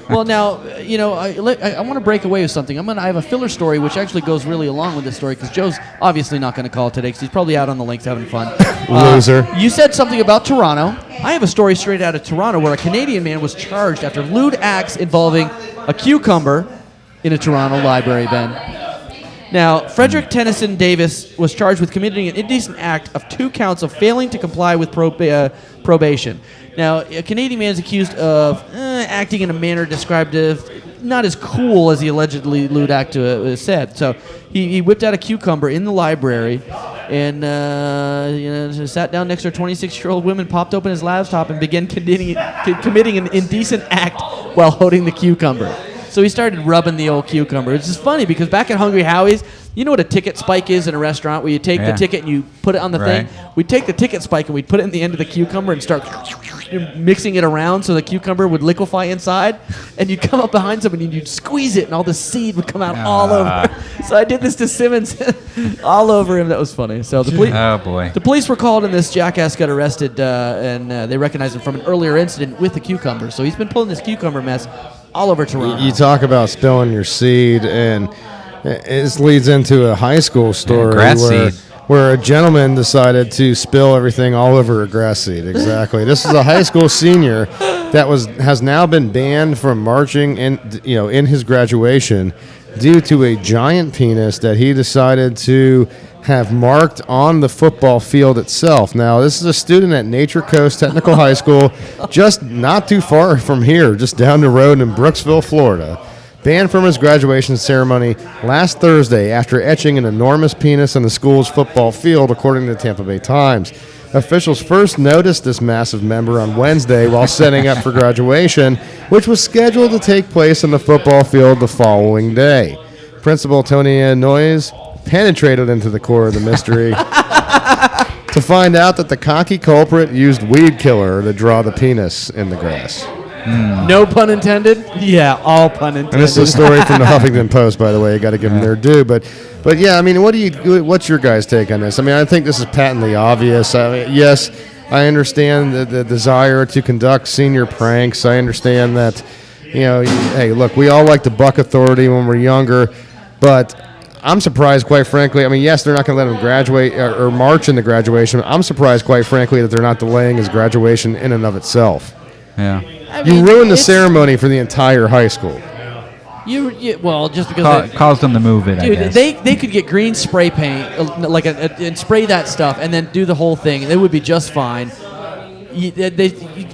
Speaker 1: Well, now, I want to break away with something. I have a filler story which actually goes really along with this story because Joe's obviously not going to call today because he's probably out on the links having fun.
Speaker 5: Loser.
Speaker 1: You said something about Toronto. I have a story straight out of Toronto where a Canadian man was charged after lewd acts involving a cucumber in a Toronto library, Ben. Now, Frederick Tennyson Davis was charged with committing an indecent act of 2 counts of failing to comply with probation. Now, a Canadian man is accused of acting in a manner described as not as cool as the allegedly lewd act said. So he whipped out a cucumber in the library and sat down next to a 26-year-old woman, popped open his laptop, and began committing an indecent act while holding the cucumber. So he started rubbing the old cucumber. It's just funny because back at Hungry Howie's, you know what a ticket spike is in a restaurant where you take the ticket and you put it on the thing? We'd take the ticket spike and we'd put it in the end of the cucumber and start mixing it around so the cucumber would liquefy inside. And you'd come up behind somebody and you'd squeeze it and all the seed would come out all over. So I did this to Simmons all over him. That was funny. So
Speaker 6: Oh, boy.
Speaker 1: the police were called and this jackass got arrested and they recognized him from an earlier incident with the cucumber. So he's been pulling this cucumber mess all over Toronto.
Speaker 5: You talk about spilling your seed, and this leads into a high school story
Speaker 6: grass seed.
Speaker 5: where a gentleman decided to spill everything all over a grass seed. Exactly. This is a high school senior that has now been banned from marching in his graduation due to a giant penis that he decided to have marked on the football field itself. Now, this is a student at Nature Coast Technical High School, just not too far from here, just down the road in Brooksville, Florida. Banned from his graduation ceremony last Thursday after etching an enormous penis on the school's football field, according to the Tampa Bay Times. Officials first noticed this massive member on Wednesday while setting up for graduation, which was scheduled to take place on the football field the following day. Principal Tonya Noyes penetrated into the core of the mystery to find out that the cocky culprit used weed killer to draw the penis in the grass.
Speaker 1: No pun intended. Yeah, all pun intended.
Speaker 5: And this is a story from the Huffington Post, by the way. You got to give them their due, but yeah, I mean, what's your guys' take on this? I mean, I think this is patently obvious. I mean, yes, I understand the desire to conduct senior pranks. I understand that, hey, look, we all like to buck authority when we're younger, but I'm surprised, quite frankly. I mean, yes, they're not going to let him graduate or march into graduation. I'm surprised, quite frankly, that they're not delaying his graduation in and of itself.
Speaker 6: Yeah.
Speaker 5: You ruined the ceremony for the entire high school.
Speaker 1: Just because
Speaker 6: caused them to move it.
Speaker 1: Dude,
Speaker 6: I guess.
Speaker 1: they could get green spray paint, and spray that stuff, and then do the whole thing. They would be just fine. You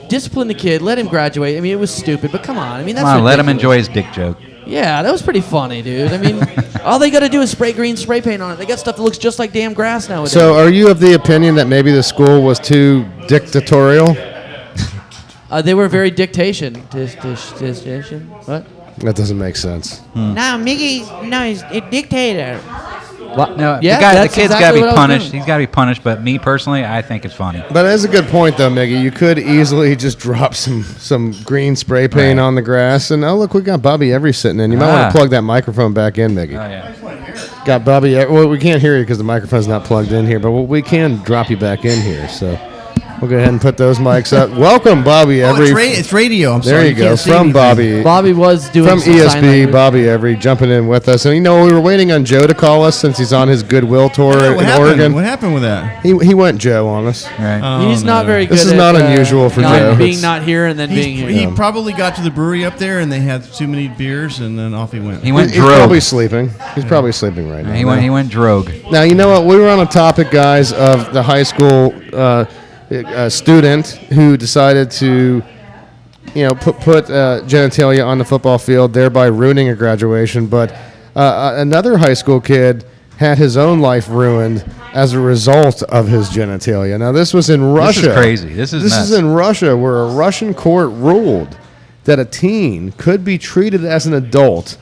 Speaker 1: discipline the kid, let him graduate. I mean, it was stupid, but come on. I mean, that's
Speaker 6: Come on, let him
Speaker 1: ridiculous.
Speaker 6: enjoy his dick joke.
Speaker 1: Yeah, that was pretty funny, dude. I mean, all they got to do is spray green spray paint on it. They got stuff that looks just like damn grass nowadays.
Speaker 5: So, are you of the opinion that maybe the school was too dictatorial?
Speaker 1: They were very dictation. What?
Speaker 5: That doesn't make sense.
Speaker 7: No, Mickey's he's a dictator.
Speaker 6: No,
Speaker 1: Yeah,
Speaker 6: the kid's got to be punished. He's got to be punished. But me personally, I think it's funny.
Speaker 5: But that's a good point, though, Miggy. You could easily just drop some green spray paint on the grass, and look, we got Bobby Every sitting in. You might want to plug that microphone back in, Miggy.
Speaker 6: Oh yeah.
Speaker 5: Got Bobby. Well, we can't hear you because the microphone's not plugged in here, but we can drop you back in here. So we'll go ahead and put those mics up. Welcome, Bobby Every.
Speaker 9: It's radio. I'm
Speaker 5: there
Speaker 9: sorry.
Speaker 5: you go. From Bobby.
Speaker 1: Bobby was doing
Speaker 5: from
Speaker 1: some sign
Speaker 5: ESB.
Speaker 1: language.
Speaker 5: Bobby Every jumping in with us, and we were waiting on Joe to call us since he's on his Goodwill tour in Oregon.
Speaker 9: What happened with that?
Speaker 5: He went Joe on us.
Speaker 6: Right.
Speaker 1: He's not very good.
Speaker 5: This is
Speaker 1: at,
Speaker 5: not unusual for Joe.
Speaker 1: Being not here and then being here.
Speaker 9: He probably got to the brewery up there and they had too many beers and then off he went.
Speaker 5: He's probably sleeping. He's probably sleeping right now.
Speaker 6: He went drogue.
Speaker 5: Now, you know what? We were on a topic, guys, of the high school student who decided to, put genitalia on the football field, thereby ruining a graduation. But another high school kid had his own life ruined as a result of his genitalia. Now, this was in Russia.
Speaker 6: This is crazy. This
Speaker 5: This
Speaker 6: nuts.
Speaker 5: is in Russia, where a Russian court ruled that a teen could be treated as an adult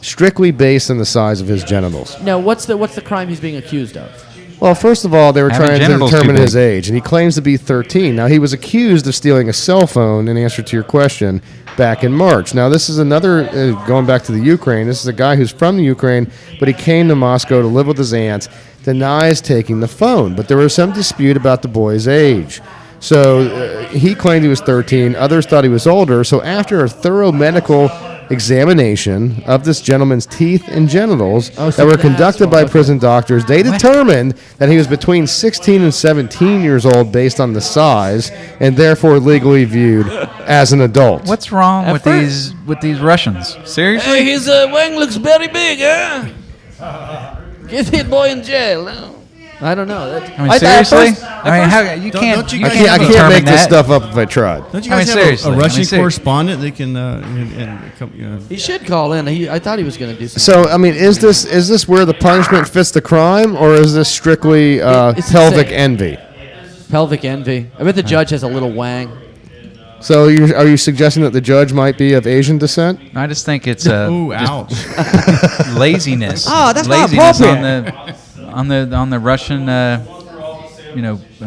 Speaker 5: strictly based on the size of his genitals.
Speaker 1: Now, what's the crime he's being accused of?
Speaker 5: Well, first of all, they were
Speaker 6: Having
Speaker 5: trying to
Speaker 6: genitals
Speaker 5: determine
Speaker 6: too
Speaker 5: his
Speaker 6: big.
Speaker 5: age, and he claims to be 13. Now, he was accused of stealing a cell phone in answer to your question back in March. Now, this is another, going back to the Ukraine, this is a guy who's from the Ukraine, but he came to Moscow to live with his aunt, denies taking the phone, but there was some dispute about the boy's age. So he claimed he was 13. Others thought he was older. So after a thorough medical examination of this gentleman's teeth and genitals that were conducted by prison doctors, they determined that he was between 16 and 17 years old based on the size, and therefore legally viewed as an adult.
Speaker 6: What's wrong with these Russians? Seriously?
Speaker 8: Hey, his wang looks very big, huh? Get hit boy in jail. No.
Speaker 1: I don't know.
Speaker 6: I mean, seriously? How you can't?
Speaker 9: Don't you
Speaker 6: You
Speaker 9: guys
Speaker 6: can't
Speaker 5: I can't
Speaker 6: determine
Speaker 5: make this
Speaker 6: that.
Speaker 5: stuff up if I tried.
Speaker 9: Don't you guys have
Speaker 6: seriously.
Speaker 9: a Russian
Speaker 6: seriously.
Speaker 9: correspondent that can
Speaker 1: He should call in. I thought he was going to do something.
Speaker 5: So, I mean, is this where the punishment fits the crime, or is this strictly
Speaker 1: It's
Speaker 5: pelvic
Speaker 1: insane.
Speaker 5: envy?
Speaker 1: Pelvic envy. I bet the judge has a little wang.
Speaker 5: So, are you suggesting that the judge might be of Asian descent?
Speaker 6: I just think it's
Speaker 9: Ooh,
Speaker 6: just
Speaker 9: ouch.
Speaker 6: laziness.
Speaker 7: Oh, that's not
Speaker 6: laziness
Speaker 7: appropriate.
Speaker 6: on the Russian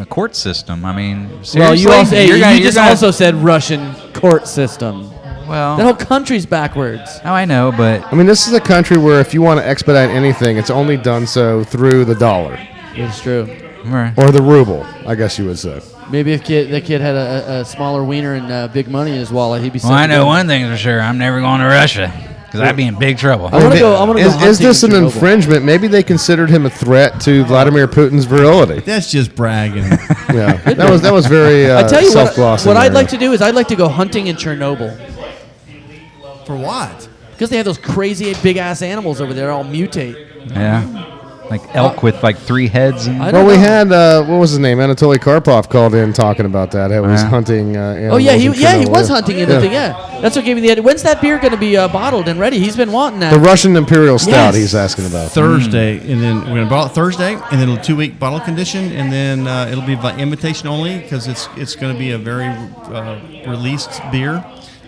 Speaker 6: court system. I mean, seriously?
Speaker 1: Well, you also,
Speaker 6: You're gonna-
Speaker 1: you
Speaker 6: you're
Speaker 1: just
Speaker 6: gonna-
Speaker 1: also said Russian court system.
Speaker 6: well.
Speaker 1: The whole country's backwards.
Speaker 6: Oh, I know, but
Speaker 5: I mean, this is a country where if you want to expedite anything, it's only done so through the dollar
Speaker 1: It's true.
Speaker 5: or the ruble, I guess you would say.
Speaker 1: Maybe if the kid had a smaller wiener and big money in his wallet, he'd be.
Speaker 6: well,
Speaker 1: set
Speaker 6: I
Speaker 1: to
Speaker 6: know
Speaker 1: go.
Speaker 6: one thing's for sure. I'm never going to Russia because I'd be in big trouble.
Speaker 1: I want to go.
Speaker 5: Is this an infringement? Maybe they considered him a threat to Vladimir Putin's virility.
Speaker 9: That's just bragging.
Speaker 5: Yeah, that was very
Speaker 1: I tell you
Speaker 5: self-glossing.
Speaker 1: what I'd
Speaker 5: there.
Speaker 1: like to do is I'd like to go hunting in Chernobyl
Speaker 9: For what?
Speaker 1: because they have those crazy big ass animals over there all mutate.
Speaker 6: Yeah, like elk with like 3 heads. And
Speaker 5: Well, we had what was his name? Anatoly Karpov called in talking about that. It was hunting.
Speaker 1: Oh yeah, he
Speaker 5: animals in Chernobyl.
Speaker 1: was hunting in the thing. Yeah, that's what gave me the idea. When's that beer going to be bottled and ready? He's been wanting that.
Speaker 5: The Russian Imperial Stout.
Speaker 1: Yes.
Speaker 5: He's asking about
Speaker 9: Thursday, and then we're gonna bottle it Thursday, and then a 2-week bottle condition, and then it'll be by invitation only because it's going to be a very released beer.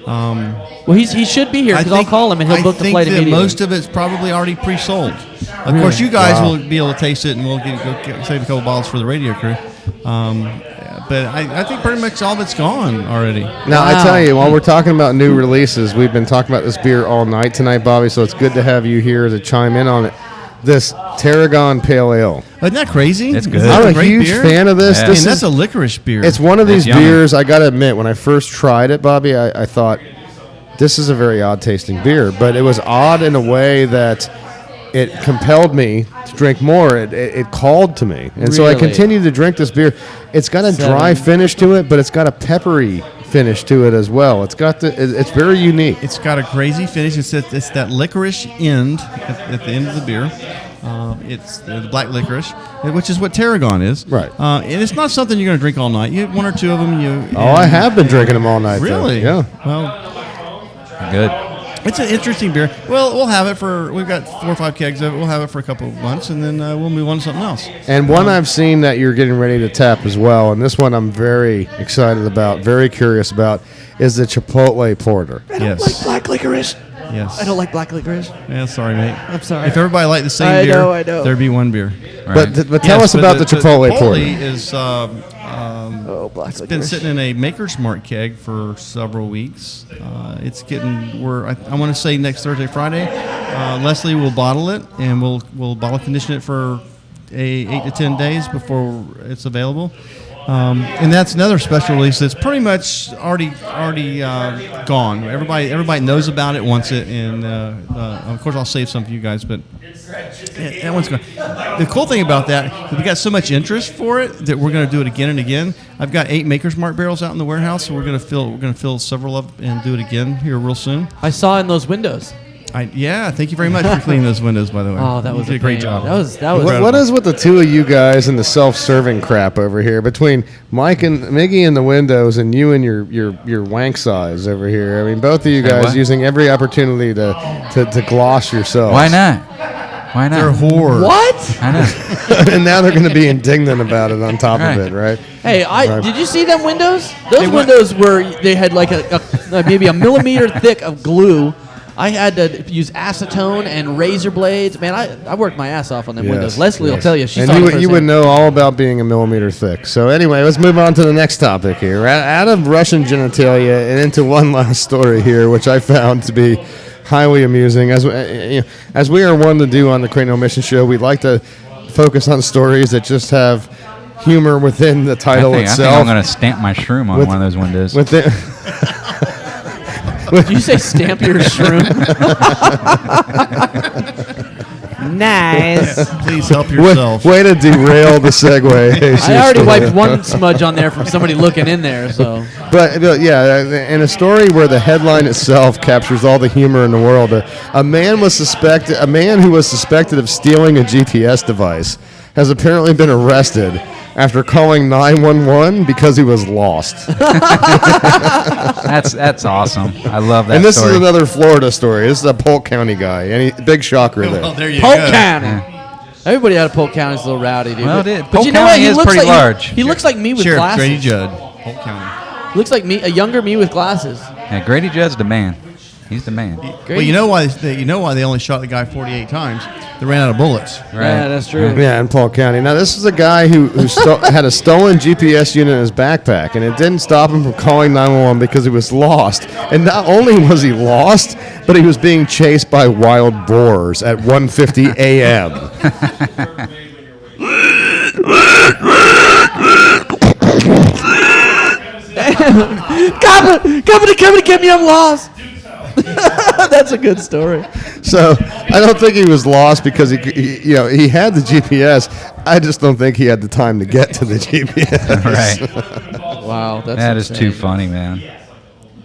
Speaker 1: Well, he should be here because I'll call him and he'll book the flight
Speaker 9: I think
Speaker 1: immediately.
Speaker 9: most of it's probably already pre-sold. Of
Speaker 1: Really?
Speaker 9: course, you guys
Speaker 1: Wow.
Speaker 9: will be able to taste it, and we'll go save a couple bottles for the radio crew. but I think pretty much all of it's gone already.
Speaker 5: Now, I tell you, while we're talking about new releases, we've been talking about this beer all night tonight, Bobby, so it's good to have you here to chime in on it. This Tarragon Pale Ale.
Speaker 9: Isn't that crazy?
Speaker 6: It's good.
Speaker 5: I'm a huge fan of this.
Speaker 6: Yeah.
Speaker 5: This
Speaker 9: And that's a licorice beer.
Speaker 5: It's one of these
Speaker 6: It's yummy.
Speaker 5: beers, I got to admit, when I first tried it, Bobby, I thought, this is a very odd tasting beer. But it was odd in a way that it compelled me to drink more. It called to me. And so I
Speaker 1: Really?
Speaker 5: continued to drink this beer. It's got a dry finish to it, but it's got a peppery finish to it as well. It's very unique.
Speaker 9: It's got a crazy finish. It's that licorice end at the end of the beer. It's the black licorice, which is what Tarragon is.
Speaker 5: Right.
Speaker 9: And it's not something you're going to drink all night. You have one or two of them.
Speaker 5: I have been drinking them all night.
Speaker 9: Really?
Speaker 5: Though. Yeah.
Speaker 9: Well,
Speaker 6: Good.
Speaker 9: it's an interesting beer. Well, we'll have it we've got 4 or 5 kegs of it. We'll have it for a couple of months, and then we'll move on to something else.
Speaker 5: And one I've seen that you're getting ready to tap as well, and this one I'm very excited about, very curious about, is the Chipotle Porter.
Speaker 1: I don't like black licorice.
Speaker 9: Yes.
Speaker 1: I don't like black licorice.
Speaker 9: Yeah, sorry, mate.
Speaker 1: I'm sorry.
Speaker 9: If everybody liked the same
Speaker 1: I
Speaker 9: beer,
Speaker 1: know.
Speaker 9: there'd be one beer.
Speaker 5: But tell us about the Chipotle Porter.
Speaker 9: Is
Speaker 1: black
Speaker 9: it's been sitting in a Maker's Mark keg for several weeks. It's getting I want to say next Thursday, Friday. Leslie will bottle it, and we'll bottle condition it for 8 to 10 days before it's available. And that's another special release that's pretty much already gone. Everybody knows about it, wants it, and of course I'll save some for you guys. But that one's gone. The cool thing about that is we got so much interest for it that we're going to do it again and again. I've got 8 Maker's Mark barrels out in the warehouse, so we're going to fill several of and do it again here real soon.
Speaker 1: I saw in those windows.
Speaker 9: Thank you very much for cleaning those windows, by the way.
Speaker 1: Oh, that was
Speaker 9: you did a great
Speaker 1: pain.
Speaker 9: job.
Speaker 1: That was
Speaker 5: What is with the two of you guys and the self-serving crap over here between Mike and Miggy in the windows and you and your wank size over here? I mean, both of you
Speaker 6: Say
Speaker 5: guys
Speaker 6: what?
Speaker 5: using every opportunity to gloss yourselves.
Speaker 6: Why not? Why not?
Speaker 9: They're whores.
Speaker 1: What?
Speaker 6: I know.
Speaker 5: And now they're going to be indignant about it on top of it, right?
Speaker 1: Hey,
Speaker 5: Right.
Speaker 1: did you see them windows? Those windows they had like maybe a millimeter thick of glue. I had to use acetone and razor blades. Man, I worked my ass off on them windows. Leslie will tell you. She's
Speaker 5: and you would know all about being a millimeter thick. So anyway, let's move on to the next topic here. Out of Russian genitalia and into one last story here, which I found to be highly amusing. As we are one to do on the Cranial Mission Show, we like to focus on stories that just have humor within the title
Speaker 6: I
Speaker 5: itself.
Speaker 6: think I'm going to stamp my shroom on one of those windows.
Speaker 1: Did you say stamp your shroom?
Speaker 7: Nice.
Speaker 9: Please help yourself.
Speaker 5: Way to derail the segue.
Speaker 1: I already wiped one smudge on there from somebody looking in there. So,
Speaker 5: but yeah, in a story where the headline itself captures all the humor in the world, a man who was suspected of stealing a GPS device has apparently been arrested after calling 911 because he was lost.
Speaker 6: That's awesome. I love that.
Speaker 5: And this
Speaker 6: story.
Speaker 5: is another Florida story. This is a Polk County guy. Big shocker there.
Speaker 9: Well, there you
Speaker 1: Polk
Speaker 9: go.
Speaker 1: County.
Speaker 6: Yeah.
Speaker 1: Everybody out of Polk County is a little rowdy, dude.
Speaker 6: Well,
Speaker 1: but
Speaker 6: Polk
Speaker 1: you know
Speaker 6: County
Speaker 1: what? He
Speaker 6: is
Speaker 1: looks
Speaker 6: pretty
Speaker 1: like
Speaker 6: large.
Speaker 1: He looks like me with
Speaker 9: Sheriff
Speaker 1: glasses.
Speaker 9: Grady Judd, Polk County.
Speaker 1: Looks like me, a younger me with glasses.
Speaker 6: Yeah, Grady Judd's the man. He's the man.
Speaker 9: Well, you know why they only shot the guy 48 times? They ran out of bullets.
Speaker 6: Right.
Speaker 1: Yeah, that's true.
Speaker 5: Yeah, in Polk County. Now, this is a guy who had a stolen GPS unit in his backpack, and it didn't stop him from calling 911 because he was lost. And not only was he lost, but he was being chased by wild boars at 1:50 a.m.
Speaker 1: Come to get me, I'm lost. That's a good story.
Speaker 5: So I don't think he was lost because he had the GPS. I just don't think he had the time to get to the GPS.
Speaker 6: Right.
Speaker 1: Wow,
Speaker 6: That is too funny, man.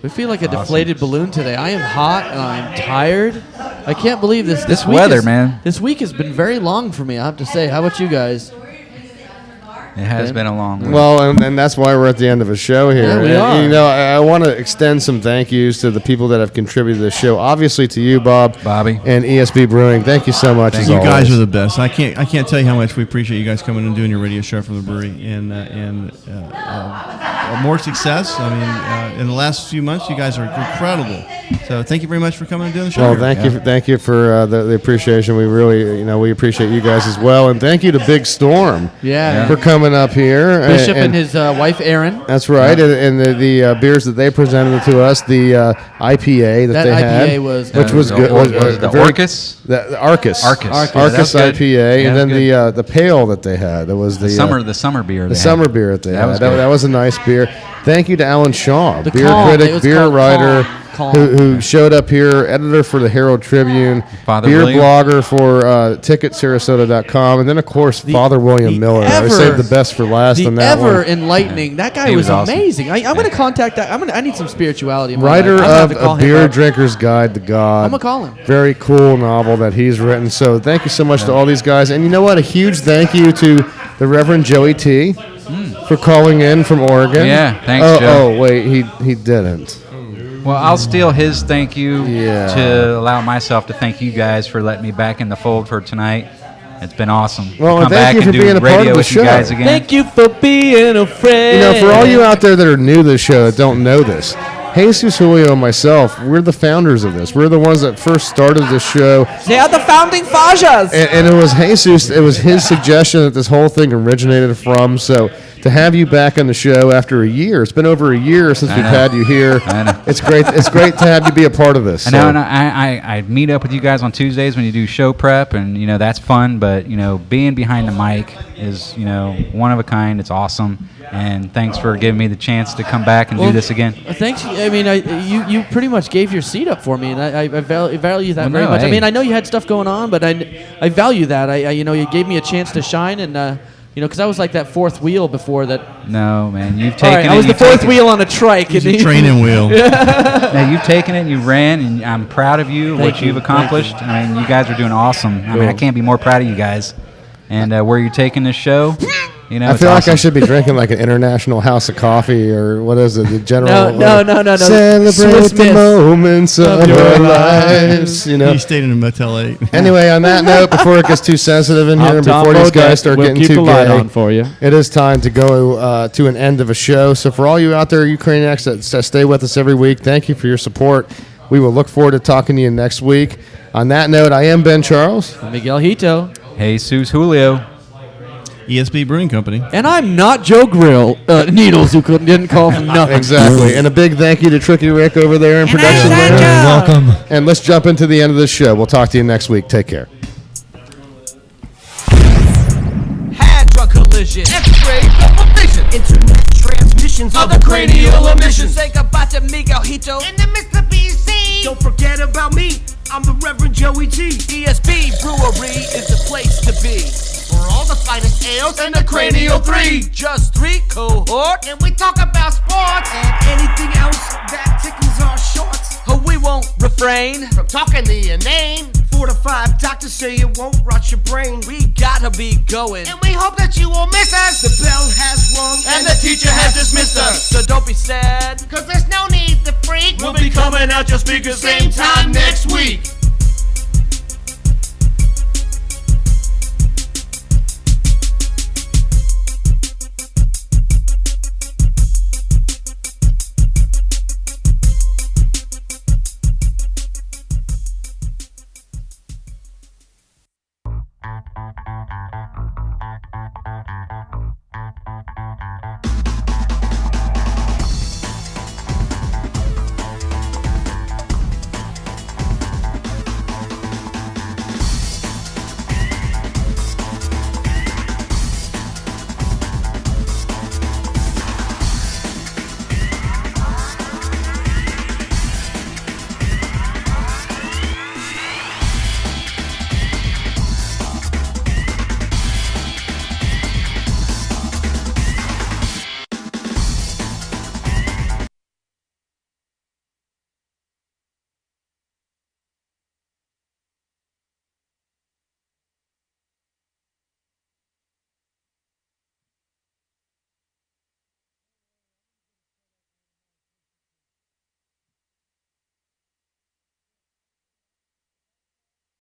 Speaker 1: We feel like a deflated balloon today. I am hot and I'm tired. I can't believe this.
Speaker 6: This
Speaker 1: week
Speaker 6: weather,
Speaker 1: is-
Speaker 6: man.
Speaker 1: This week has been very long for me, I have to say. How about you guys?
Speaker 6: It has been a long week.
Speaker 5: Well, and that's why we're at the end of a show here.
Speaker 1: Yeah, we
Speaker 5: And,
Speaker 1: are.
Speaker 5: I want to extend some thank yous to the people that have contributed to the show. Obviously to you, Bobby, and ESB Brewing. Thank you so much.
Speaker 9: You guys are the best. I can't tell you how much we appreciate you guys coming and doing your radio show from the brewery and more success. I mean, in the last few months, you guys are incredible. So thank you very much for coming and doing the show.
Speaker 5: Well, thank you for the appreciation. We really, we appreciate you guys as well, and thank you to Big Storm,
Speaker 1: Yeah.
Speaker 5: for coming coming up here.
Speaker 1: Bishop and his wife, Erin.
Speaker 5: That's right. And the beers that they presented to us, the IPA that they had.
Speaker 1: IPA was...
Speaker 5: Which was good.
Speaker 6: The Orcus?
Speaker 5: The Arcus.
Speaker 6: Arcus
Speaker 5: IPA. And then the Pale that they had. That was the
Speaker 6: summer beer.
Speaker 5: The summer beer that they had. That was a nice beer. Thank you to Alan Shaw, beer
Speaker 1: Calm.
Speaker 5: critic, beer writer, who showed up here, editor for the Herald Tribune, beer blogger for ticketsarasota.com, and then, of course, Father William Miller. I saved the best for last on that one.
Speaker 1: enlightening. That guy was
Speaker 5: awesome.
Speaker 1: amazing. I'm going to contact that. I need some spirituality in my
Speaker 5: Writer
Speaker 1: life. I'm
Speaker 5: of
Speaker 1: gonna have to call
Speaker 5: A
Speaker 1: him
Speaker 5: Beer
Speaker 1: up.
Speaker 5: Drinker's Guide to God.
Speaker 1: I'm going to call him.
Speaker 5: Very cool novel that he's written. So thank you so much to all these guys. And you know what? A huge thank you to the Reverend Joey T. for calling in from Oregon.
Speaker 6: Yeah, thanks, Joe.
Speaker 5: Oh, wait, he didn't.
Speaker 6: Well, I'll steal his thank you to allow myself to thank you guys for letting me back in the fold for tonight. It's been awesome.
Speaker 5: Well,
Speaker 6: Come
Speaker 5: thank
Speaker 6: back
Speaker 5: you for
Speaker 6: and do
Speaker 5: being a part
Speaker 6: radio
Speaker 5: of the
Speaker 6: with
Speaker 5: show.
Speaker 6: you guys again.
Speaker 1: Thank you for being a friend.
Speaker 5: You know, for all you out there that are new to the show that don't know this, Jesus Julio and myself, we're the founders of this. We're the ones that first started this show.
Speaker 1: They are the founding fathers.
Speaker 5: And it was Jesus, it was his suggestion that this whole thing originated from. So to have you back on the show after a year, it's been over a year since we've had you here.
Speaker 6: I know.
Speaker 5: It's great to have you be a part of this.
Speaker 6: I know, and I meet up with you guys on Tuesdays when you do show prep, and, you know, that's fun. But, you know, being behind the mic is, you know, one of a kind. It's awesome. And thanks for giving me the chance to come back and do this again.
Speaker 1: Thanks. I mean, you pretty much gave your seat up for me, and I value that very much.
Speaker 6: Hey.
Speaker 1: I mean, I know you had stuff going on, but I value that. You know, you gave me a chance to shine, and you know, because I was like that fourth wheel before that.
Speaker 6: No, man, you've taken it.
Speaker 1: I was the fourth wheel on a trike.
Speaker 9: He's a training wheel.
Speaker 6: Now, you've taken it and you ran, and I'm proud of you,
Speaker 1: Thank
Speaker 6: what
Speaker 1: you.
Speaker 6: you've accomplished. I mean, you guys are doing awesome. I mean, I can't be more proud of you guys. And where you're taking this show, you know,
Speaker 5: I
Speaker 6: it's
Speaker 5: feel
Speaker 6: awesome.
Speaker 5: like I should be drinking like an International House of Coffee or what is it, the General?
Speaker 1: No.
Speaker 5: Celebrate
Speaker 1: Swiss
Speaker 5: the
Speaker 1: Miss.
Speaker 5: moments of our lives. You know.
Speaker 9: He stayed in a Motel 8.
Speaker 5: Anyway, on that note, before it gets too sensitive in here, and before these guys start getting too
Speaker 14: light
Speaker 5: gay,
Speaker 14: on for you.
Speaker 5: it is time to go to an end of a show. So for all you out there, Ukrainians that stay with us every week, thank you for your support. We will look forward to talking to you next week. On that note, I am Ben Charles.
Speaker 1: I'm Miguel Hito.
Speaker 6: Jesus Julio.
Speaker 9: ESB Brewing Company.
Speaker 1: And I'm not Joe Grill. Needles, who didn't call from nothing.
Speaker 5: Exactly. And a big thank you to Tricky Rick over there in production land.
Speaker 17: Welcome.
Speaker 5: And let's jump into the end of the show. We'll talk to you next week. Take care.
Speaker 4: Hadron collision. X-ray vision. Internet transmissions of the cranial emissions. Say goodbye to Miguel Hito and the Mr. BC. Don't forget about me. I'm the Reverend Joey T. ESB Brewery is the place to be. For all the finest ales and the Cranial 3. Just 3 cohort. And we talk about sports and anything else that tickles our shorts. We won't refrain from talking to your name. 4 to 5 doctors say it won't rot your brain. We gotta be going, and we hope that you won't miss us. The bell has rung and the teacher has dismissed us. So don't be sad, cause there's no need to freak. We'll be coming out your speakers same time next week.